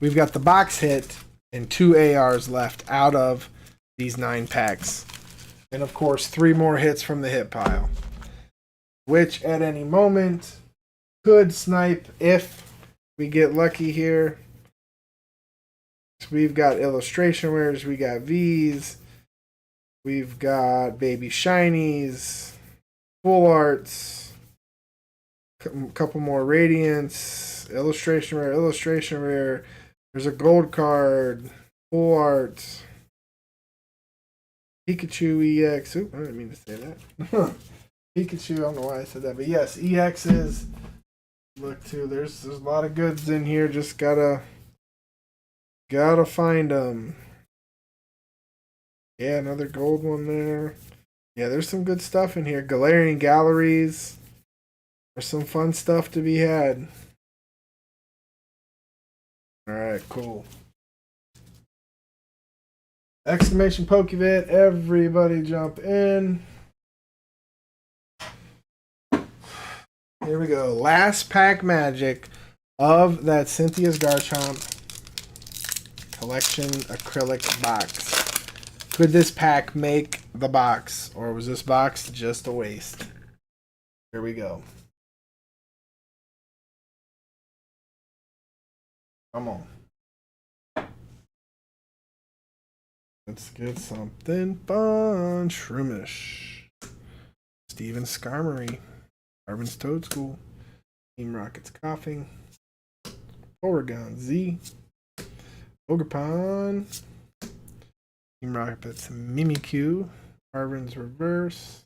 We've got the box hit and 2 ARs left out of these 9 packs. And of course, 3 more hits from the hit pile, which at any moment could snipe if we get lucky here. So we've got illustration wares, we got V's, we've got baby shinies, full arts, a couple more radiants, illustration rare. There's a gold card, full art, Pikachu EX. Oop, I didn't mean to say that. Pikachu, I don't know why I said that, but yes, EXs. Look too, there's a lot of goods in here. Just gotta find them. Yeah, another gold one there. Yeah, there's some good stuff in here. Galarian Galleries. There's some fun stuff to be had. Alright, cool. Exclamation Pokevit. Everybody jump in. Here we go. Last pack magic of that Cynthia's Garchomp collection acrylic box. Could this pack make the box, or was this box just a waste? Here we go. Come on. Let's get something fun. Shroomish. Steven Skarmory. Arvin's Toad School. Team Rocket's Coughing. Oregon Z. Ogerpon. Team Rocket's Mimikyu. Arvin's Reverse.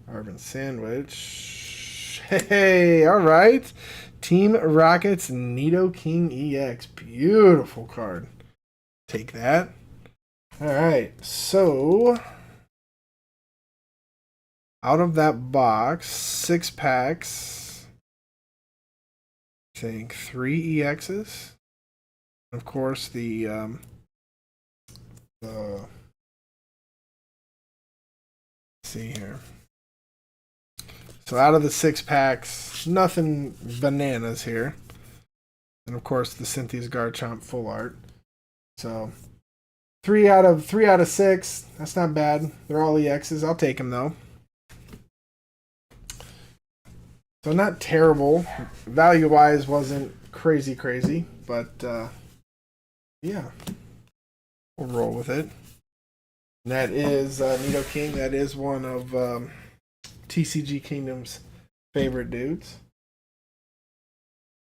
Arvin's Sandwich. Hey, alright. Team Rocket's Nidoking EX. Beautiful card. Take that. Alright, so out of that box, 6 packs. Saying 3 EXs. Of course, let's see here. So out of the 6 packs, nothing bananas here. And of course, the Cynthia's Garchomp full art. So 3 out of 6. That's not bad. They're all EXs. I'll take them though. So not terrible. Value-wise wasn't crazy, but yeah, we'll roll with it. And that is Nidoking. That is one of TCG Kingdom's favorite dudes.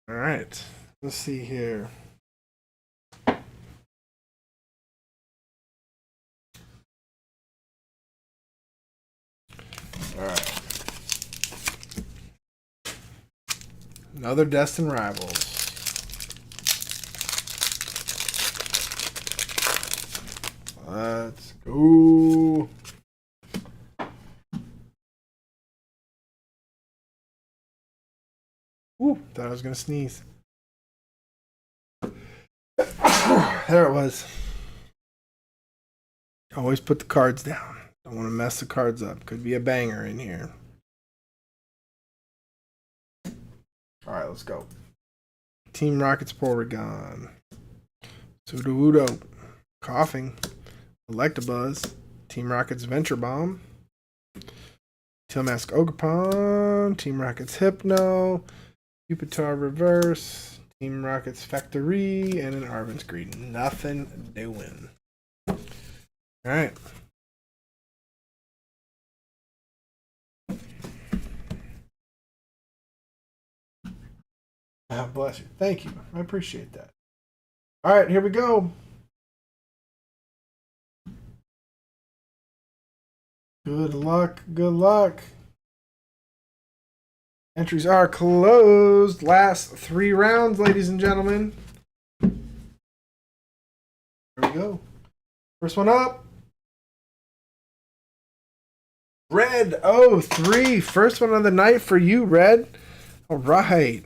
All right, let's see here. All right. Another Destined Rivals. Let's go. Ooh, thought I was going to sneeze. There it was. Always put the cards down. Don't want to mess the cards up. Could be a banger in here. Alright, let's go. Team Rocket's Porygon. Sudowoodo. Coughing. Electabuzz. Team Rocket's Venture Bomb. Tailmask Ogerpon. Team Rocket's Hypno. Pupitar Reverse. Team Rocket's Factory. And an Arvin's Greed. Nothing doing. Alright. God bless you. Thank you. I appreciate that. All right, here we go. Good luck. Good luck. Entries are closed. Last 3 rounds, ladies and gentlemen. Here we go. First one up. Red 03. First one of the night for you, Red. All right.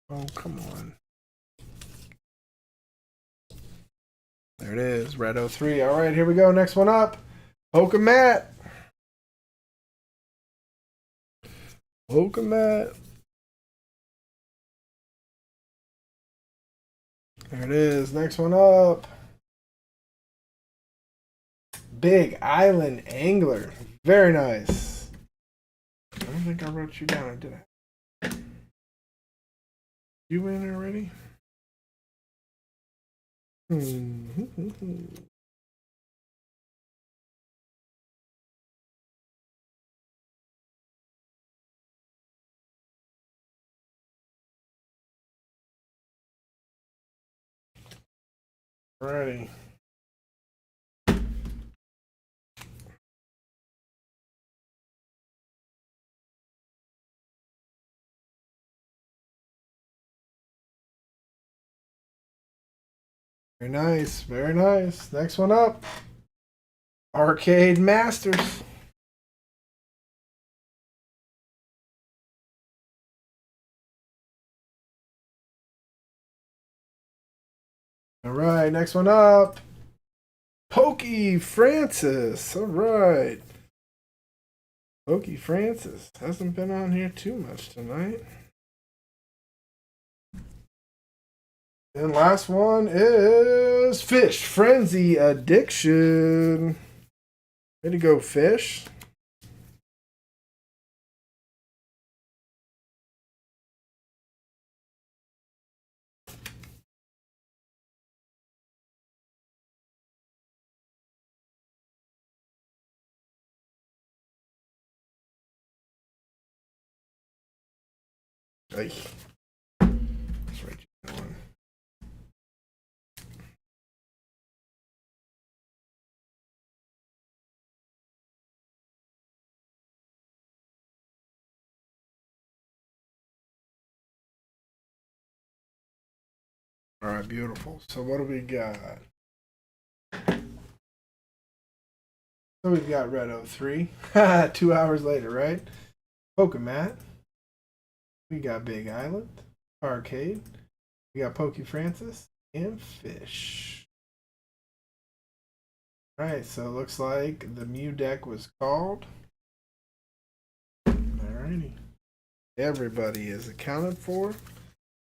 Oh, come on. There it is. Red 03. All right, here we go. Next one up. Poke Matt. Poke Matt. There it is. Next one up. Big Island Angler. Very nice. I don't think I wrote you down, did I? You in already? Alrighty. Very nice, very nice. Next one up. Arcade Masters. All right, next one up. Pokey Francis. All right. Pokey Francis hasn't been on here too much tonight. And last one is Fish Frenzy Addiction. Way to go, Fish. Ay. Let's write you one. All right, beautiful. So what do we got? So we've got Red 03. 2 hours later, right? Pokemat. We got Big Island. Arcade. We got Pokey Francis. And Fish. Alright, so it looks like the Mew deck was called. Alrighty. Everybody is accounted for.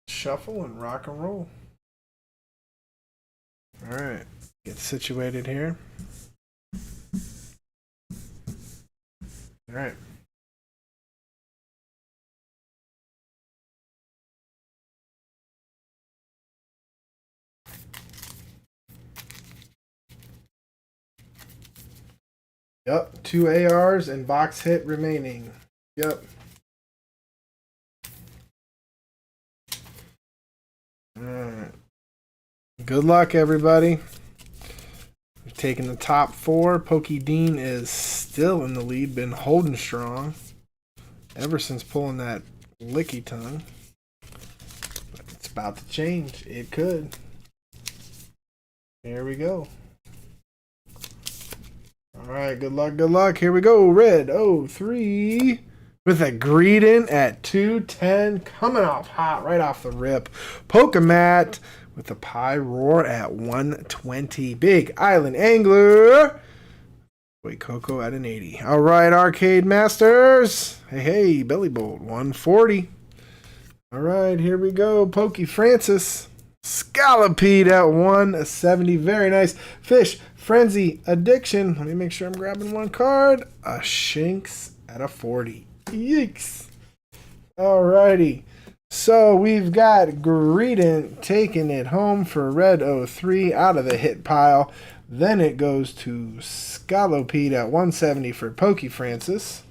Shuffle and rock and roll. Alright. Get situated here. Alright. Yep, 2 ARs and box hit remaining. Yep. Alright. Good luck, everybody. We've taken the top 4. Pokey Dean is still in the lead, been holding strong ever since pulling that licky tongue. But it's about to change. It could. Here we go. Alright, good luck, good luck. Here we go. Red 03 with a Greedent at 210. Coming off hot right off the rip. Pokemat with the Pie Roar at 120. Big Island Angler. Wait, Coco at an 80. Alright, Arcade Masters. Hey, Belly Bolt 140. Alright, here we go. Pokey Francis. Scallopede at 170. Very nice. Fish Frenzy Addiction. Let me make sure I'm grabbing one card. A Shinx at a 40. Yeeks. Alrighty. So we've got Greedent taking it home for Red 03 out of the hit pile. Then it goes to Scalopede at 170 for Pokey Francis.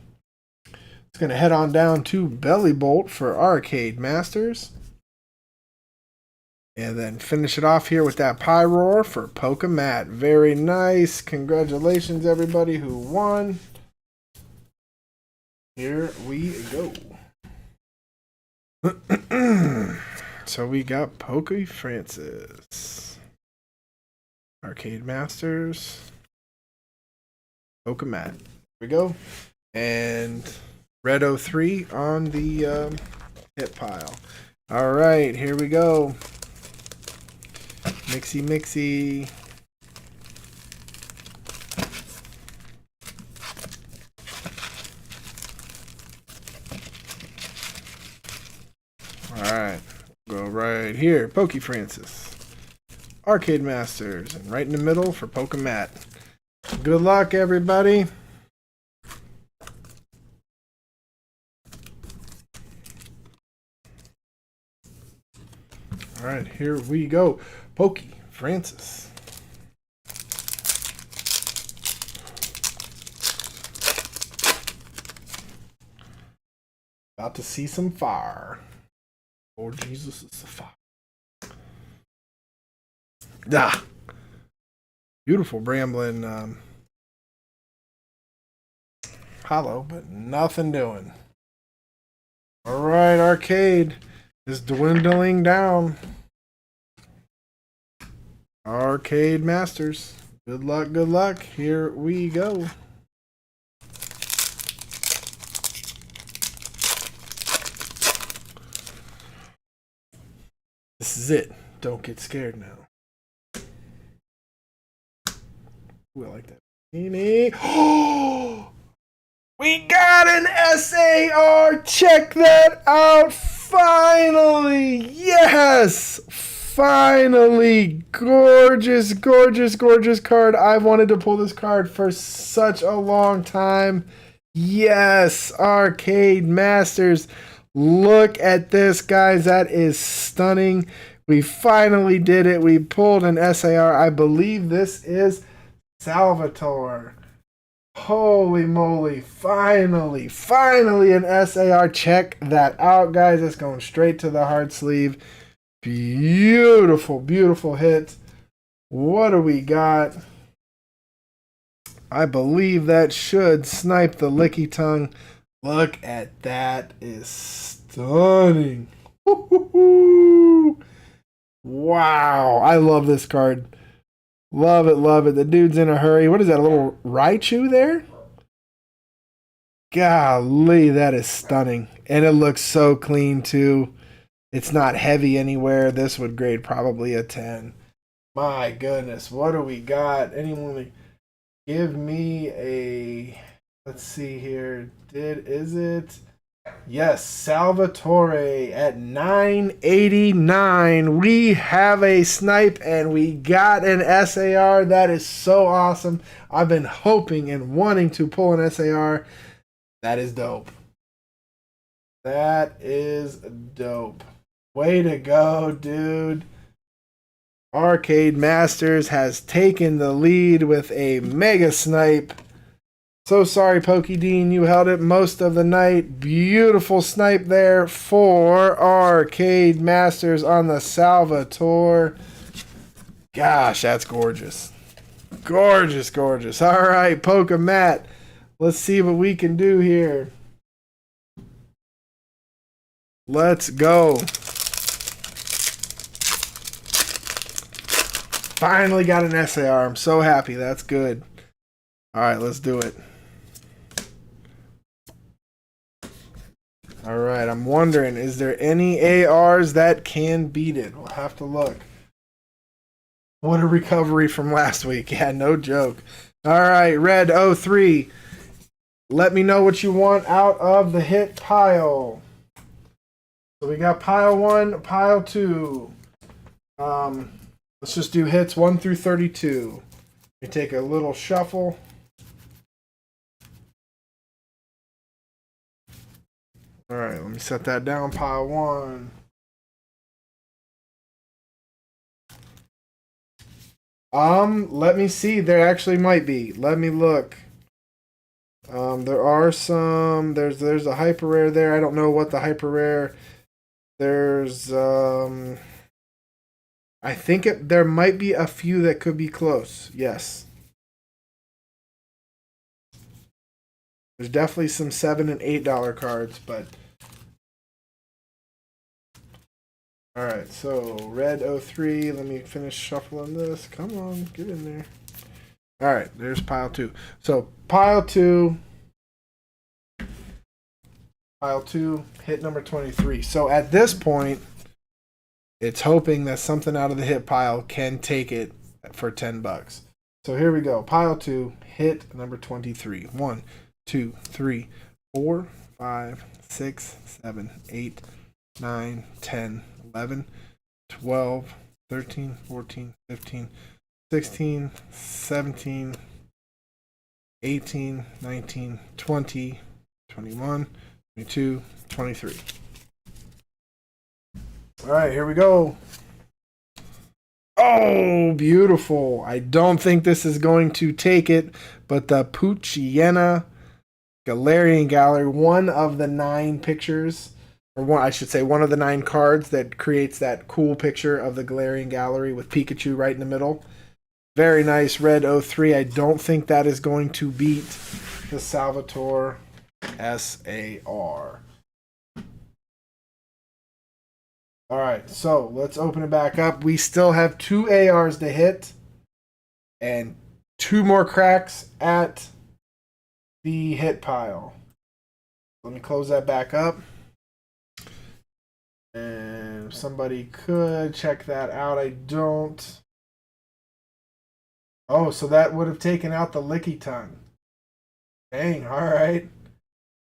It's going to head on down to Belly Bolt for Arcade Masters. And then finish it off here with that Pyroar for Pokemat. Very nice. Congratulations, everybody who won. Here we go. So we got Pokey Francis, Arcade Masters, Pokemat. Here we go. And Red 03 on the hit pile. All right, here we go. Mixy, mixy. All right, go right here. Pokey Francis, Arcade Masters, and right in the middle for Pokemat. Good luck, everybody. All right, here we go. Pokey Francis. About to see some fire. Oh, Jesus is the fire. Ah, beautiful Bramblin hollow, but nothing doing. All right, Arcade is dwindling down. Arcade Masters. Good luck, good luck. Here we go. This is it. Don't get scared now. Ooh, I like that. Oh, we got an SAR. Check that out. Finally. Yes. Finally. Gorgeous, gorgeous, gorgeous card. I've wanted to pull this card for such a long time. Yes. Arcade Masters. Look at this, guys. That is stunning. We finally did it. We pulled an SAR. I believe this is Salvatore. Holy moly. Finally an SAR. Check that out, guys. It's going straight to the hard sleeve. Beautiful, beautiful hit. What do we got? I believe that should snipe the licky tongue. Look at that. Is stunning. Woo-hoo-hoo. Wow. I love this card. Love it, love it. The dude's in a hurry. What is that, a little Raichu there? Golly, that is stunning. And it looks so clean, too. It's not heavy anywhere. This would grade probably a 10. My goodness. What do we got? Anyone give me a... Let's see here. Is it? Yes, Salvatore at 989. We have a snipe and we got an SAR. That is so awesome. I've been hoping and wanting to pull an SAR. That is dope. That is dope. Way to go, dude. Arcade Masters has taken the lead with a mega snipe. So sorry, Pokedean, you held it most of the night. Beautiful snipe there for Arcade Masters on the Salvatore. Gosh, that's gorgeous. Gorgeous, gorgeous. All right, Pokemat. Let's see what we can do here. Let's go. Finally got an SAR. I'm so happy. That's good. All right, let's do it. All right, I'm wondering, is there any ARs that can beat it? We'll have to look. What a recovery from last week. Yeah, no joke. All right, Red 03. Let me know what you want out of the hit pile. So we got pile 1, pile 2. Let's just do hits 1 through 32. We take a little shuffle. All right, let me set that down. Pile one. Let me see. There actually might be. Let me look. There are some. There's a hyper rare there. I don't know what the hyper rare. There's I think there might be a few that could be close. Yes. There's definitely some $7 and $8 cards, but all right. So red 03. Let me finish shuffling this. Come on, get in there. All right, there's pile two. So pile two, hit number 23. So at this point, it's hoping that something out of the hit pile can take it for $10. So here we go. Pile two, hit number 23. 1, 2, 3, 4, 5, 6, 7, 8, 9, 10, 11, 12, 13, 14, 15, 16, 17, 18, 19, 20, 21, 22, 23. All right, here we go. Oh, beautiful. I don't think this is going to take it, but the Pucciana Galarian Gallery, one of the 9 pictures, or one, I should say, one of the 9 cards that creates that cool picture of the Galarian Gallery with Pikachu right in the middle. Very nice, red 03. I don't think that is going to beat the Salvatore SAR. All right, so let's open it back up. We still have 2 ARs to hit and 2 more cracks at the hit pile. Let me close that back up. And if somebody could check that out. I don't. Oh, so that would have taken out the Licky Tongue. Dang, all right.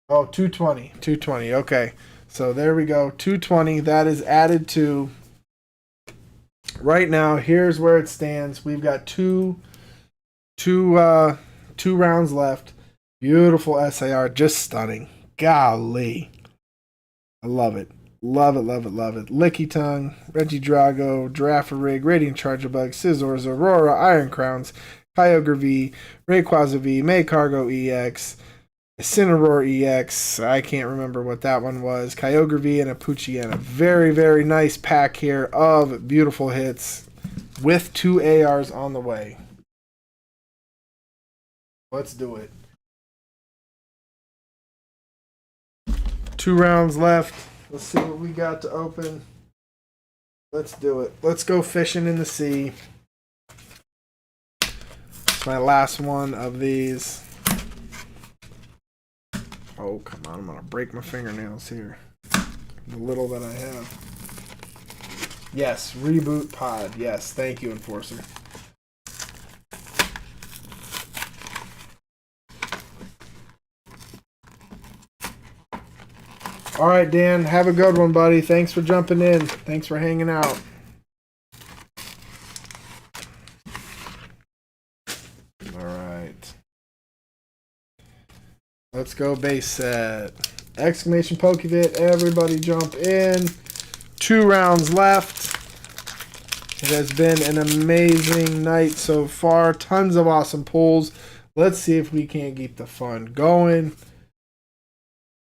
Oh, 220. 220, okay. So there we go. 220. That is added to. Right now, here's where it stands. We've got two rounds left. Beautiful SAR. Just stunning. Golly. I love it. Love it, love it, love it. Licky Tongue, Regidrago, Girafarig, Radiant Charger Bug, Scizors, Aurora, Iron Crowns, Kyogre V, Rayquaza V, Maycargo EX, Incineroar EX. I can't remember what that one was. Kyogre V and a Poochyena. Very, very nice pack here of beautiful hits with 2 ARs on the way. Let's do it. 2 rounds left. Let's see what we got to open. Let's do it. Let's go fishing in the sea. It's my last one of these. Oh, come on. I'm going to break my fingernails here. The little that I have. Yes, reboot pod. Yes, thank you, Enforcer. All right, Dan, have a good one, buddy. Thanks for jumping in. Thanks for hanging out. All right. Let's go base set. Exclamation Pokevit. Everybody jump in. 2 rounds left. It has been an amazing night so far. Tons of awesome pulls. Let's see if we can't keep the fun going.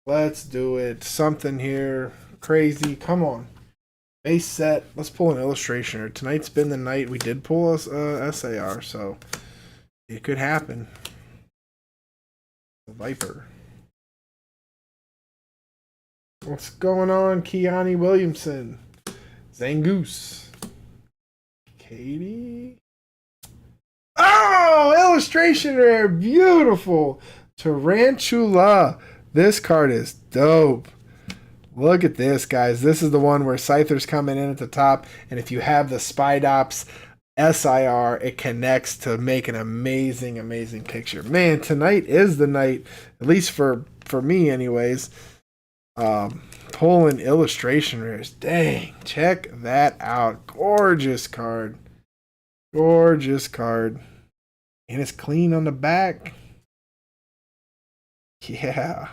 Let's do it. Something here crazy. Come on. Base set. Let's pull an illustration. Tonight's been the night we did pull a SAR, so it could happen. The Viper. What's going on? Keani Williamson. Zangoose. Katie. Oh, illustration rare. Beautiful. Tarantula. This card is dope. Look at this, guys. This is the one where Scyther's coming in at the top, and if you have the Spidops SIR, it connects to make an amazing, amazing picture. Man, tonight is the night, at least for me anyways, pulling illustration rares. Dang, check that out. Gorgeous card. Gorgeous card. And it's clean on the back. Yeah.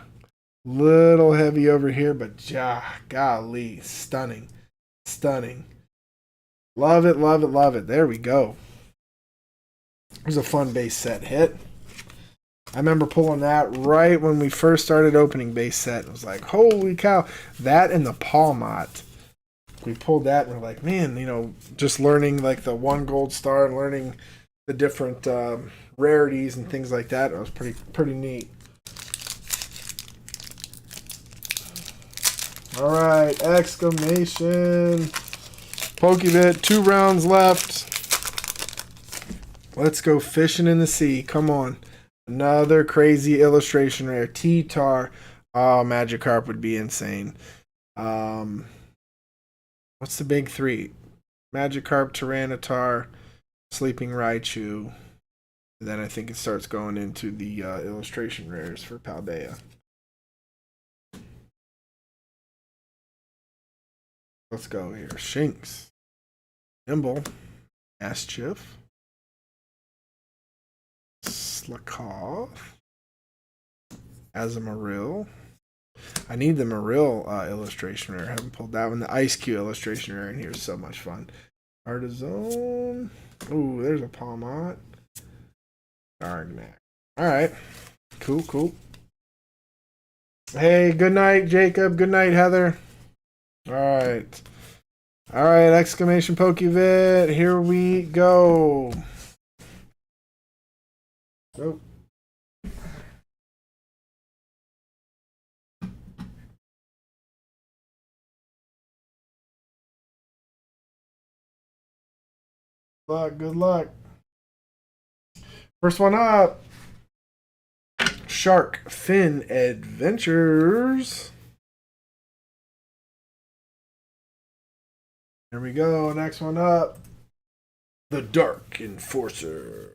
Little heavy over here, but golly, stunning. Stunning. Love it, love it, love it. There we go. It was a fun base set hit. I remember pulling that right when we first started opening base set. It was like, holy cow. That and the Palmot. We pulled that and we're like, man, you know, just learning like the one gold star and learning the different rarities and things like that. It was pretty neat. All right, exclamation. Pokebit, 2 rounds left. Let's go fishing in the sea. Come on. Another crazy illustration rare. T-Tar. Oh, Magikarp would be insane. What's the big 3? Magikarp, Tyranitar, Sleeping Raichu. And then I think it starts going into the illustration rares for Paldea. Let's go here. Shinx, Nimble, Aschiff, Slakov, Azumarill. I need the Marill illustration rare. I haven't pulled that one. The Ice Cube illustration rare in here is so much fun. Artizone. Ooh, there's a Palmot. Argnac. Alright. Cool, cool. Hey, good night, Jacob. Good night, Heather. Alright. Alright, exclamation Pokevid. Here we go. Oh. Good luck. First one up. Shark Fin Adventures. There we go. Next one up. The Dark Enforcer.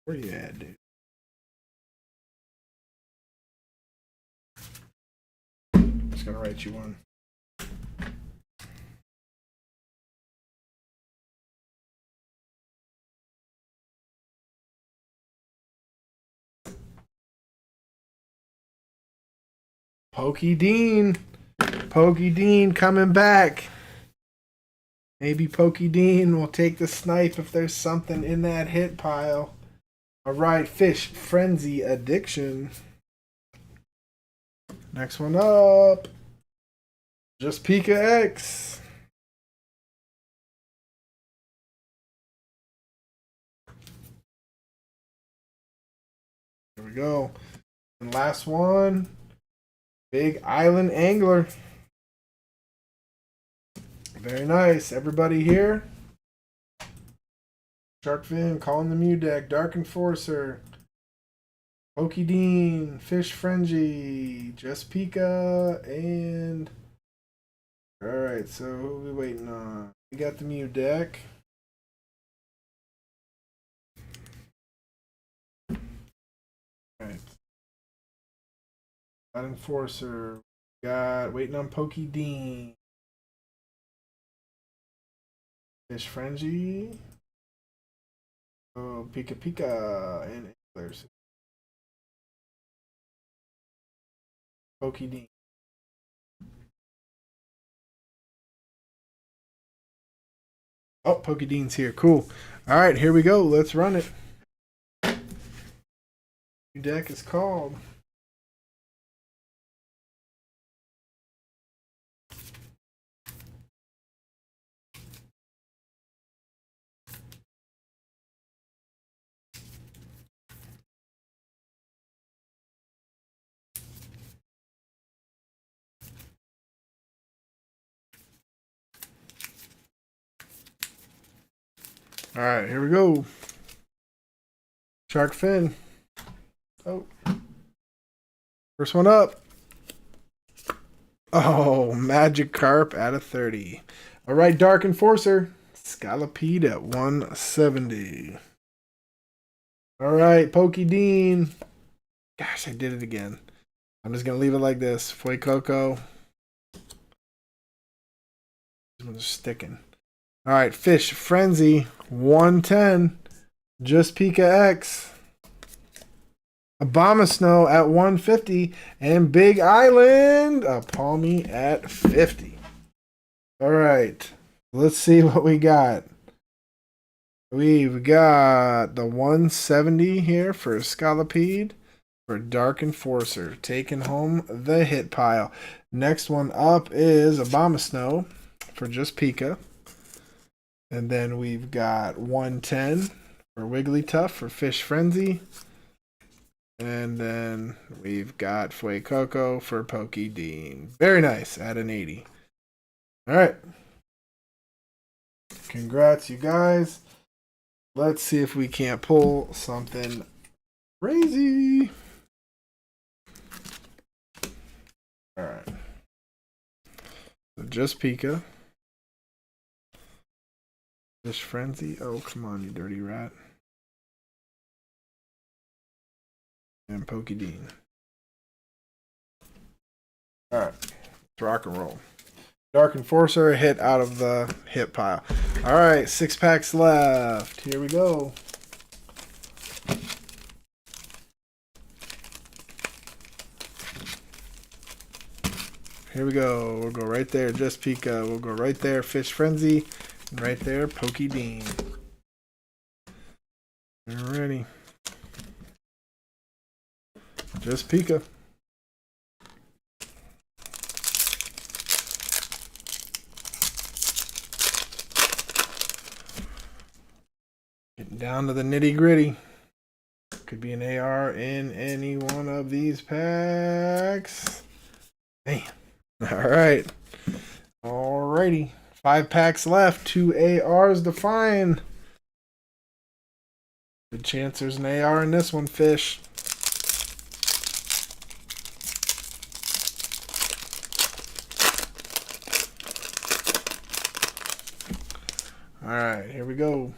Where you at, dude? I'm just gonna write you one. Pokédean. Pokédean coming back. Maybe Pokédean will take the snipe if there's something in that hit pile. Alright, Fish Frenzy Addiction. Next one up. Just Pika X. There we go. And last one. Big Island Angler. Very nice. Everybody here? Sharkfin, calling the Mew deck, Dark Enforcer, Pokédean, Fish Frenzy, Just Pika, and alright, so who are we waiting on? We got the Mew deck. Alright. Got Enforcer. Got waiting on Pokédean. Fish Frenzy. Oh, Pika Pika and Anglers. Pokédean. Oh, Pokédean's here. Cool. All right, here we go. Let's run it. New deck is called. All right, here we go. Shark Fin. Oh. First one up. Oh, Magikarp out of 30. All right, Dark Enforcer. Scolipede at 170. All right, Pokédean. Gosh, I did it again. I'm just going to leave it like this. Foy Coco. This one's sticking. All right, Fish Frenzy 110. Just Pika X. Obama Snow at 150. And Big Island, a Palmy at 50. All right, let's see what we got. We've got the 170 here for Scalipede for Dark Enforcer, taking home the hit pile. Next one up is Obama Snow for Just Pika. And then we've got 110 for Wigglytuff for Fish Frenzy. And then we've got Foy Coco for Pokey Dean. Very nice at an 80. All right. Congrats, you guys. Let's see if we can't pull something crazy. All right. So Just Pika. Fish Frenzy. Oh, come on, you dirty rat. And Pokey Dean. All right. Let's rock and roll. Dark Enforcer, a hit out of the hit pile. All right, 6 packs left. Here we go. Here we go. We'll go right there. Just Pika. We'll go right there. Fish Frenzy. And right there. Pokey Dean. Alrighty. Just Pika. Getting down to the nitty gritty. Could be an AR in any one of these packs. Man. Alright. Alrighty. 5 packs left. 2 ARs to find. Good chance there's an AR in this one, Fish. Alright, here we go.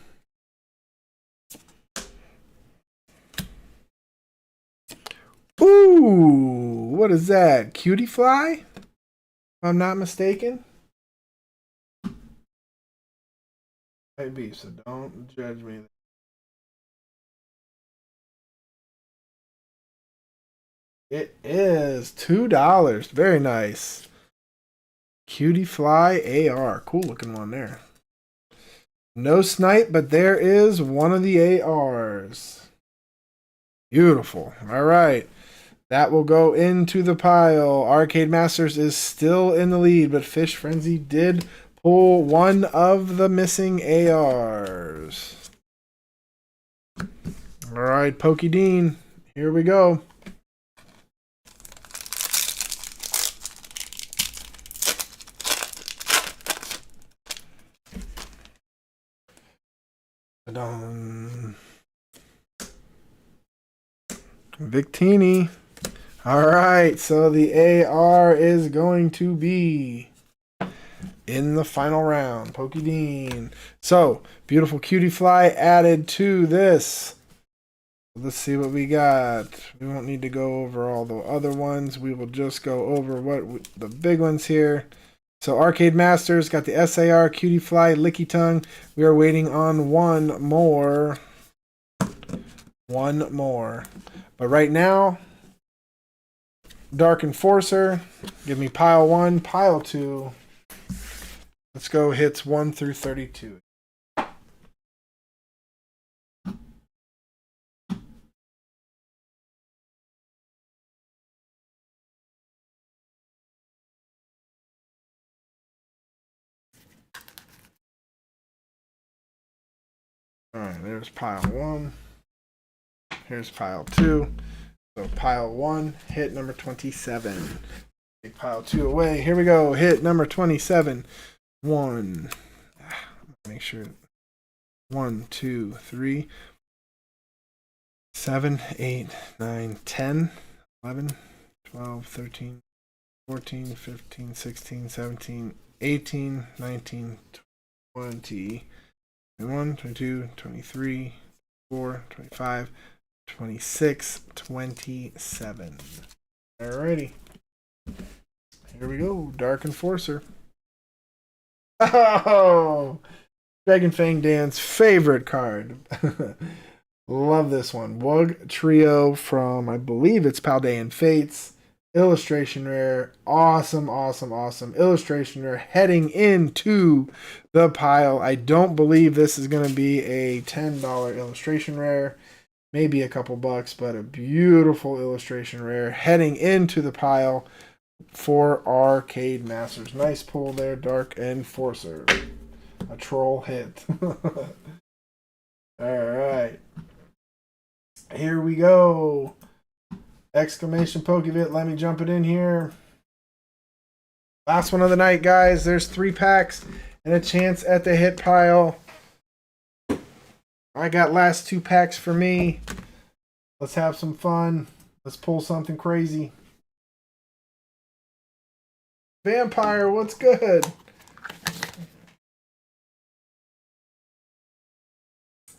Ooh, what is that? Cutie Fly? If I'm not mistaken. Might be, so don't judge me. It is $2. Very nice. Cutie Fly AR. Cool looking one there. No snipe, but there is one of the ARs. Beautiful. All right. That will go into the pile. Arcade Masters is still in the lead, but Fish Frenzy did pull one of the missing ARs. All right, Pokey Dean. Here we go. Victini. All right, so the AR is going to be in the final round. Pokey Dean. So, beautiful Cutie Fly added to this. Let's see what we got. We won't need to go over all the other ones. We will just go over what the big ones here. So, Arcade Masters got the SAR, Cutie Fly, Licky Tongue. We are waiting on one more. One more. But right now, Dark Enforcer. Give me pile 1, pile 2. Let's go hits 1 through 32. Alright, there's pile 1. Here's pile 2. So pile 1, hit number 27. Take pile 2 away. Here we go. Hit number 27. 1. Make sure. 1, 2, 3, 7, 8, 9, 10, 11, 12, 13, 14, 15, 16, 17, 18, 19, 20, 21, 22, 23, 24, 25, 26, 27. Alrighty. Here we go. Dark Enforcer. Oh! Dragon Fang Dan's favorite card. Love this one. Wug Trio from, I believe it's Paldean Fates. Illustration rare. Awesome, awesome, awesome. Illustration rare heading into the pile. I don't believe this is going to be a $10 illustration rare. Maybe a couple bucks, but a beautiful illustration rare heading into the pile for Arcade Masters. Nice pull there, Dark Enforcer. A troll hit. Alright. Here we go. Exclamation Pokevit. Let me jump it in here. Last one of the night, guys. There's 3 packs and a chance at the hit pile. I got last 2 packs for me. Let's have some fun. Let's pull something crazy. Vampire, what's good?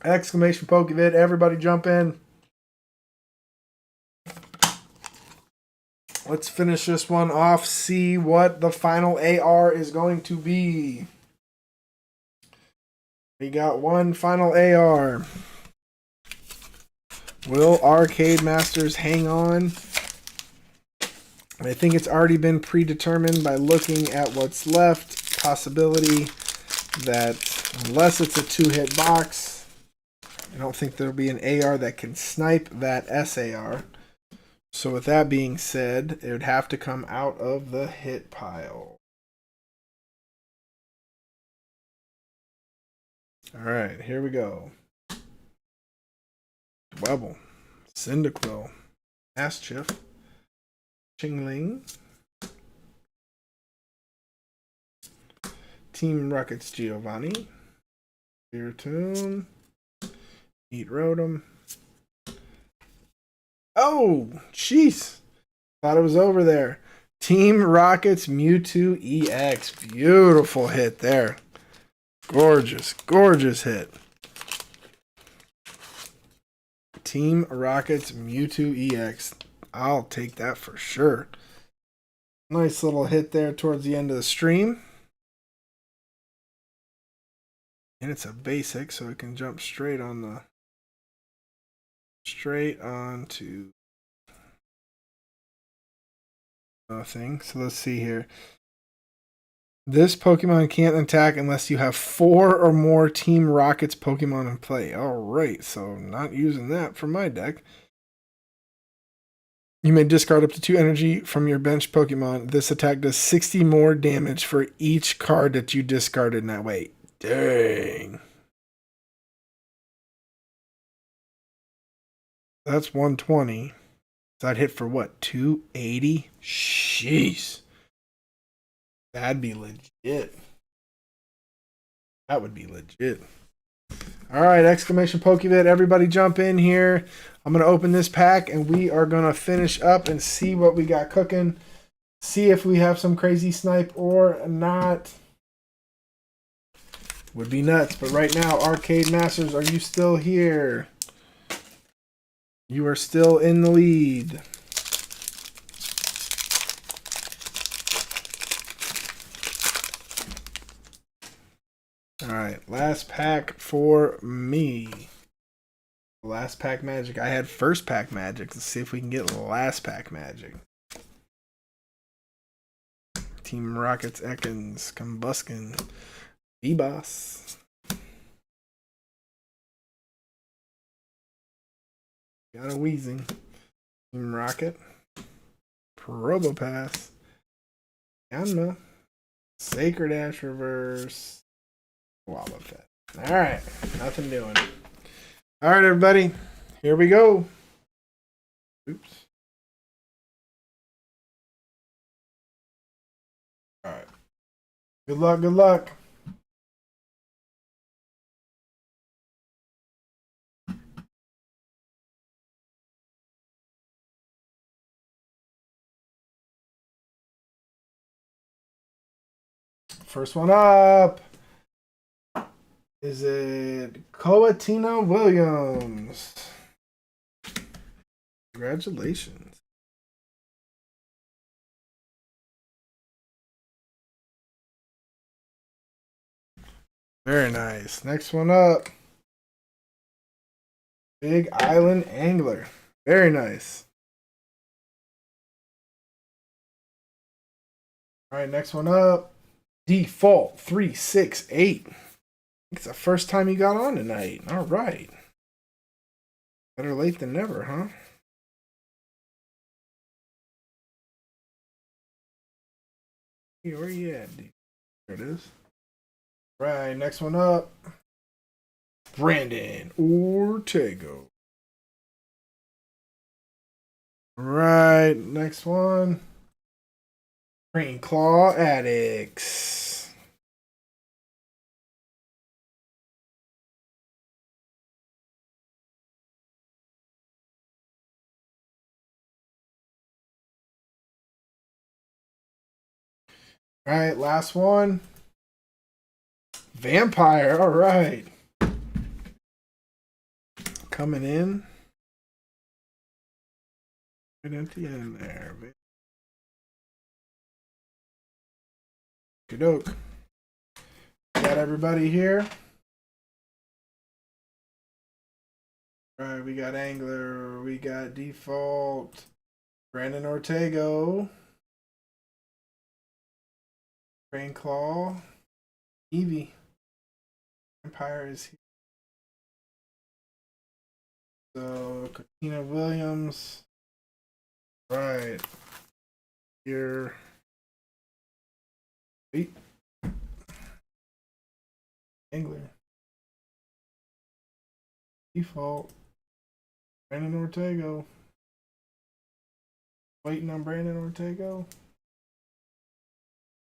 Exclamation Pokevit. Everybody jump in. Let's finish this one off. See what the final AR is going to be. We got one final AR. Will Arcade Masters hang on? I think it's already been predetermined by looking at what's left. Possibility that unless it's a 2-hit box, I don't think there'll be an AR that can snipe that SAR. So with that being said, it would have to come out of the hit pile. Alright, here we go. Dwebble, Cyndaquil, Aschiff, Chingling, Team Rocket's Giovanni, Spiritomb, Eat Rotom. Oh, jeez. Thought it was over there. Team Rocket's Mewtwo EX. Beautiful hit there. Gorgeous, gorgeous hit. Team Rocket's Mewtwo EX. I'll take that for sure. Nice little hit there towards the end of the stream. And it's a basic, so it can jump straight on to nothing. So let's see here. This Pokemon can't attack unless you have 4 or more Team Rocket's Pokemon in play. Alright, so not using that for my deck. You may discard up to 2 energy from your bench Pokemon. This attack does 60 more damage for each card that you discarded in that way. Dang. That's 120. So I'd hit for what? 280? Jeez. That'd be legit. That would be legit. Alright, exclamation Pokebit. Everybody jump in here. I'm going to open this pack and we are going to finish up and see what we got cooking. See if we have some crazy snipe or not. Would be nuts. But right now, Arcade Masters, are you still here? You are still in the lead. Alright, last pack for me. Last pack magic. I had first pack magic. Let's see if we can get last pack magic. Team Rockets, Ekans, Combuskin, V-Boss. Got a Weezing. Team Rocket. Probopass. Yanma. Sacred Ash Reverse. Wobbuffet. Alright. Nothing doing. Alright, everybody. Here we go. Oops. Alright. Good luck, good luck. First one up. Is it Coatina Williams? Congratulations. Very nice. Next one up. Big Island Angler. Very nice. All right, next one up. Default 368. It's the first time you got on tonight. All right. Better late than never, huh? Hey, where you at, dude? There it is. Right, next one up. Brandon Ortega. Right, next one. Green Claw Addicts. All right, last one. Vampire. All right. Coming in. Right at the end there. Good doke. Got everybody here. All right, we got Angler. We got Default. Brandon Ortega. Rain Claw. Evie. Empire is here. So, Katina Williams. Right. Here. Wait. Angler. Default. Brandon Ortega. Waiting on Brandon Ortega.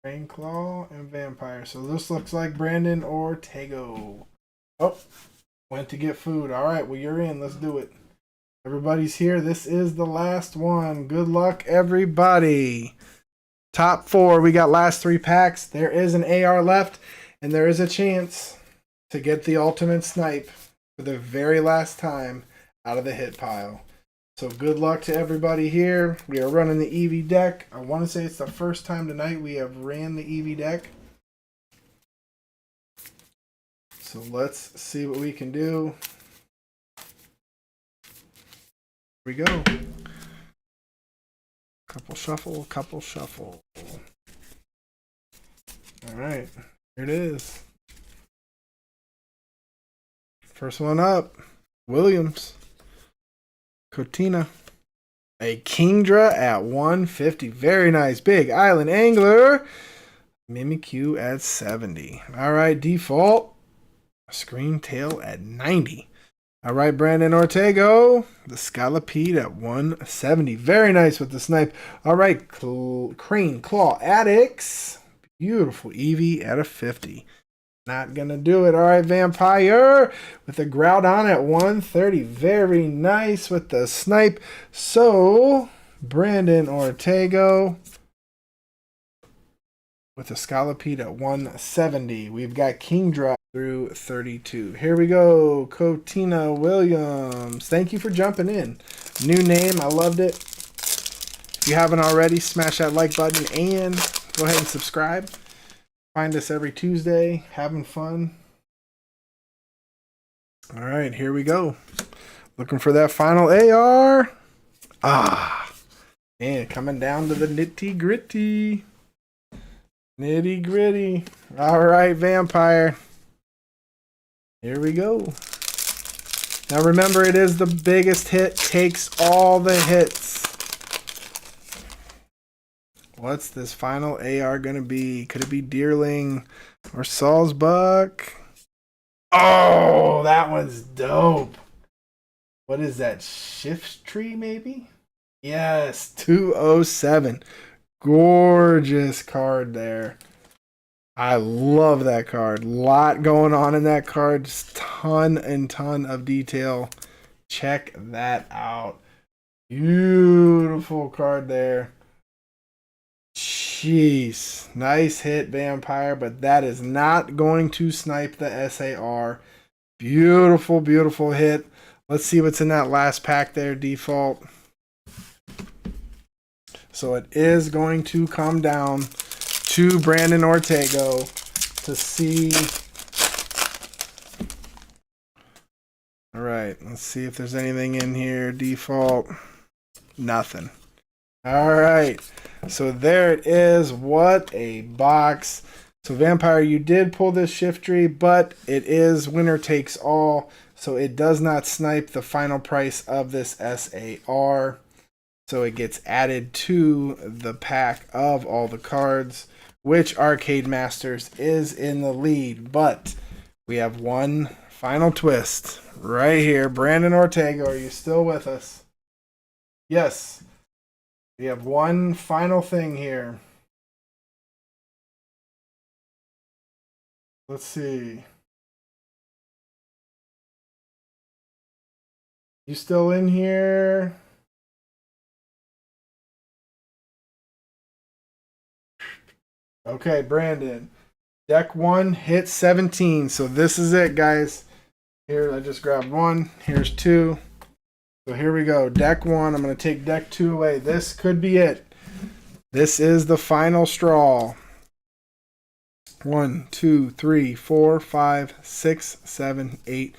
Rain Claw and Vampire. So this looks like Brandon Ortega. Oh, went to get food. All right, well, you're in. Let's do it. Everybody's here. This is the last one. Good luck, everybody. Top 4. We got last 3 packs. There is an AR left, and there is a chance to get the ultimate snipe for the very last time out of the hit pile. So good luck to everybody here. We are running the Eevee deck. I want to say it's the first time tonight we have ran the Eevee deck. So let's see what we can do. Here we go. Couple shuffle, couple shuffle. All right, here it is. First one up, Williams. Cotina. A Kingdra at 150. Very nice. Big Island Angler. Mimikyu at 70. All right, Default. Scream Tail at 90. All right, Brandon Ortega. The Scalipede at 170. Very nice with the snipe. All right, Crane Claw Addicts. Beautiful Eevee at a 50. Not gonna do it. All right, Vampire with the Groudon at 130. Very nice with the snipe. So, Brandon Ortega with the Scalipede at 170. We've got Kingdra through 32. Here we go. Cotina Williams. Thank you for jumping in. New name. I loved it. If you haven't already, smash that like button and go ahead and subscribe. Find us every Tuesday, having fun. All right, here we go. Looking for that final AR. And coming down to the nitty gritty. Nitty gritty. All right, Vampire. Here we go. Now remember, it is the biggest hit, takes all the hits. What's this final AR going to be? Could it be Deerling or Salzbuck? Oh, that one's dope. What is that? Shift Tree, maybe? Yes, 207. Gorgeous card there. I love that card. Lot going on in that card. Just ton and ton of detail. Check that out. Beautiful card there. Jeez, nice hit, Vampire, but that is not going to snipe the SAR. Beautiful, beautiful hit. Let's see what's in that last pack there, Default. So it is going to come down to Brandon Ortego to see. All right, let's see if there's anything in here. Default, nothing. All right, so there it is. What a box. So Vampire, you did pull this Shiftry, but it is winner takes all, so it does not snipe the final price of this SAR. So it gets added to the pack of all the cards, which Arcade Masters is in the lead. But we have one final twist right here. Brandon Ortega, are you still with us? Yes. We have one final thing here. Let's see. You still in here? Okay, Brandon. Deck 1 hit 17. So this is it, guys. Here, I just grabbed 1. Here's 2. So here we go. Deck 1. I'm going to take deck 2 away. This could be it. This is the final straw. 1, 2, 3, 4, 5, 6, 7, 8,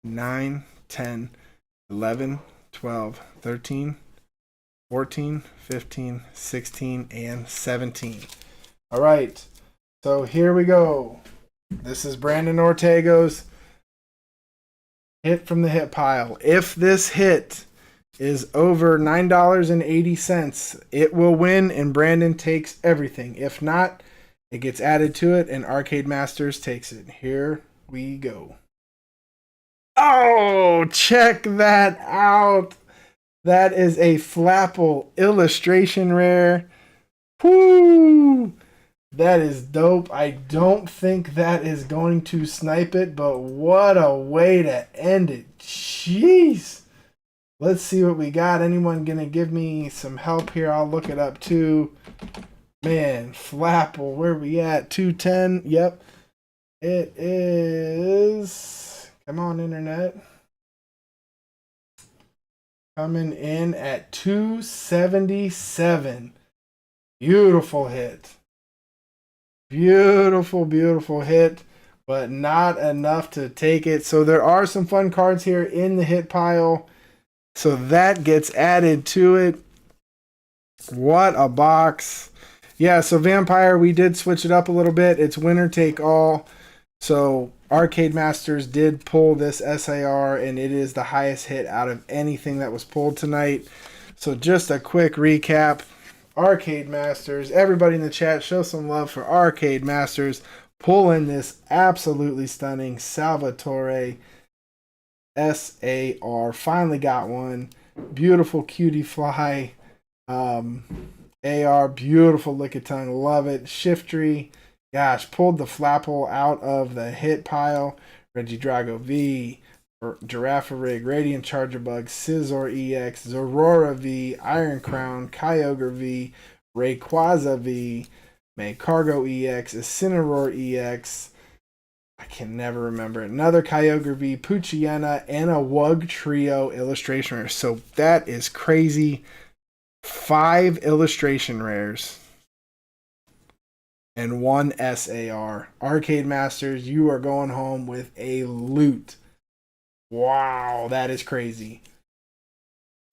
9, 10, 11, 12, 13, 14, 15, 16, and 17. All right. So here we go. This is Brandon Ortega's hit from the hit pile. If this hit is over $9.80, it will win and Brandon takes everything. If not, it gets added to it and Arcade Masters takes it. Here we go. Oh, check that out. That is a Flapple illustration rare. Whoo! That is dope. I don't think that is going to snipe it, but what a way to end it. Jeez. Let's see what we got. Anyone going to give me some help here? I'll look it up too. Man, Flapple, where we at? 210. Yep. It is. Come on, internet. Coming in at 277. Beautiful hit. Beautiful, beautiful hit, but not enough to take it. So there are some fun cards here in the hit pile. So that gets added to it. What a box. Yeah, so Vampire, we did switch it up a little bit. It's winner take all. So Arcade Masters did pull this SAR, and it is the highest hit out of anything that was pulled tonight. So just a quick recap. Arcade Masters, everybody in the chat, show some love for Arcade Masters pulling this absolutely stunning Salvatore SAR. Finally got one. Beautiful cutie fly. AR, beautiful Lickitung, love it. Shiftry, gosh, pulled the Flapple out of the hit pile. Regidrago V, Giraffarig, Radiant Charger Bug, Scizor EX, Zorora V, Iron Crown, Kyogre V, Rayquaza V, Maycargo EX, Incineroar EX, I can never remember, another Kyogre V, Poochyena, and a Wug Trio illustration rare. So that is crazy. 5 illustration rares and 1 SAR. Arcade Masters, you are going home with a loot. Wow, that is crazy.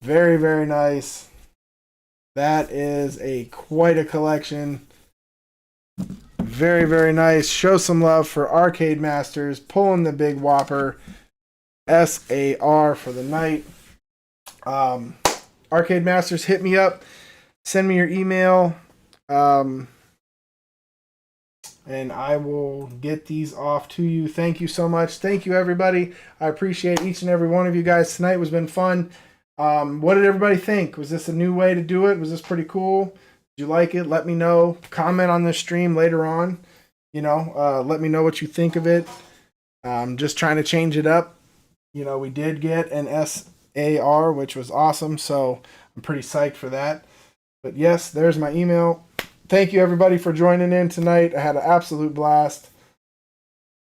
Very, very nice. That is quite a collection. Very, very nice. Show some love for Arcade Masters pulling the big whopper SAR for the night. Arcade Masters, hit me up. Send me your email. And I will get these off to you. Thank you so much. Thank you, everybody. I appreciate each and every one of you guys. Tonight has been fun. What did everybody think? Was this a new way to do it? Was this pretty cool? Did you like it? Let me know. Comment on this stream later on. Let me know what you think of it. Just trying to change it up. We did get an SAR, which was awesome. So I'm pretty psyched for that. But yes, there's my email. Thank you, everybody, for joining in tonight. I had an absolute blast.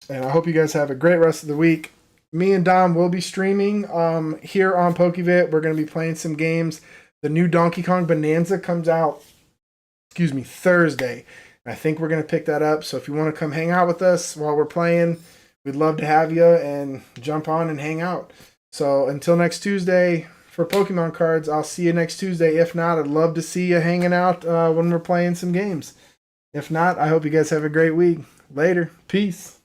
And I hope you guys have a great rest of the week. Me and Dom will be streaming here on PokeVit. We're going to be playing some games. The new Donkey Kong Bonanza comes out, Thursday. I think we're going to pick that up. So if you want to come hang out with us while we're playing, we'd love to have you and jump on and hang out. So until next Tuesday for Pokemon cards, I'll see you next Tuesday. If not, I'd love to see you hanging out when we're playing some games. If not, I hope you guys have a great week. Later. Peace.